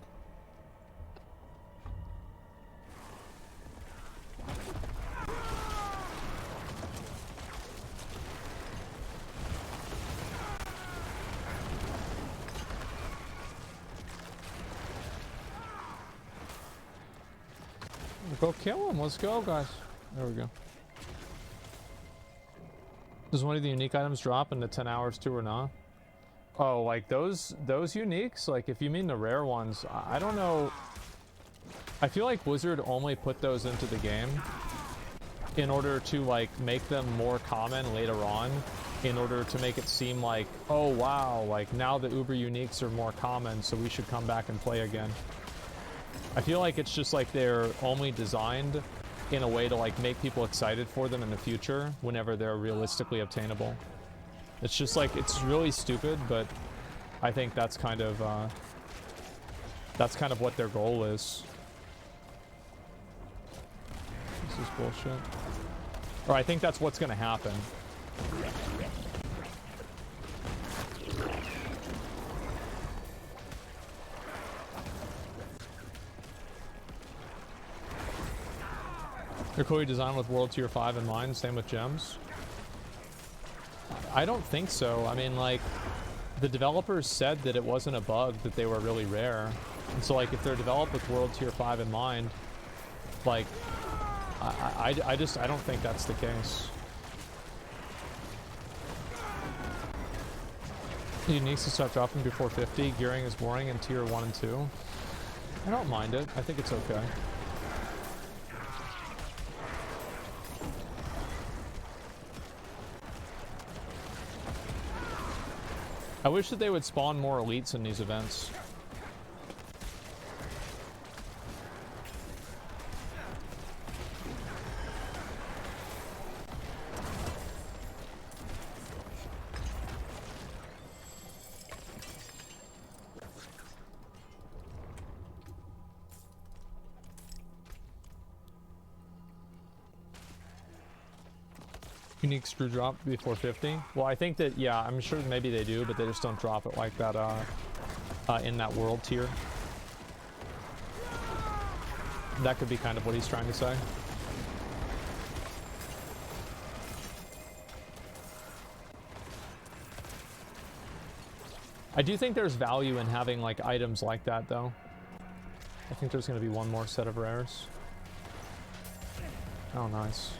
Go kill him. Let's go, guys. There we go. Does one of the unique items drop into 10 hours too or not? Oh, like those uniques? Like if you mean the rare ones, I don't know. I feel like Blizzard only put those into the game in order to like make them more common later on, in order to make it seem like, oh wow, like now the Uber uniques are more common, so we should come back and play again. I feel like it's just like they're only designed in a way to like make people excited for them in the future whenever they're realistically obtainable. It's just like, it's really stupid, but I think that's kind of what their goal is. This is bullshit. Or I think that's what's gonna happen. They're clearly designed with World Tier 5 in mind, same with gems. I don't think so. I mean, like, the developers said that it wasn't a bug, that they were really rare. And so, like, if they're developed with World Tier 5 in mind, like, I don't think that's the case. Uniques to start dropping before 50. Gearing is boring in Tier 1 and 2. I don't mind it. I think it's okay. I wish that they would spawn more elites in these events. Unique screw drop before 50. Well, I think that, yeah, I'm sure maybe they do, but they just don't drop it like that in that world tier. That could be kind of what he's trying to say. I do think there's value in having like items like that though. I think there's going to be one more set of rares. Oh, nice.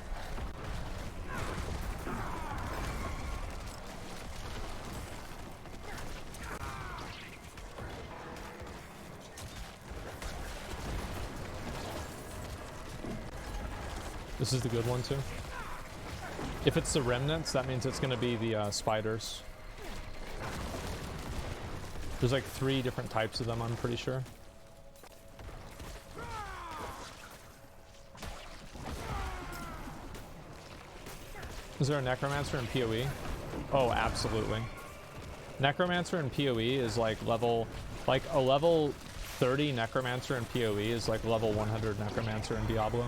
This is the good one too. If it's the remnants, that means it's going to be the spiders. There's like 3 different types of them, I'm pretty sure. Is there a necromancer in PoE? Oh, absolutely. Necromancer in PoE is like a level 30 necromancer in PoE is like level 100 necromancer in Diablo.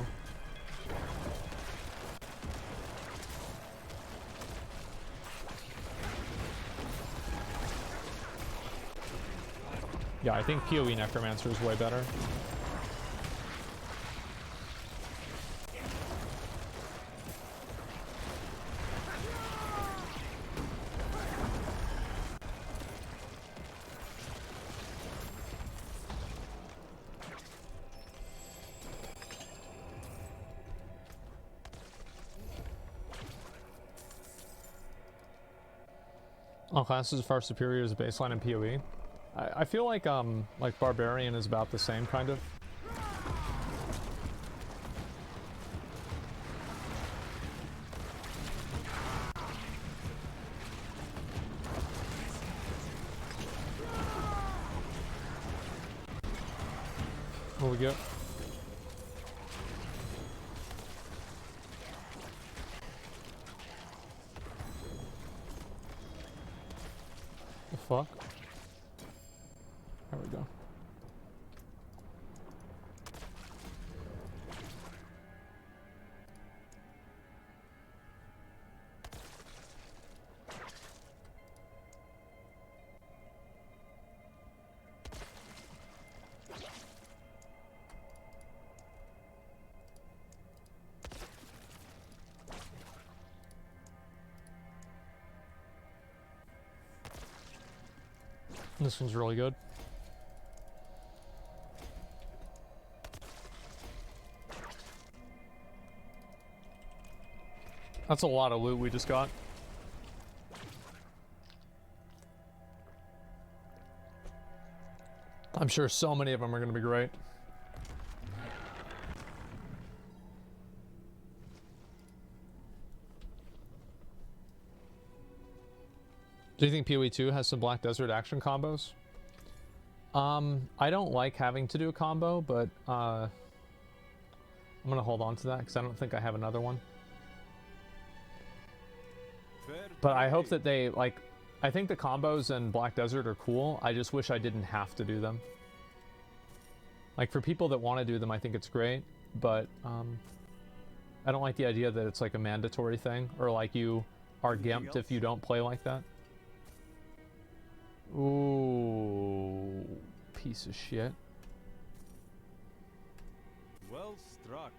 Yeah, I think PoE Necromancer is way better. All classes are far superior as a baseline in PoE. I feel like Barbarian is about the same kind of. What we get? The fuck? There we go. This one's really good. That's a lot of loot we just got. I'm sure so many of them are going to be great. Do you think PoE 2 has some Black Desert action combos? I don't like having to do a combo, but I'm going to hold on to that because I don't think I have another one. But I hope that they, like, I think the combos in Black Desert are cool. I just wish I didn't have to do them. Like, for people that want to do them, I think it's great, but I don't like the idea that it's like a mandatory thing, or like you are gimped if you don't play like that. Ooh, piece of shit. Well struck.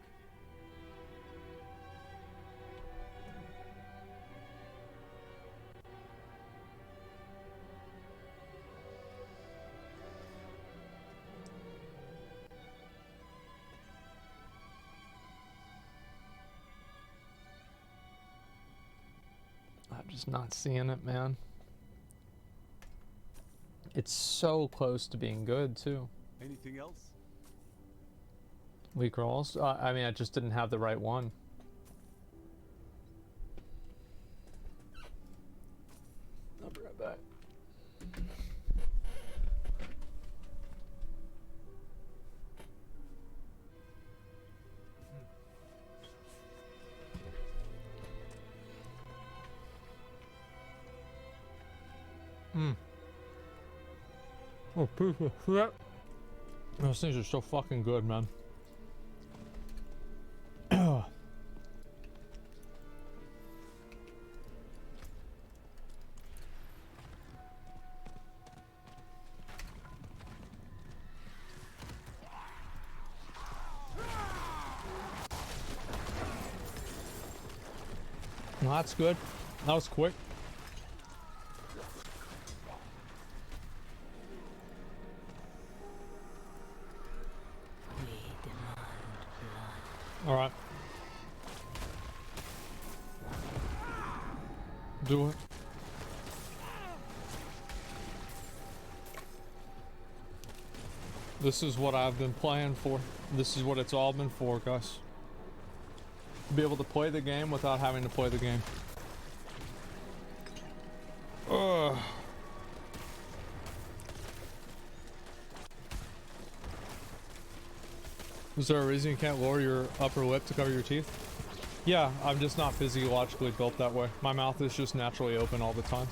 I'm just not seeing it, man. It's so close to being good, too. Anything else? Weak rolls? I mean, I just didn't have the right one. I'll be right back. Oh, people. Yeah. Those things are so fucking good, man. Well, that's good. That was quick. All right. Do it. This is what I've been playing for. This is what it's all been for, guys. Be able to play the game without having to play the game. Ugh. Is there a reason you can't lower your upper lip to cover your teeth? Yeah, I'm just not physiologically built that way. My mouth is just naturally open all the time.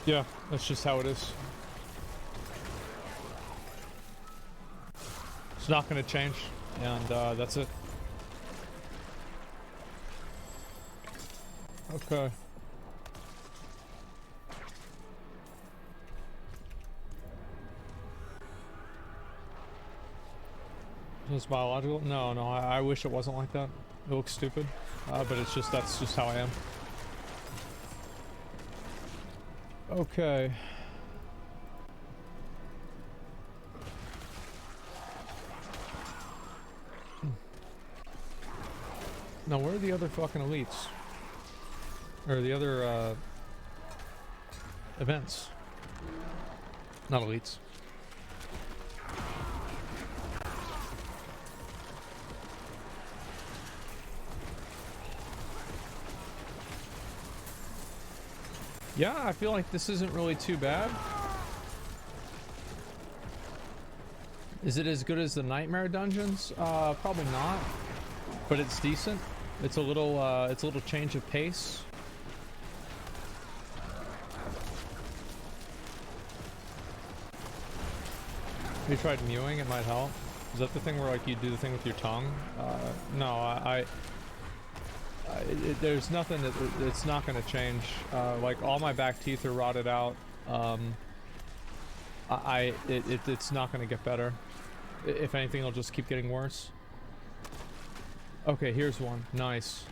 Yeah, that's just how it is. It's not going to change, and that's it. Okay. It's biological? No, I wish it wasn't like that. It looks stupid, but it's just, that's just how I am. Okay. Now, where are the other fucking elites? Or the other, events? Not elites. Yeah, I feel like this isn't really too bad. Is it as good as the Nightmare dungeons? Probably not, but it's decent. It's a little change of pace. Have you tried mewing? It might help. Is that the thing where like you do the thing with your tongue? No, there's nothing that it's not going to change. Like all my back teeth are rotted out. It's not going to get better. If anything, it'll just keep getting worse. Okay, here's one. Nice.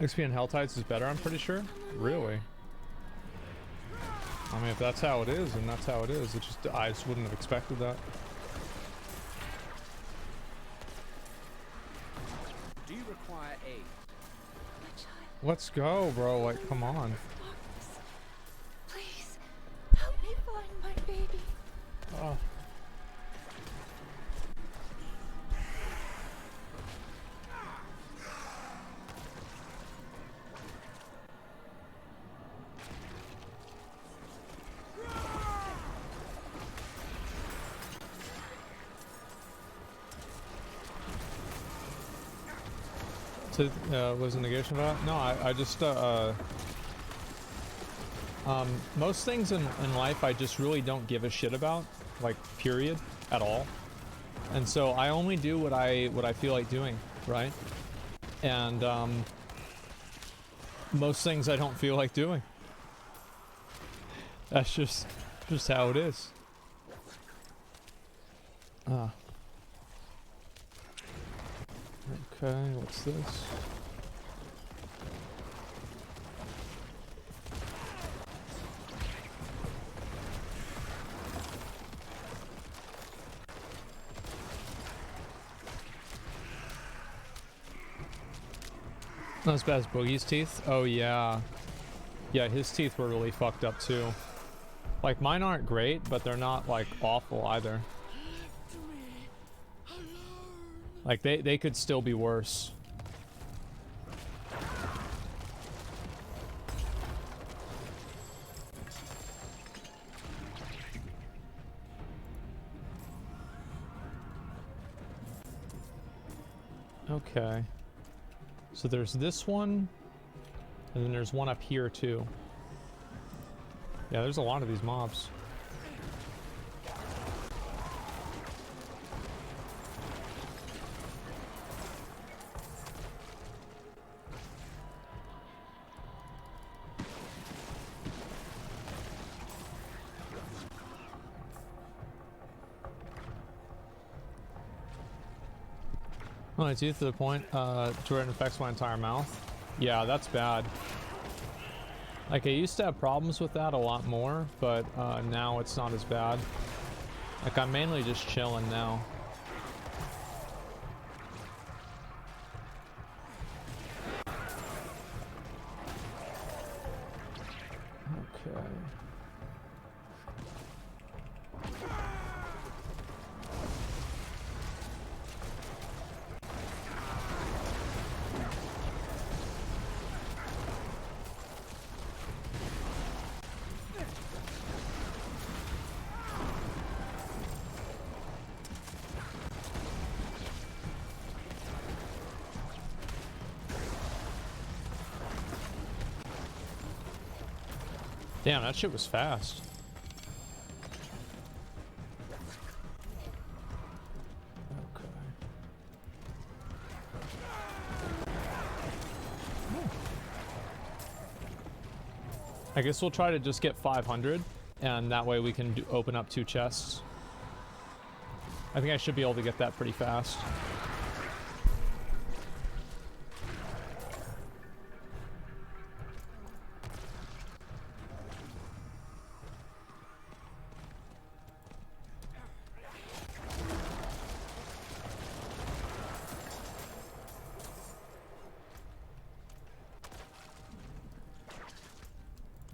XP and Hell Tides is better, I'm pretty sure. Really? I mean, if that's how it is, then that's how it is. I just wouldn't have expected that. Do you require aid? Let's go, bro. Like, come on. Please, help me find my baby. Oh. So, was a negation of that? No, I just, most things in life I just really don't give a shit about, like, period, at all. And so I only do what I feel like doing, right? And, most things I don't feel like doing. That's just how it is. Okay, what's this? Not as bad as Boogie's teeth? Oh yeah. Yeah, his teeth were really fucked up too. Like, mine aren't great, but they're not, like, awful either. Like, they could still be worse. Okay. So there's this one, and then there's one up here too. Yeah, there's a lot of these mobs. Oh, my teeth to the point to where it infects my entire mouth. Yeah, that's bad. Like, I used to have problems with that a lot more, but now it's not as bad. Like, I'm mainly just chilling now. Okay. Damn, that shit was fast. Okay. I guess we'll try to just get 500, and that way we can open up 2 chests. I think I should be able to get that pretty fast.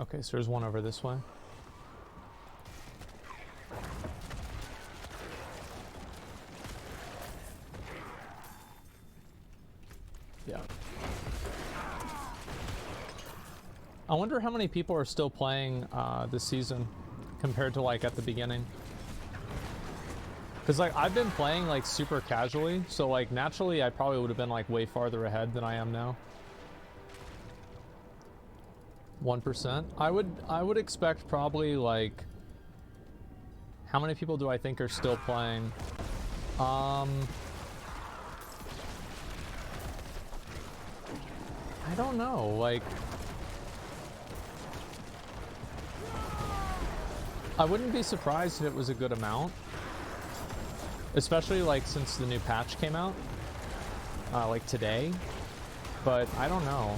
Okay, so there's one over this way. Yeah. I wonder how many people are still playing this season compared to like at the beginning. Because like I've been playing like super casually, so like naturally I probably would have been like way farther ahead than I am now. 1%. I would expect probably like, how many people do I think are still playing? I don't know, like I wouldn't be surprised if it was a good amount, especially like since the new patch came out like today, but I don't know.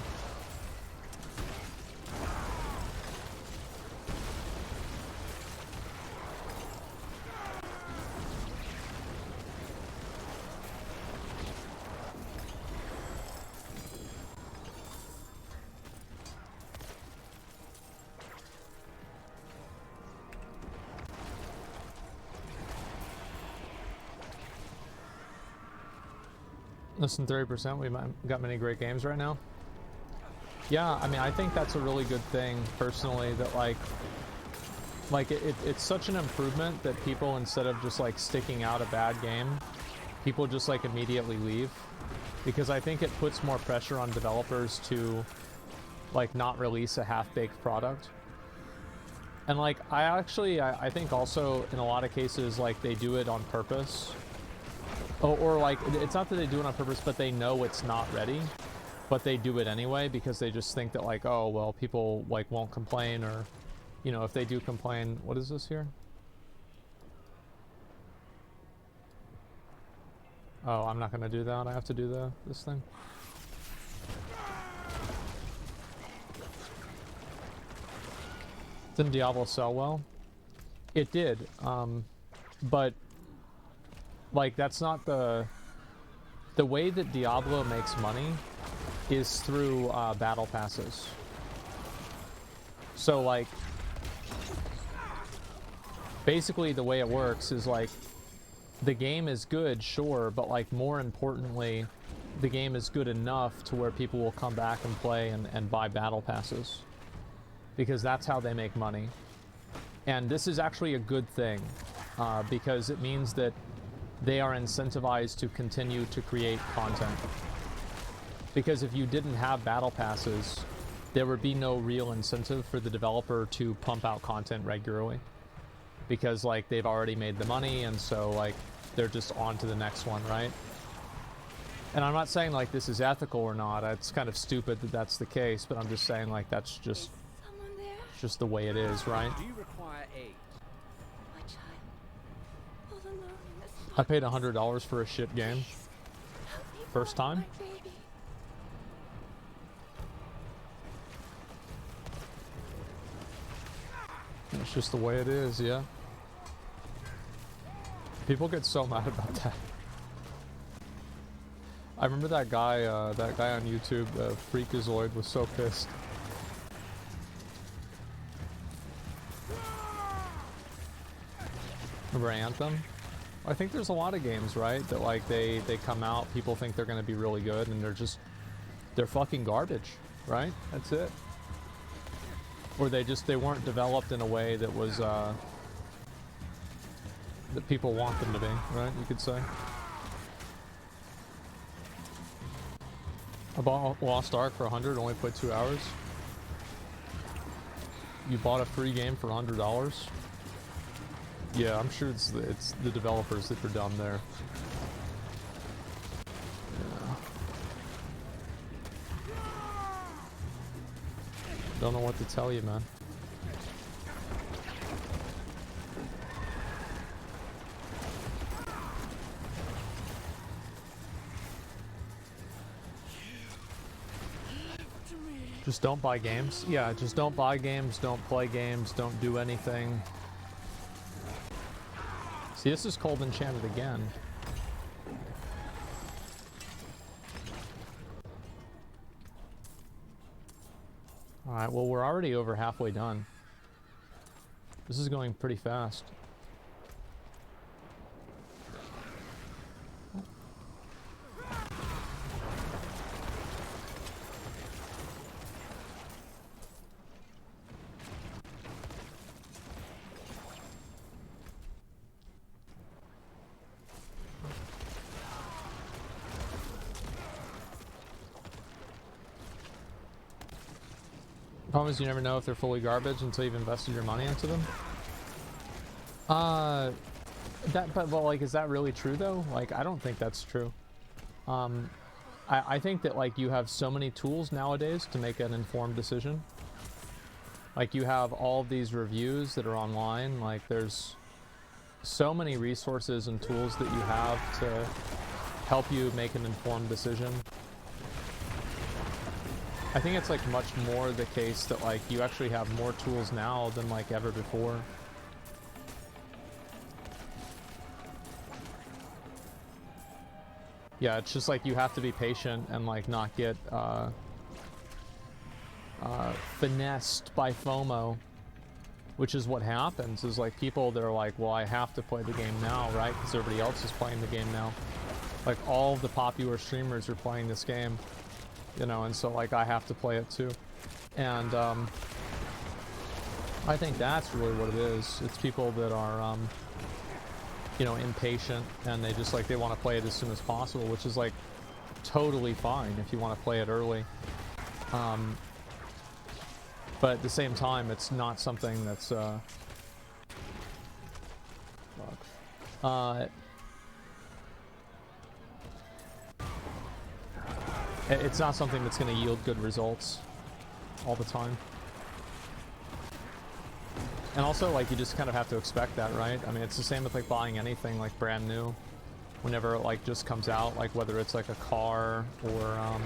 Less than 30%. We got many great games right now. Yeah, I mean, I think that's a really good thing personally, that like it's such an improvement that people, instead of just like sticking out a bad game, people just like immediately leave, because I think it puts more pressure on developers to like not release a half-baked product. And like I think also in a lot of cases like they do it on purpose. Or like, it's not that they do it on purpose, but they know it's not ready, but they do it anyway because they just think that like, oh, well, people like won't complain, or, you know, if they do complain. What is this here? Oh, I'm not gonna do that. I have to do this thing. Didn't Diablo sell well? It did, but like that's not the way that Diablo makes money is through battle passes. So like, basically the way it works is like, the game is good, sure, but like more importantly, the game is good enough to where people will come back and play and buy battle passes, because that's how they make money. And this is actually a good thing, because it means that they are incentivized to continue to create content. Because if you didn't have battle passes, there would be no real incentive for the developer to pump out content regularly, because like they've already made the money, and so like they're just on to the next one, right? And I'm not saying like this is ethical or not. It's kind of stupid that that's the case, but I'm just saying like that's just just the way it is, right? Do you require aid? My child, all alone in this I paid $100 for a shit game. Help me First find time? my baby. It's just the way it is, yeah. People get so mad about that. I remember that guy on YouTube, Freakazoid, was so pissed. Remember Anthem? I think there's a lot of games, right, that like they come out, people think they're gonna be really good, and they're fucking garbage, right? That's it. Or they weren't developed in a way that was that people want them to be, right? You could say. I bought Lost Ark for 100, only played 2 hours. You bought a free game for $100? Yeah, I'm sure it's the developers that are dumb there. Yeah. Don't know what to tell you, man. Just don't buy games. Yeah, just don't buy games, don't play games, don't do anything. See, this is cold enchanted again. Alright, well, we're already over halfway done. This is going pretty fast. Problem is you never know if they're fully garbage until you've invested your money into them. But like, is that really true though? Like, I don't think that's true. I think that like you have so many tools nowadays to make an informed decision. Like you have all of these reviews that are online. Like there's so many resources and tools that you have to help you make an informed decision. I think it's like much more the case that like you actually have more tools now than like ever before. Yeah, it's just like you have to be patient and like not get finessed by FOMO, which is what happens. Is like people that are like, well, I have to play the game now, right? Because everybody else is playing the game now. Like all of the popular streamers are playing this game. You know, and so like I have to play it too, and I think that's really what it is. It's people that are you know, impatient, and they just like they want to play it as soon as possible, which is like totally fine if you want to play it early, but at the same time it's not something that's it's not something that's going to yield good results all the time. And also, like, you just kind of have to expect that, right? I mean, it's the same with, like, buying anything, like, brand new. Whenever it, like, just comes out, like, whether it's, like, a car or,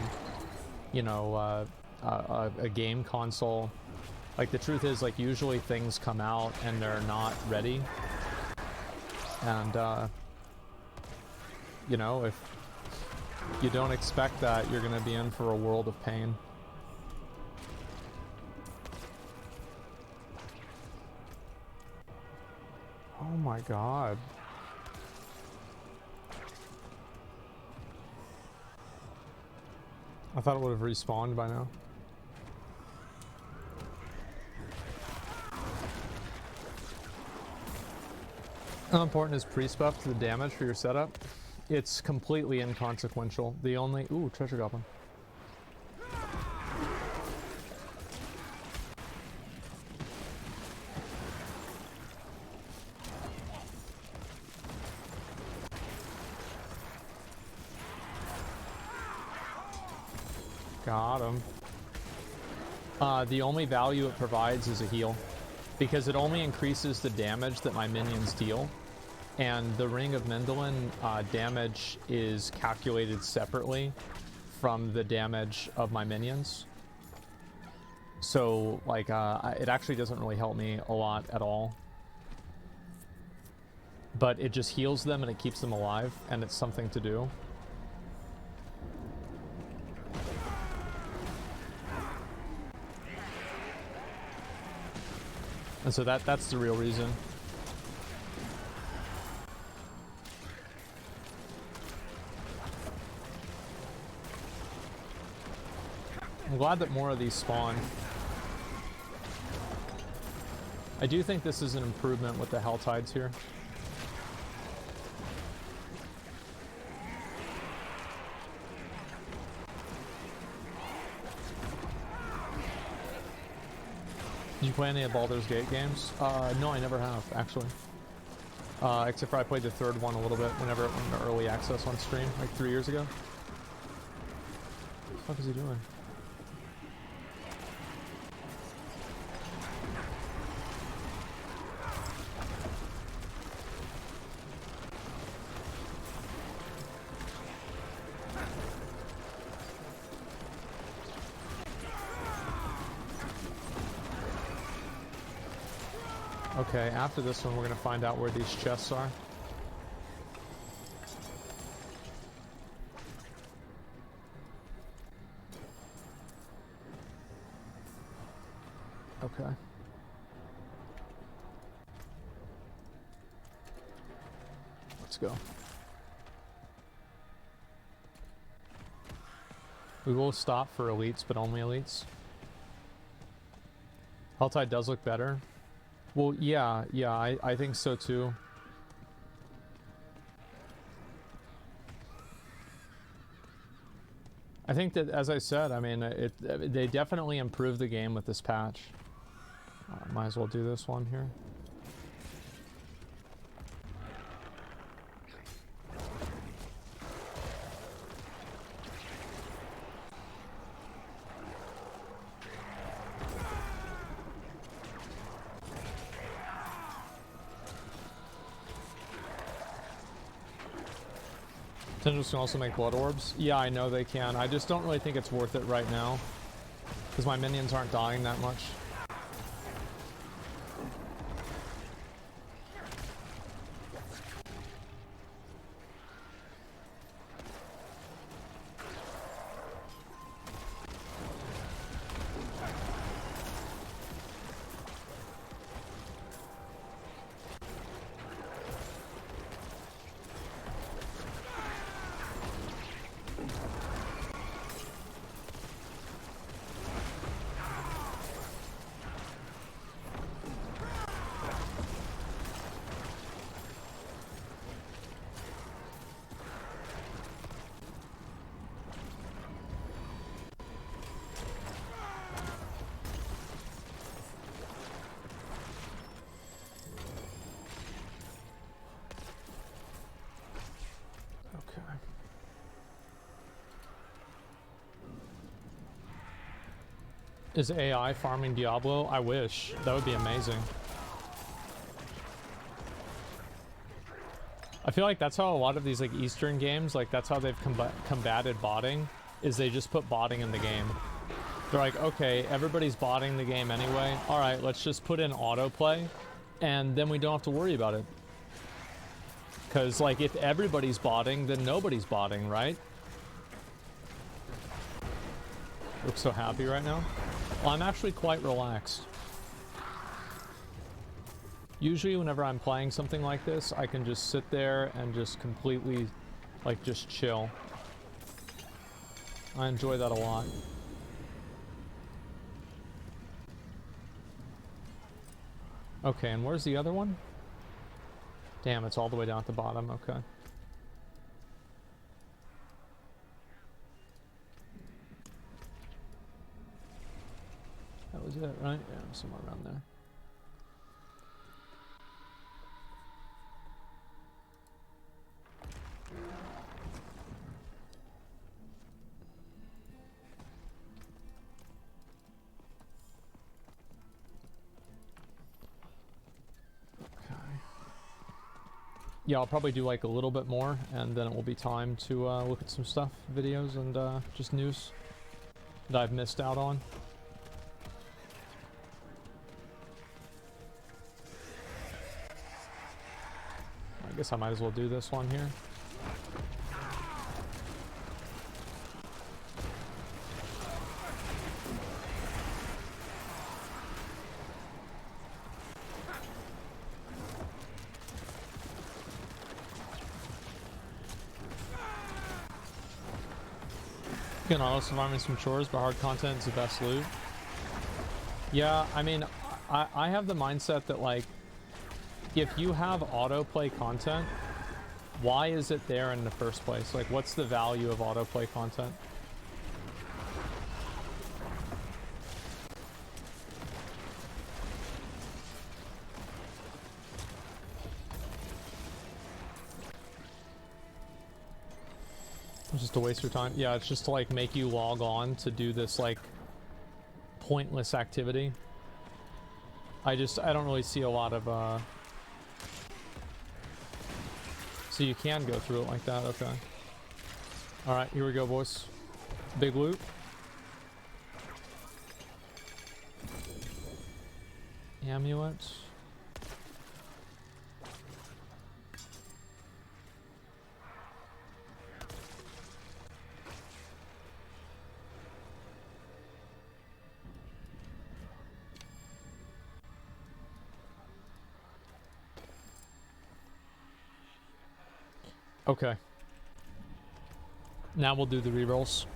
you know, a game console. Like, the truth is, like, usually things come out and they're not ready. And, you know, you don't expect that, you're gonna be in for a world of pain. Oh my god. I thought it would have respawned by now. How important is priest buff to the damage for your setup? It's completely inconsequential. The only... Ooh, treasure goblin. Got him. The only value it provides is a heal, because it only increases the damage that my minions deal, and the Ring of Mindolin damage is calculated separately from the damage of my minions. So, like, it actually doesn't really help me a lot at all. But it just heals them and it keeps them alive, and it's something to do. And so that's the real reason. I'm glad that more of these spawn. I do think this is an improvement with the Hell Tides here. Did you play any of Baldur's Gate games? No, I never have, actually. Except for I played the third one a little bit whenever it went into early access on stream, like 3 years ago. What the fuck is he doing? Okay, after this one, we're gonna find out where these chests are. Okay. Let's go. We will stop for elites, but only elites. Helltide does look better. Well, yeah, I think so too. I think that, as I said, I mean, they definitely improved the game with this patch. Might as well do this one here. Tendrils can also make blood orbs. Yeah, I know they can. I just don't really think it's worth it right now, because my minions aren't dying that much. Is AI farming Diablo? I wish. That would be amazing. I feel like that's how a lot of these like Eastern games, like that's how they've combated botting, is they just put botting in the game. They're like, okay, everybody's botting the game anyway. All right, let's just put in autoplay, and then we don't have to worry about it. Because like if everybody's botting, then nobody's botting, right? look so happy right now. Well, I'm actually quite relaxed. Usually whenever I'm playing something like this, I can just sit there and just completely, like, just chill. I enjoy that a lot. Okay, and where's the other one? Damn, it's all the way down at the bottom, okay. That was it, right? Yeah, somewhere around there. Yeah, I'll probably do like a little bit more, and then it will be time to look at some stuff, videos, and just news that I've missed out on. I guess I might as well do this one here. Getting honest, if I'm in some chores, but hard content is the best loot. Yeah, I mean, I have the mindset that, like, if you have autoplay content, why is it there in the first place? Like, what's the value of autoplay content? It's just a waste of time. Yeah, it's just to, like, make you log on to do this, like, pointless activity. I don't really see a lot of, So you can go through it like that, okay. Alright, here we go, boys. Big loot. Amulet. Okay. Now we'll do the rerolls.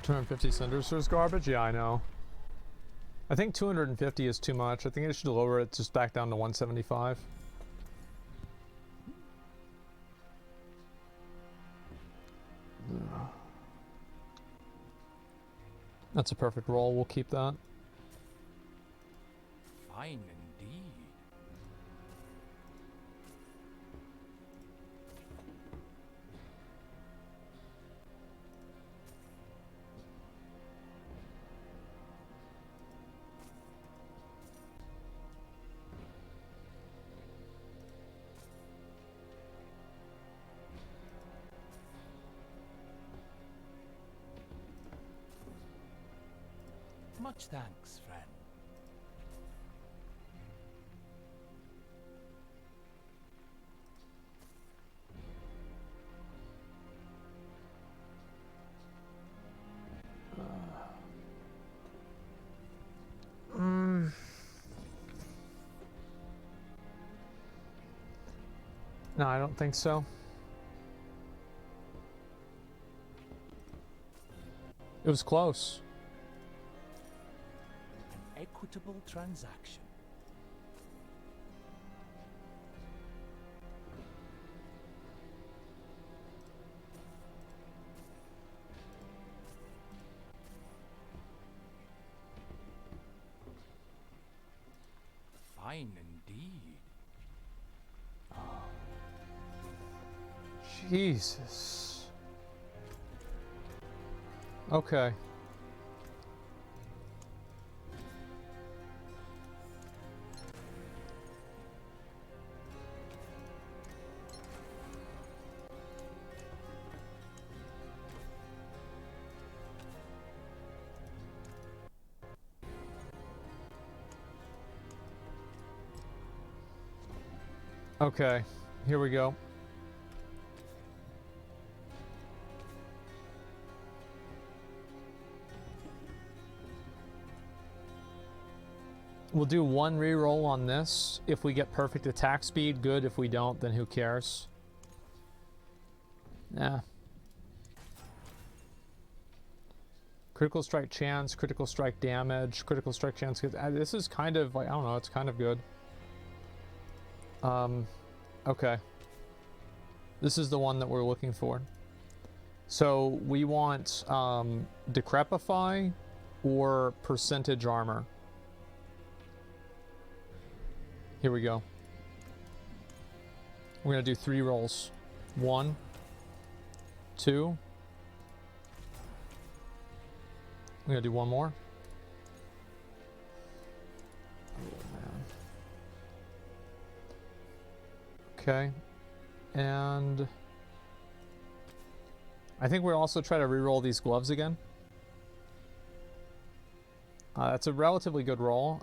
$250 cinders is garbage? Yeah, I know. I think 250 is too much. I think I should lower it just back down to 175. That's a perfect roll. We'll keep that. Fine indeed. Much thanks, friend. No, I don't think so. It was close. An equitable transaction. Fine indeed. Jesus. Okay. Okay. here we go. We'll do one reroll on this. If we get perfect attack speed, good. If we don't, then who cares? Nah. Critical strike chance, critical strike damage, critical strike chance. This is kind of like, I don't know, it's kind of good. Okay. This is the one that we're looking for. So we want Decrepify or percentage armor. Here we go. We're gonna do 3 rolls. 1, 2. We're gonna do one more. Oh, man. Okay. And I think we'll also try to reroll these gloves again. That's a relatively good roll.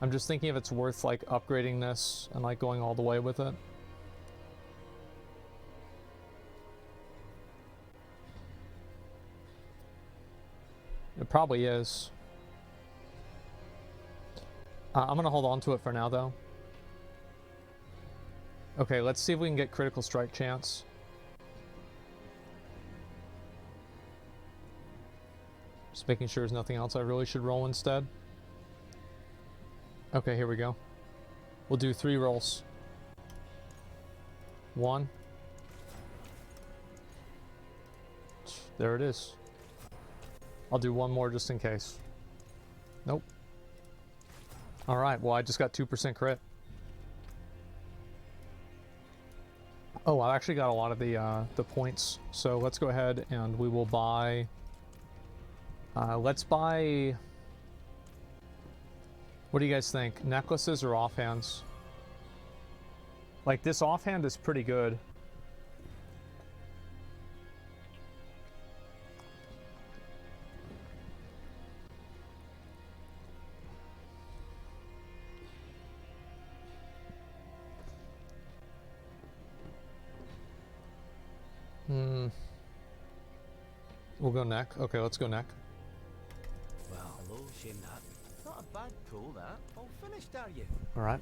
I'm just thinking if it's worth like upgrading this and like going all the way with it. It probably is. I'm gonna hold on to it for now though. Okay, let's see if we can get critical strike chance. Just making sure there's nothing else I really should roll instead. Okay, here we go. We'll do 3 rolls. 1. There it is. I'll do one more just in case. Nope. Alright, well I just got 2% crit. Oh, I actually got a lot of the points. So let's go ahead and we will buy... let's buy... What do you guys think? Necklaces or offhands? Like, this offhand is pretty good. We'll go neck. Okay, let's go neck. Well, hello, shame that. Not a bad pull, that. All finished, are you? Alright.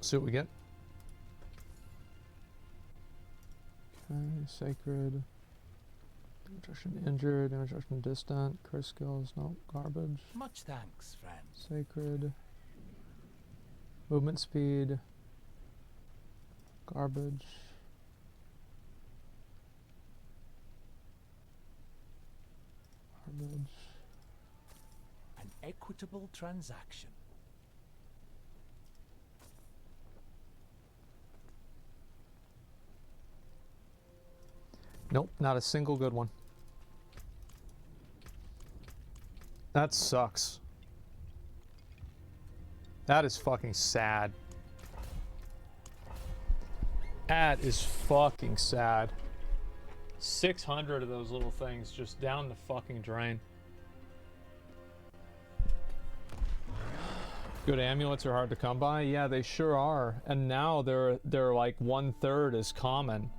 See what we get. Okay, sacred. Damage reduction injured, damage reduction distant, curse skills, no, garbage. Much thanks, friends. Sacred. Movement speed. Garbage. Garbage. An equitable transaction. Nope, not a single good one. That sucks. That is fucking sad. That is fucking sad. 600 of those little things just down the fucking drain. Good amulets are hard to come by. Yeah, they sure are. And now they're like 1/3 as common.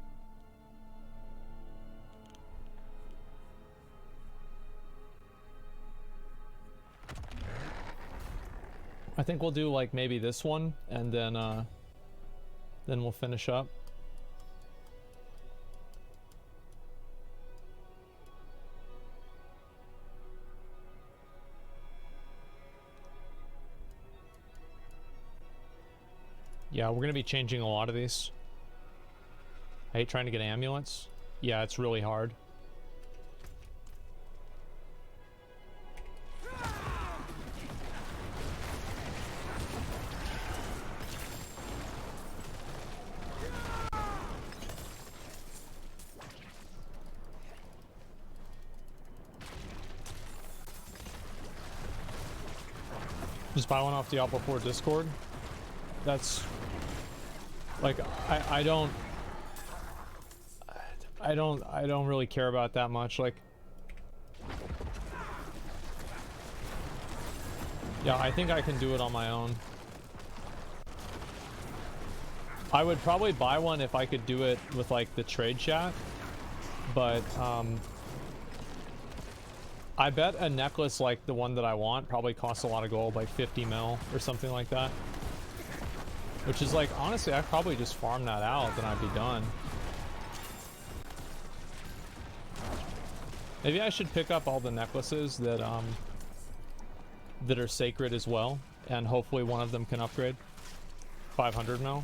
I think we'll do like maybe this one and then we'll finish up. Yeah, we're gonna be changing a lot of these. I hate trying to get amulets. Yeah, it's really hard. Just buy one off Diablo IV Discord. That's like I don't really care about that much. Like Yeah, I think I can do it on my own. I would probably buy one if I could do it with like the trade chat, but I bet a necklace like the one that I want probably costs a lot of gold, like 50 mil or something like that. Which is like, honestly, I'd probably just farm that out, then I'd be done. Maybe I should pick up all the necklaces that are sacred as well, and hopefully one of them can upgrade. 500 mil.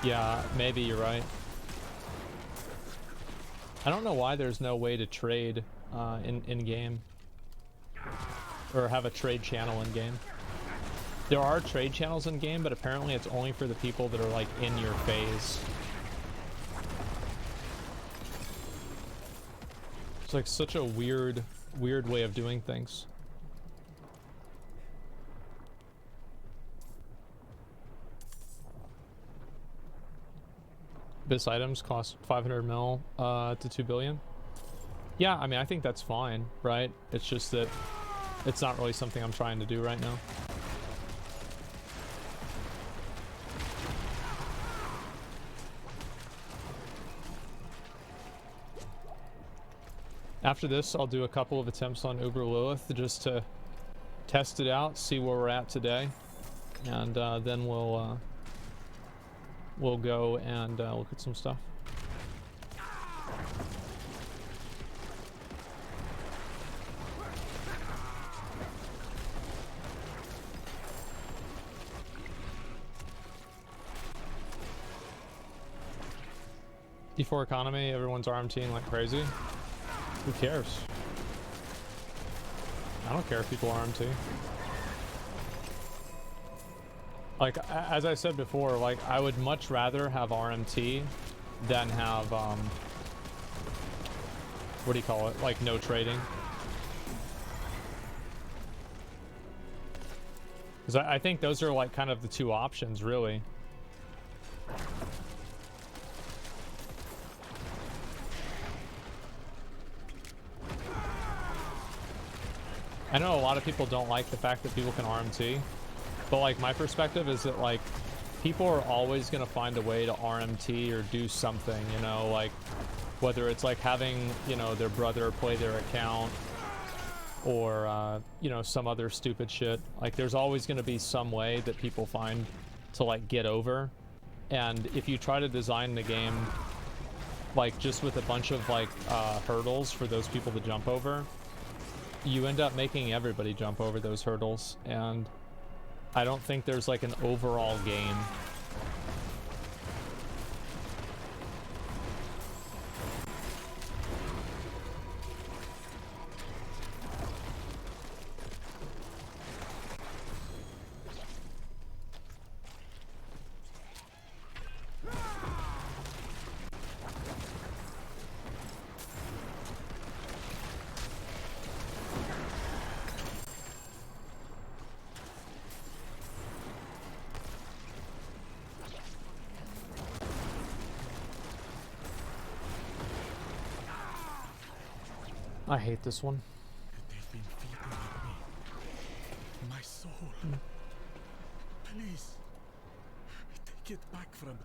Yeah, maybe you're right. I don't know why there's no way to trade in game, or have a trade channel in game. There are trade channels in game, but apparently it's only for the people that are like in your phase. It's like such a weird way of doing things. Abyss items cost 500 mil to 2 billion. Yeah, I mean, I think that's fine, right? It's just that it's not really something I'm trying to do right now. After this, I'll do a couple of attempts on Uber Lilith just to test it out, see where we're at today, and then we'll go and look at some stuff. D4 economy, everyone's RMTing like crazy. Who cares? I don't care if people RMT. Like, as I said before, like, I would much rather have RMT than have, what do you call it? Like, no trading. Because I think those are, like, kind of the two options, really. I know a lot of people don't like the fact that people can RMT, but like my perspective is that like people are always going to find a way to RMT or do something, you know, like whether it's like having, you know, their brother play their account or, you know, some other stupid shit. Like there's always going to be some way that people find to like get over. And if you try to design the game like just with a bunch of like hurdles for those people to jump over, you end up making everybody jump over those hurdles, and I don't think there's like an overall gain. I hate this one. They've been feeding on me. My soul. Please, take it back from them.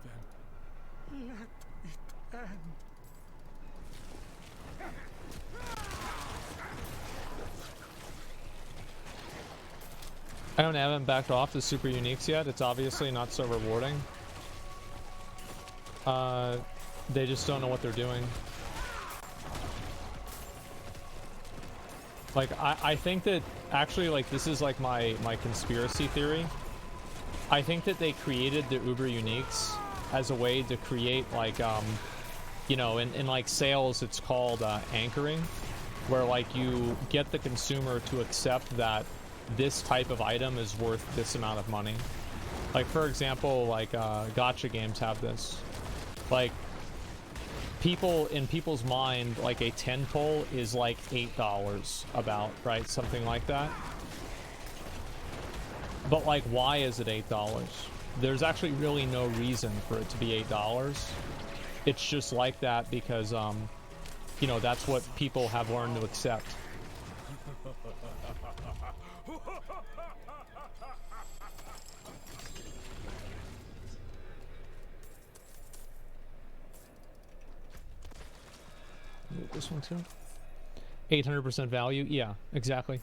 Let it end. I haven't backed off the super uniques yet. It's obviously not so rewarding. They just don't know what they're doing. Like, I think that actually, like, this is like my conspiracy theory. I think that they created the Uber Uniques as a way to create like, you know, in like sales, it's called anchoring, where like you get the consumer to accept that this type of item is worth this amount of money. Like, for example, like gacha games have this. Like, in people's mind, like a 10 pull is like $8 about, right? Something like that. But like, why is it $8? There's actually really no reason for it to be $8. It's just like that because, you know, that's what people have learned to accept. This one too. 800% value. Yeah, exactly.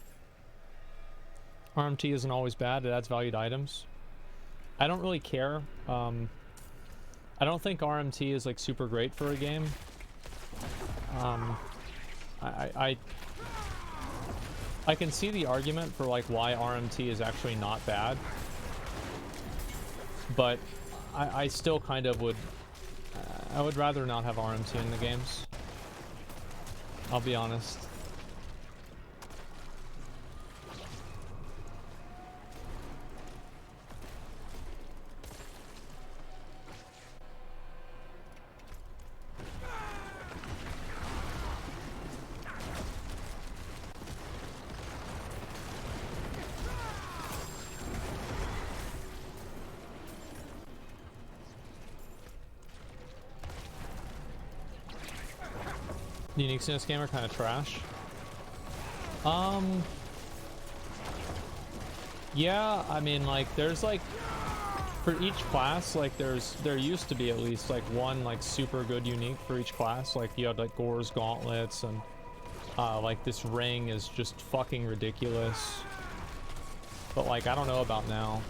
RMT isn't always bad. It adds value to items. I don't really care. I don't think RMT is like super great for a game. I can see the argument for like why RMT is actually not bad, but I still kind of would. I would rather not have RMT in the games. I'll be honest. Uniques in this game are kind of trash. Yeah, I mean, like, there's like, for each class, like, there used to be at least like one like super good unique for each class. Like, you had like Gore's gauntlets, and like this ring is just fucking ridiculous. But like, I don't know about now.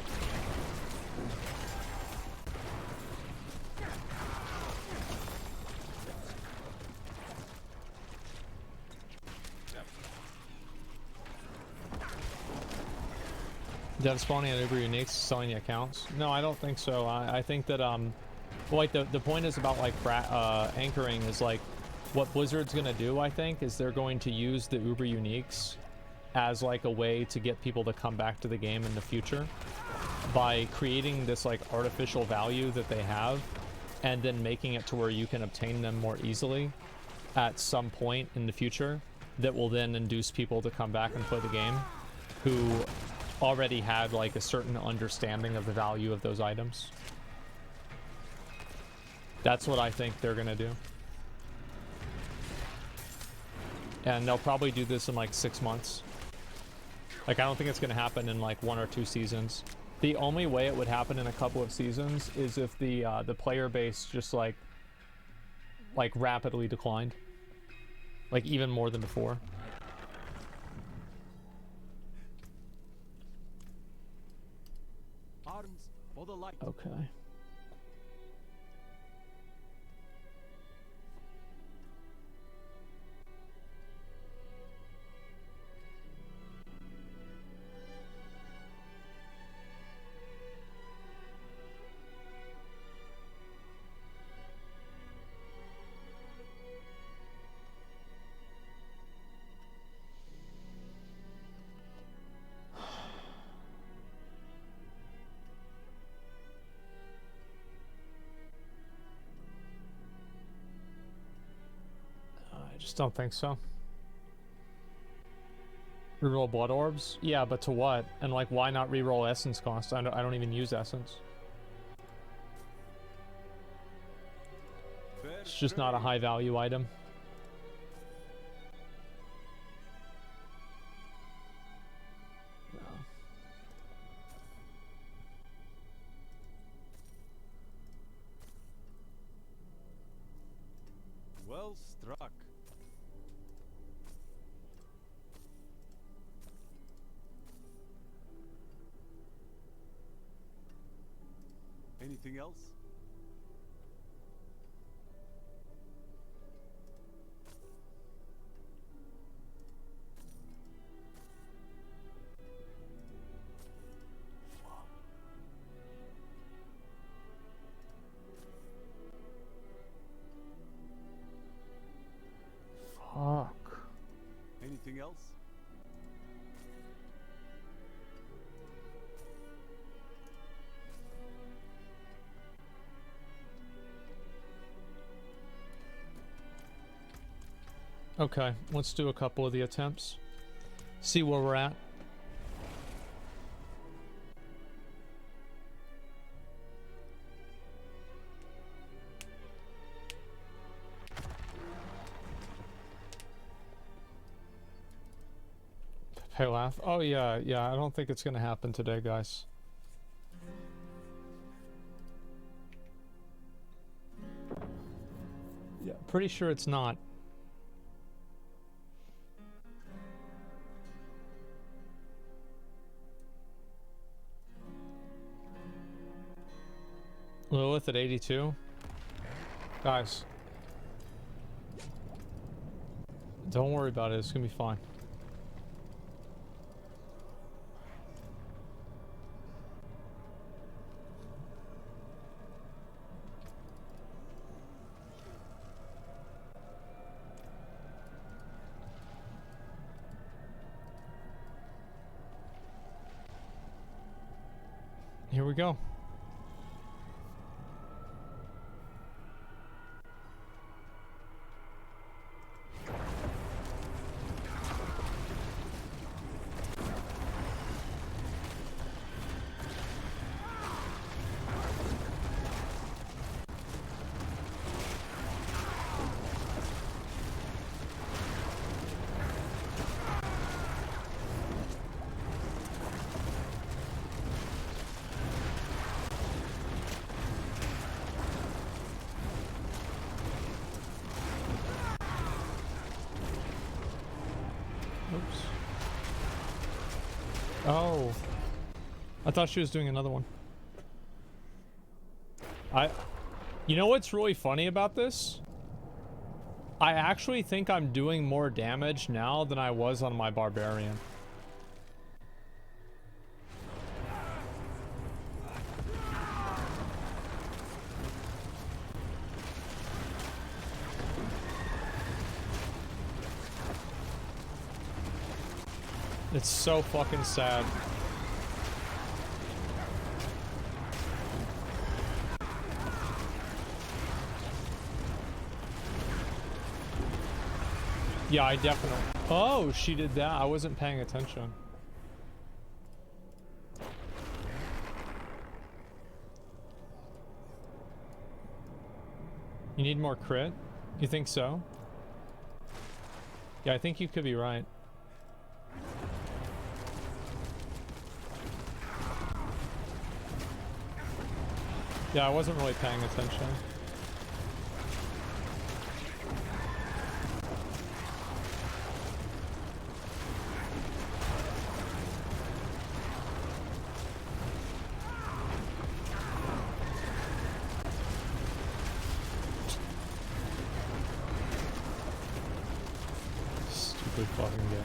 Dev spawning and Uber uniques selling the accounts? No, I don't think so. I think that well, like the point is about like anchoring is like what Blizzard's gonna do. I think is they're going to use the Uber uniques as like a way to get people to come back to the game in the future by creating this like artificial value that they have, and then making it to where you can obtain them more easily at some point in the future that will then induce people to come back and play the game who already had like a certain understanding of the value of those items. That's what I think they're gonna do. And they'll probably do this in like 6 months. Like, I don't think it's gonna happen in like 1 or 2 seasons. The only way it would happen in a couple of seasons is if the player base just like rapidly declined. Like even more than before. Okay. I just don't think so. Reroll blood orbs? Yeah, but to what? And like, why not reroll essence cost? I don't even use essence. It's just not a high value item. No. Well struck. Anything else? Fuck. Anything else? Okay, let's do a couple of the attempts. See where we're at. Hey, laugh. Oh yeah, I don't think it's gonna happen today, guys. Yeah, pretty sure it's not. Lilith at 82. Guys, don't worry about it. It's gonna be fine. Here we go. Oops. Oh. I thought she was doing another one. You know what's really funny about this? I actually think I'm doing more damage now than I was on my barbarian. It's so fucking sad. Yeah, I definitely... Oh, she did that. I wasn't paying attention. You need more crit? You think so? Yeah, I think you could be right. Yeah, I wasn't really paying attention. Stupid fucking game.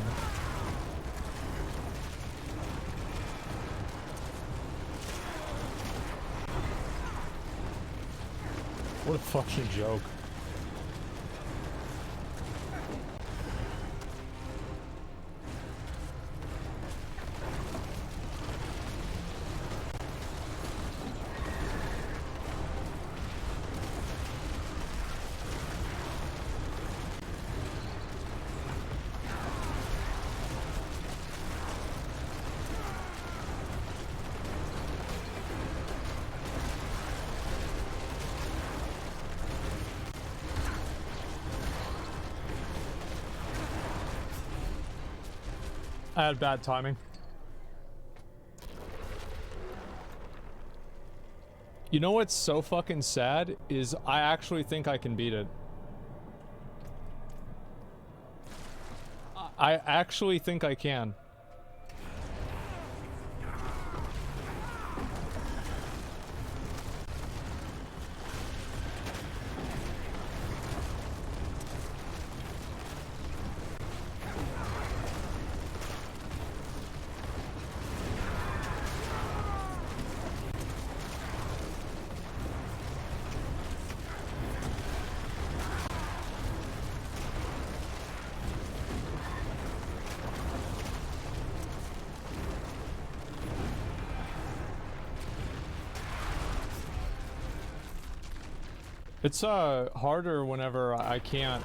What a fucking joke. I had bad timing. You know what's so fucking sad is I actually think I can beat it. I actually think I can. It's harder whenever I can't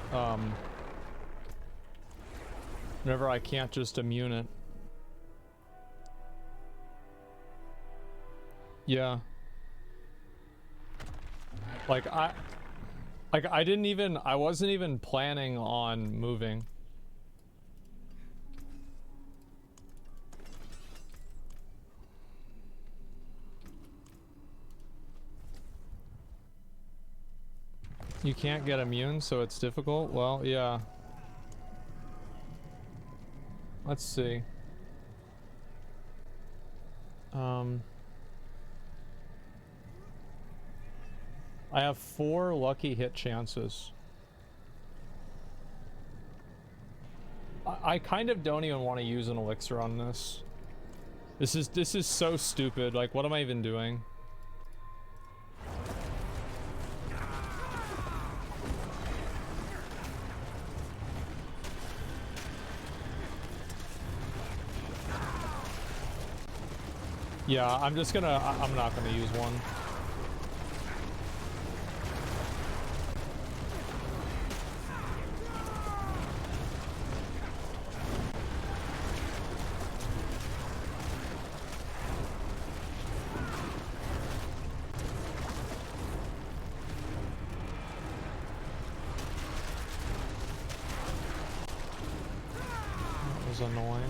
just immune it. Yeah. I wasn't even planning on moving. You can't get immune, so it's difficult? Well, yeah. Let's see. I have 4 lucky hit chances. I kind of don't even want to use an elixir on this. This is so stupid. Like, what am I even doing? Yeah, I'm not gonna use one. That was annoying.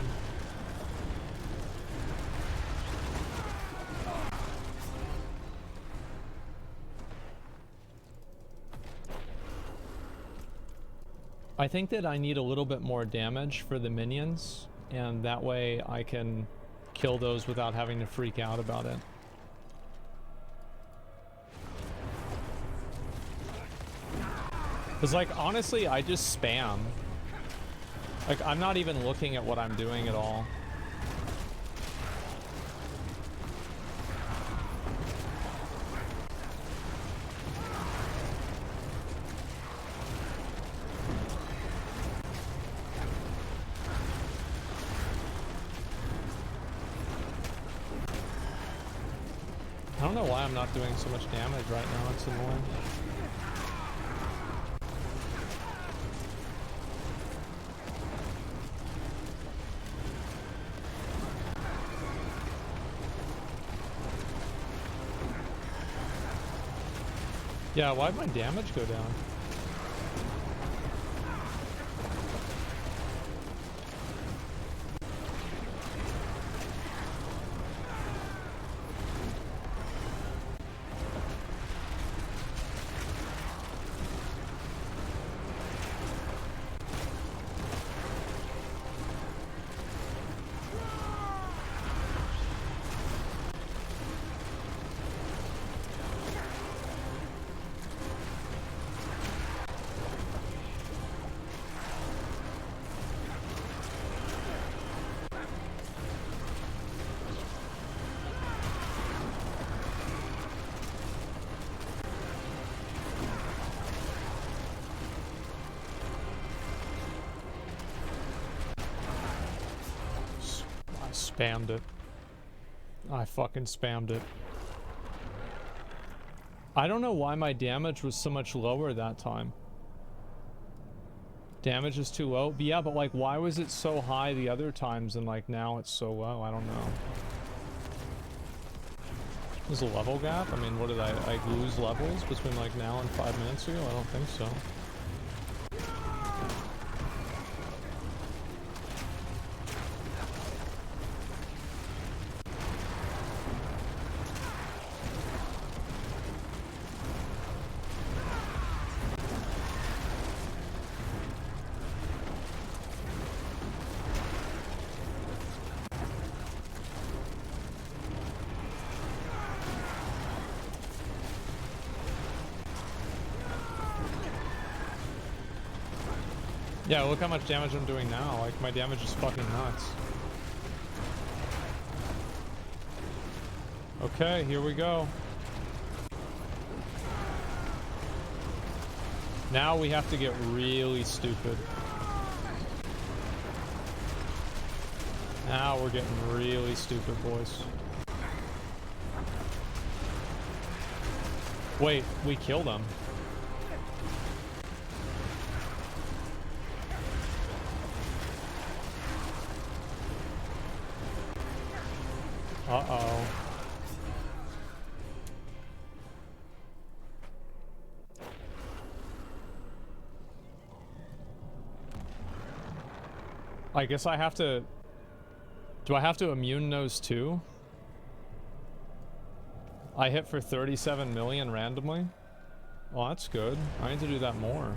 I think that I need a little bit more damage for the minions, and that way I can kill those without having to freak out about it. Because, like, honestly, I just spam. Like, I'm not even looking at what I'm doing at all. I don't know why I'm not doing so much damage right now. It's annoying. Yeah, why'd my damage go down? Spammed it. I fucking spammed it. I don't know why my damage was so much lower that time. Damage is too low? But yeah, but like, why was it so high the other times and like now it's so low? I don't know. There's a level gap? I mean, what did I lose levels between like now and 5 minutes ago? I don't think so. Yeah, look how much damage I'm doing now. Like, my damage is fucking nuts. Okay, here we go. Now we have to get really stupid. Now we're getting really stupid, boys. Wait, we killed him. Uh-oh. I guess I have to... Do I have to immune those too? I hit for 37 million randomly? Well, that's good. I need to do that more.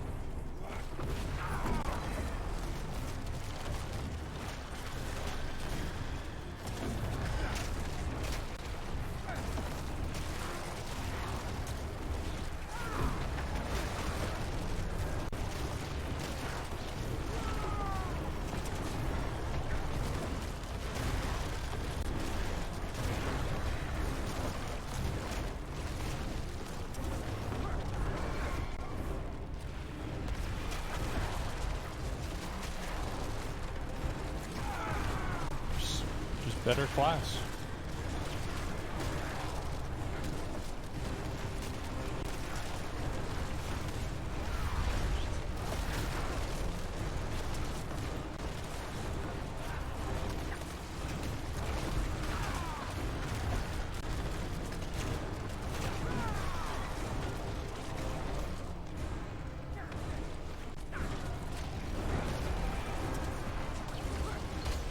Better class.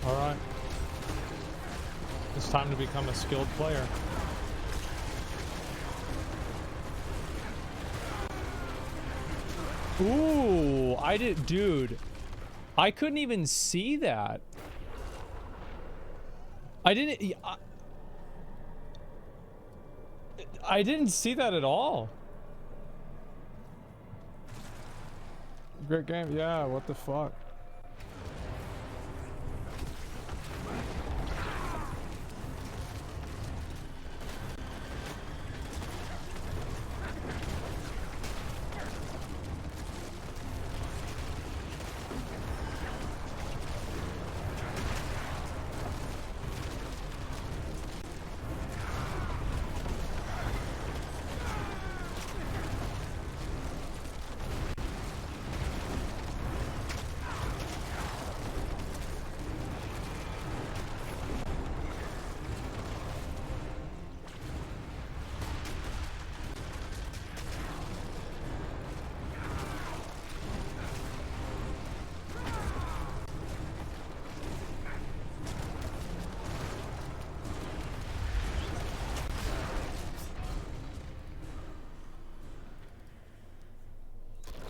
Alright. It's time to become a skilled player. Ooh, dude. I couldn't even see that. I didn't see that at all. Great game, yeah, what the fuck.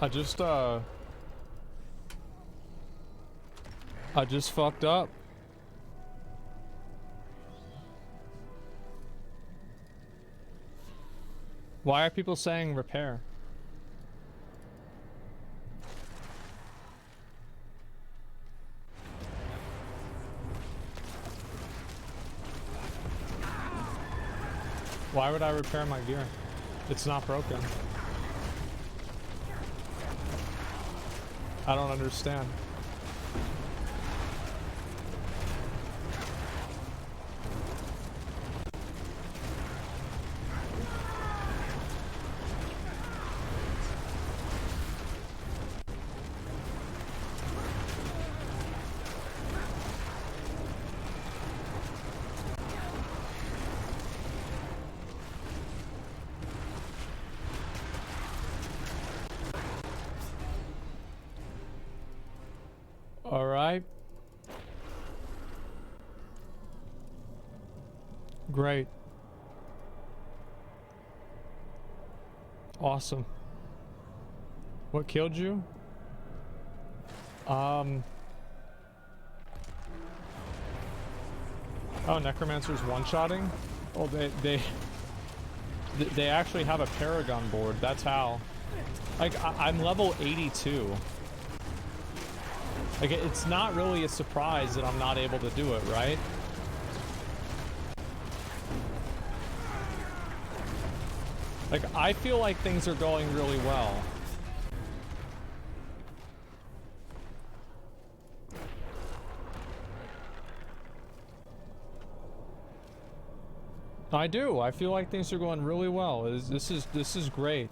I just fucked up. Why are people saying repair? Why would I repair my gear? It's not broken. I don't understand. All right. Great. Awesome. What killed you? Oh, Necromancer's one-shotting? Oh, they actually have a Paragon board. That's how. Like, I'm level 82. Like, it's not really a surprise that I'm not able to do it, right? Like, I feel like things are going really well. I do. I feel like things are going really well. This is great.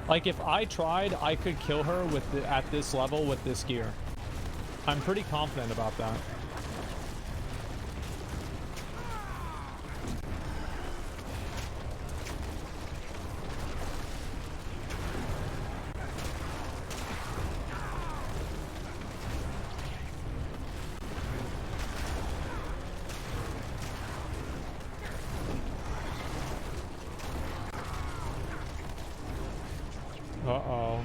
Like, if I tried, I could kill her with at this level with this gear. I'm pretty confident about that. Uh-oh.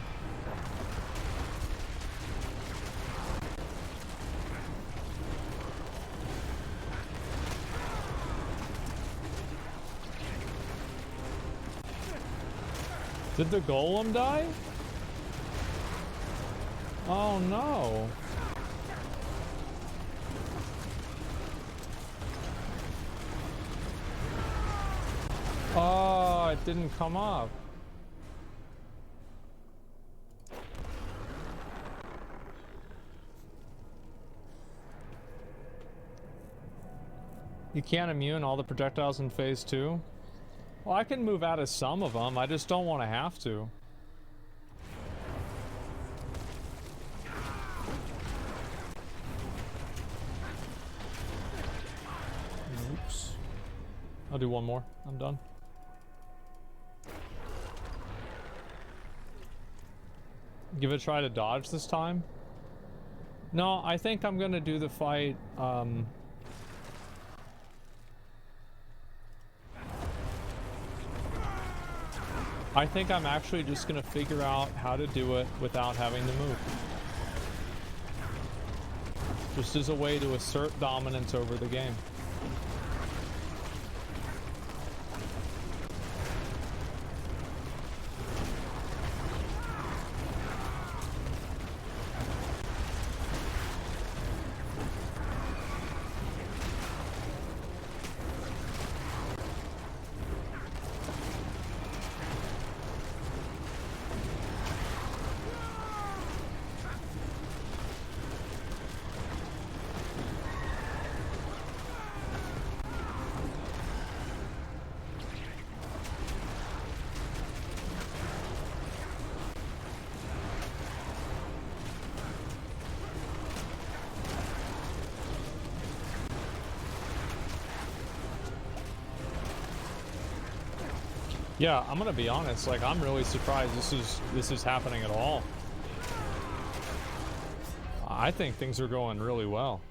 Did the golem die? Oh no. Oh, it didn't come up. You can't immune all the projectiles in phase 2? Well, I can move out of some of them. I just don't want to have to. Oops. I'll do one more. I'm done. Give it a try to dodge this time. No, I think I'm gonna do the fight. I think I'm actually just gonna figure out how to do it without having to move. Just as a way to assert dominance over the game. Yeah, I'm gonna be honest, like I'm really surprised this is happening at all. I think things are going really well.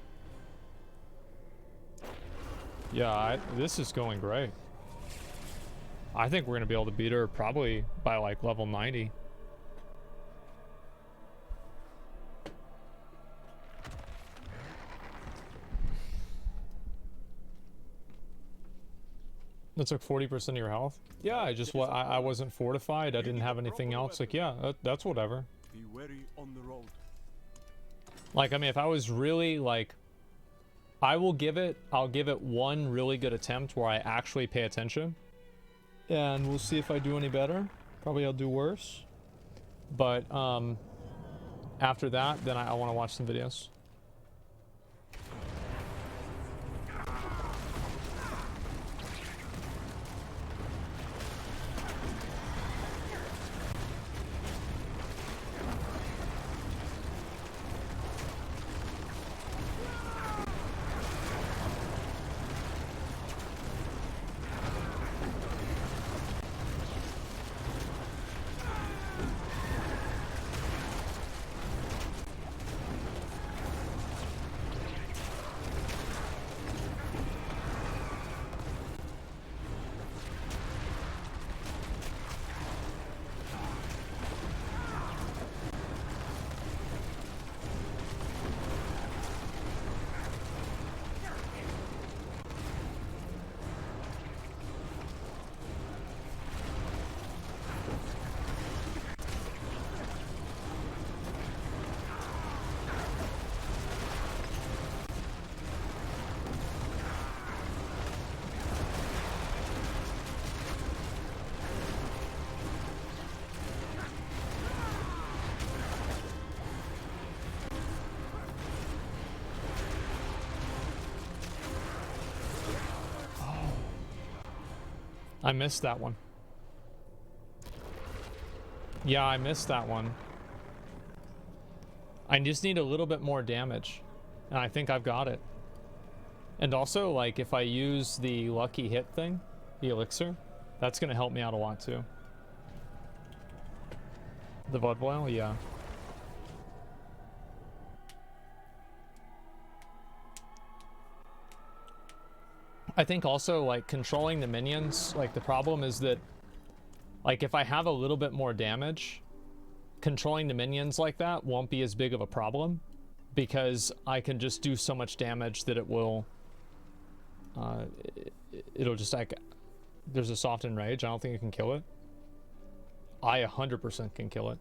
Yeah, this is going great. I think we're gonna be able to beat her probably by like level 90. That took 40% of your health? Yeah, I wasn't fortified. I didn't have anything else. Like, yeah, that's whatever. Be wary on the road. Like, I mean, if I was really like, I'll give it one really good attempt where I actually pay attention. And we'll see if I do any better. Probably I'll do worse. But after that, then I want to watch some videos. I missed that one. Yeah, I missed that one. I just need a little bit more damage. And I think I've got it. And also, like, if I use the lucky hit thing, the elixir, that's going to help me out a lot too. The VoD boil? Yeah. I think also, like, controlling the minions, like, the problem is that, like, if I have a little bit more damage, controlling the minions like that won't be as big of a problem, because I can just do so much damage that it will, it'll just, like, there's a soft enrage, I don't think it can kill it. I 100% can kill it.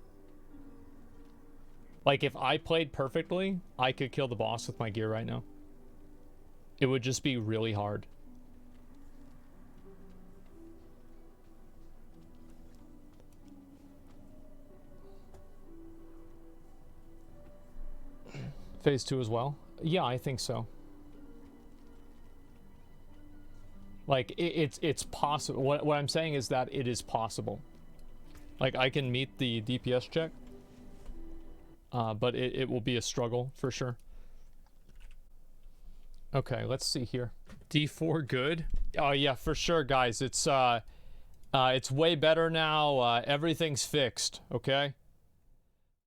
Like, if I played perfectly, I could kill the boss with my gear right now. It would just be really hard. Phase 2 as well? Yeah, I think so. Like, it's possible. What I'm saying is that it is possible. Like, I can meet the DPS check. But it will be a struggle, for sure. Okay, let's see here. D4 good? Oh, yeah, for sure, guys. It's way better now. Everything's fixed, okay?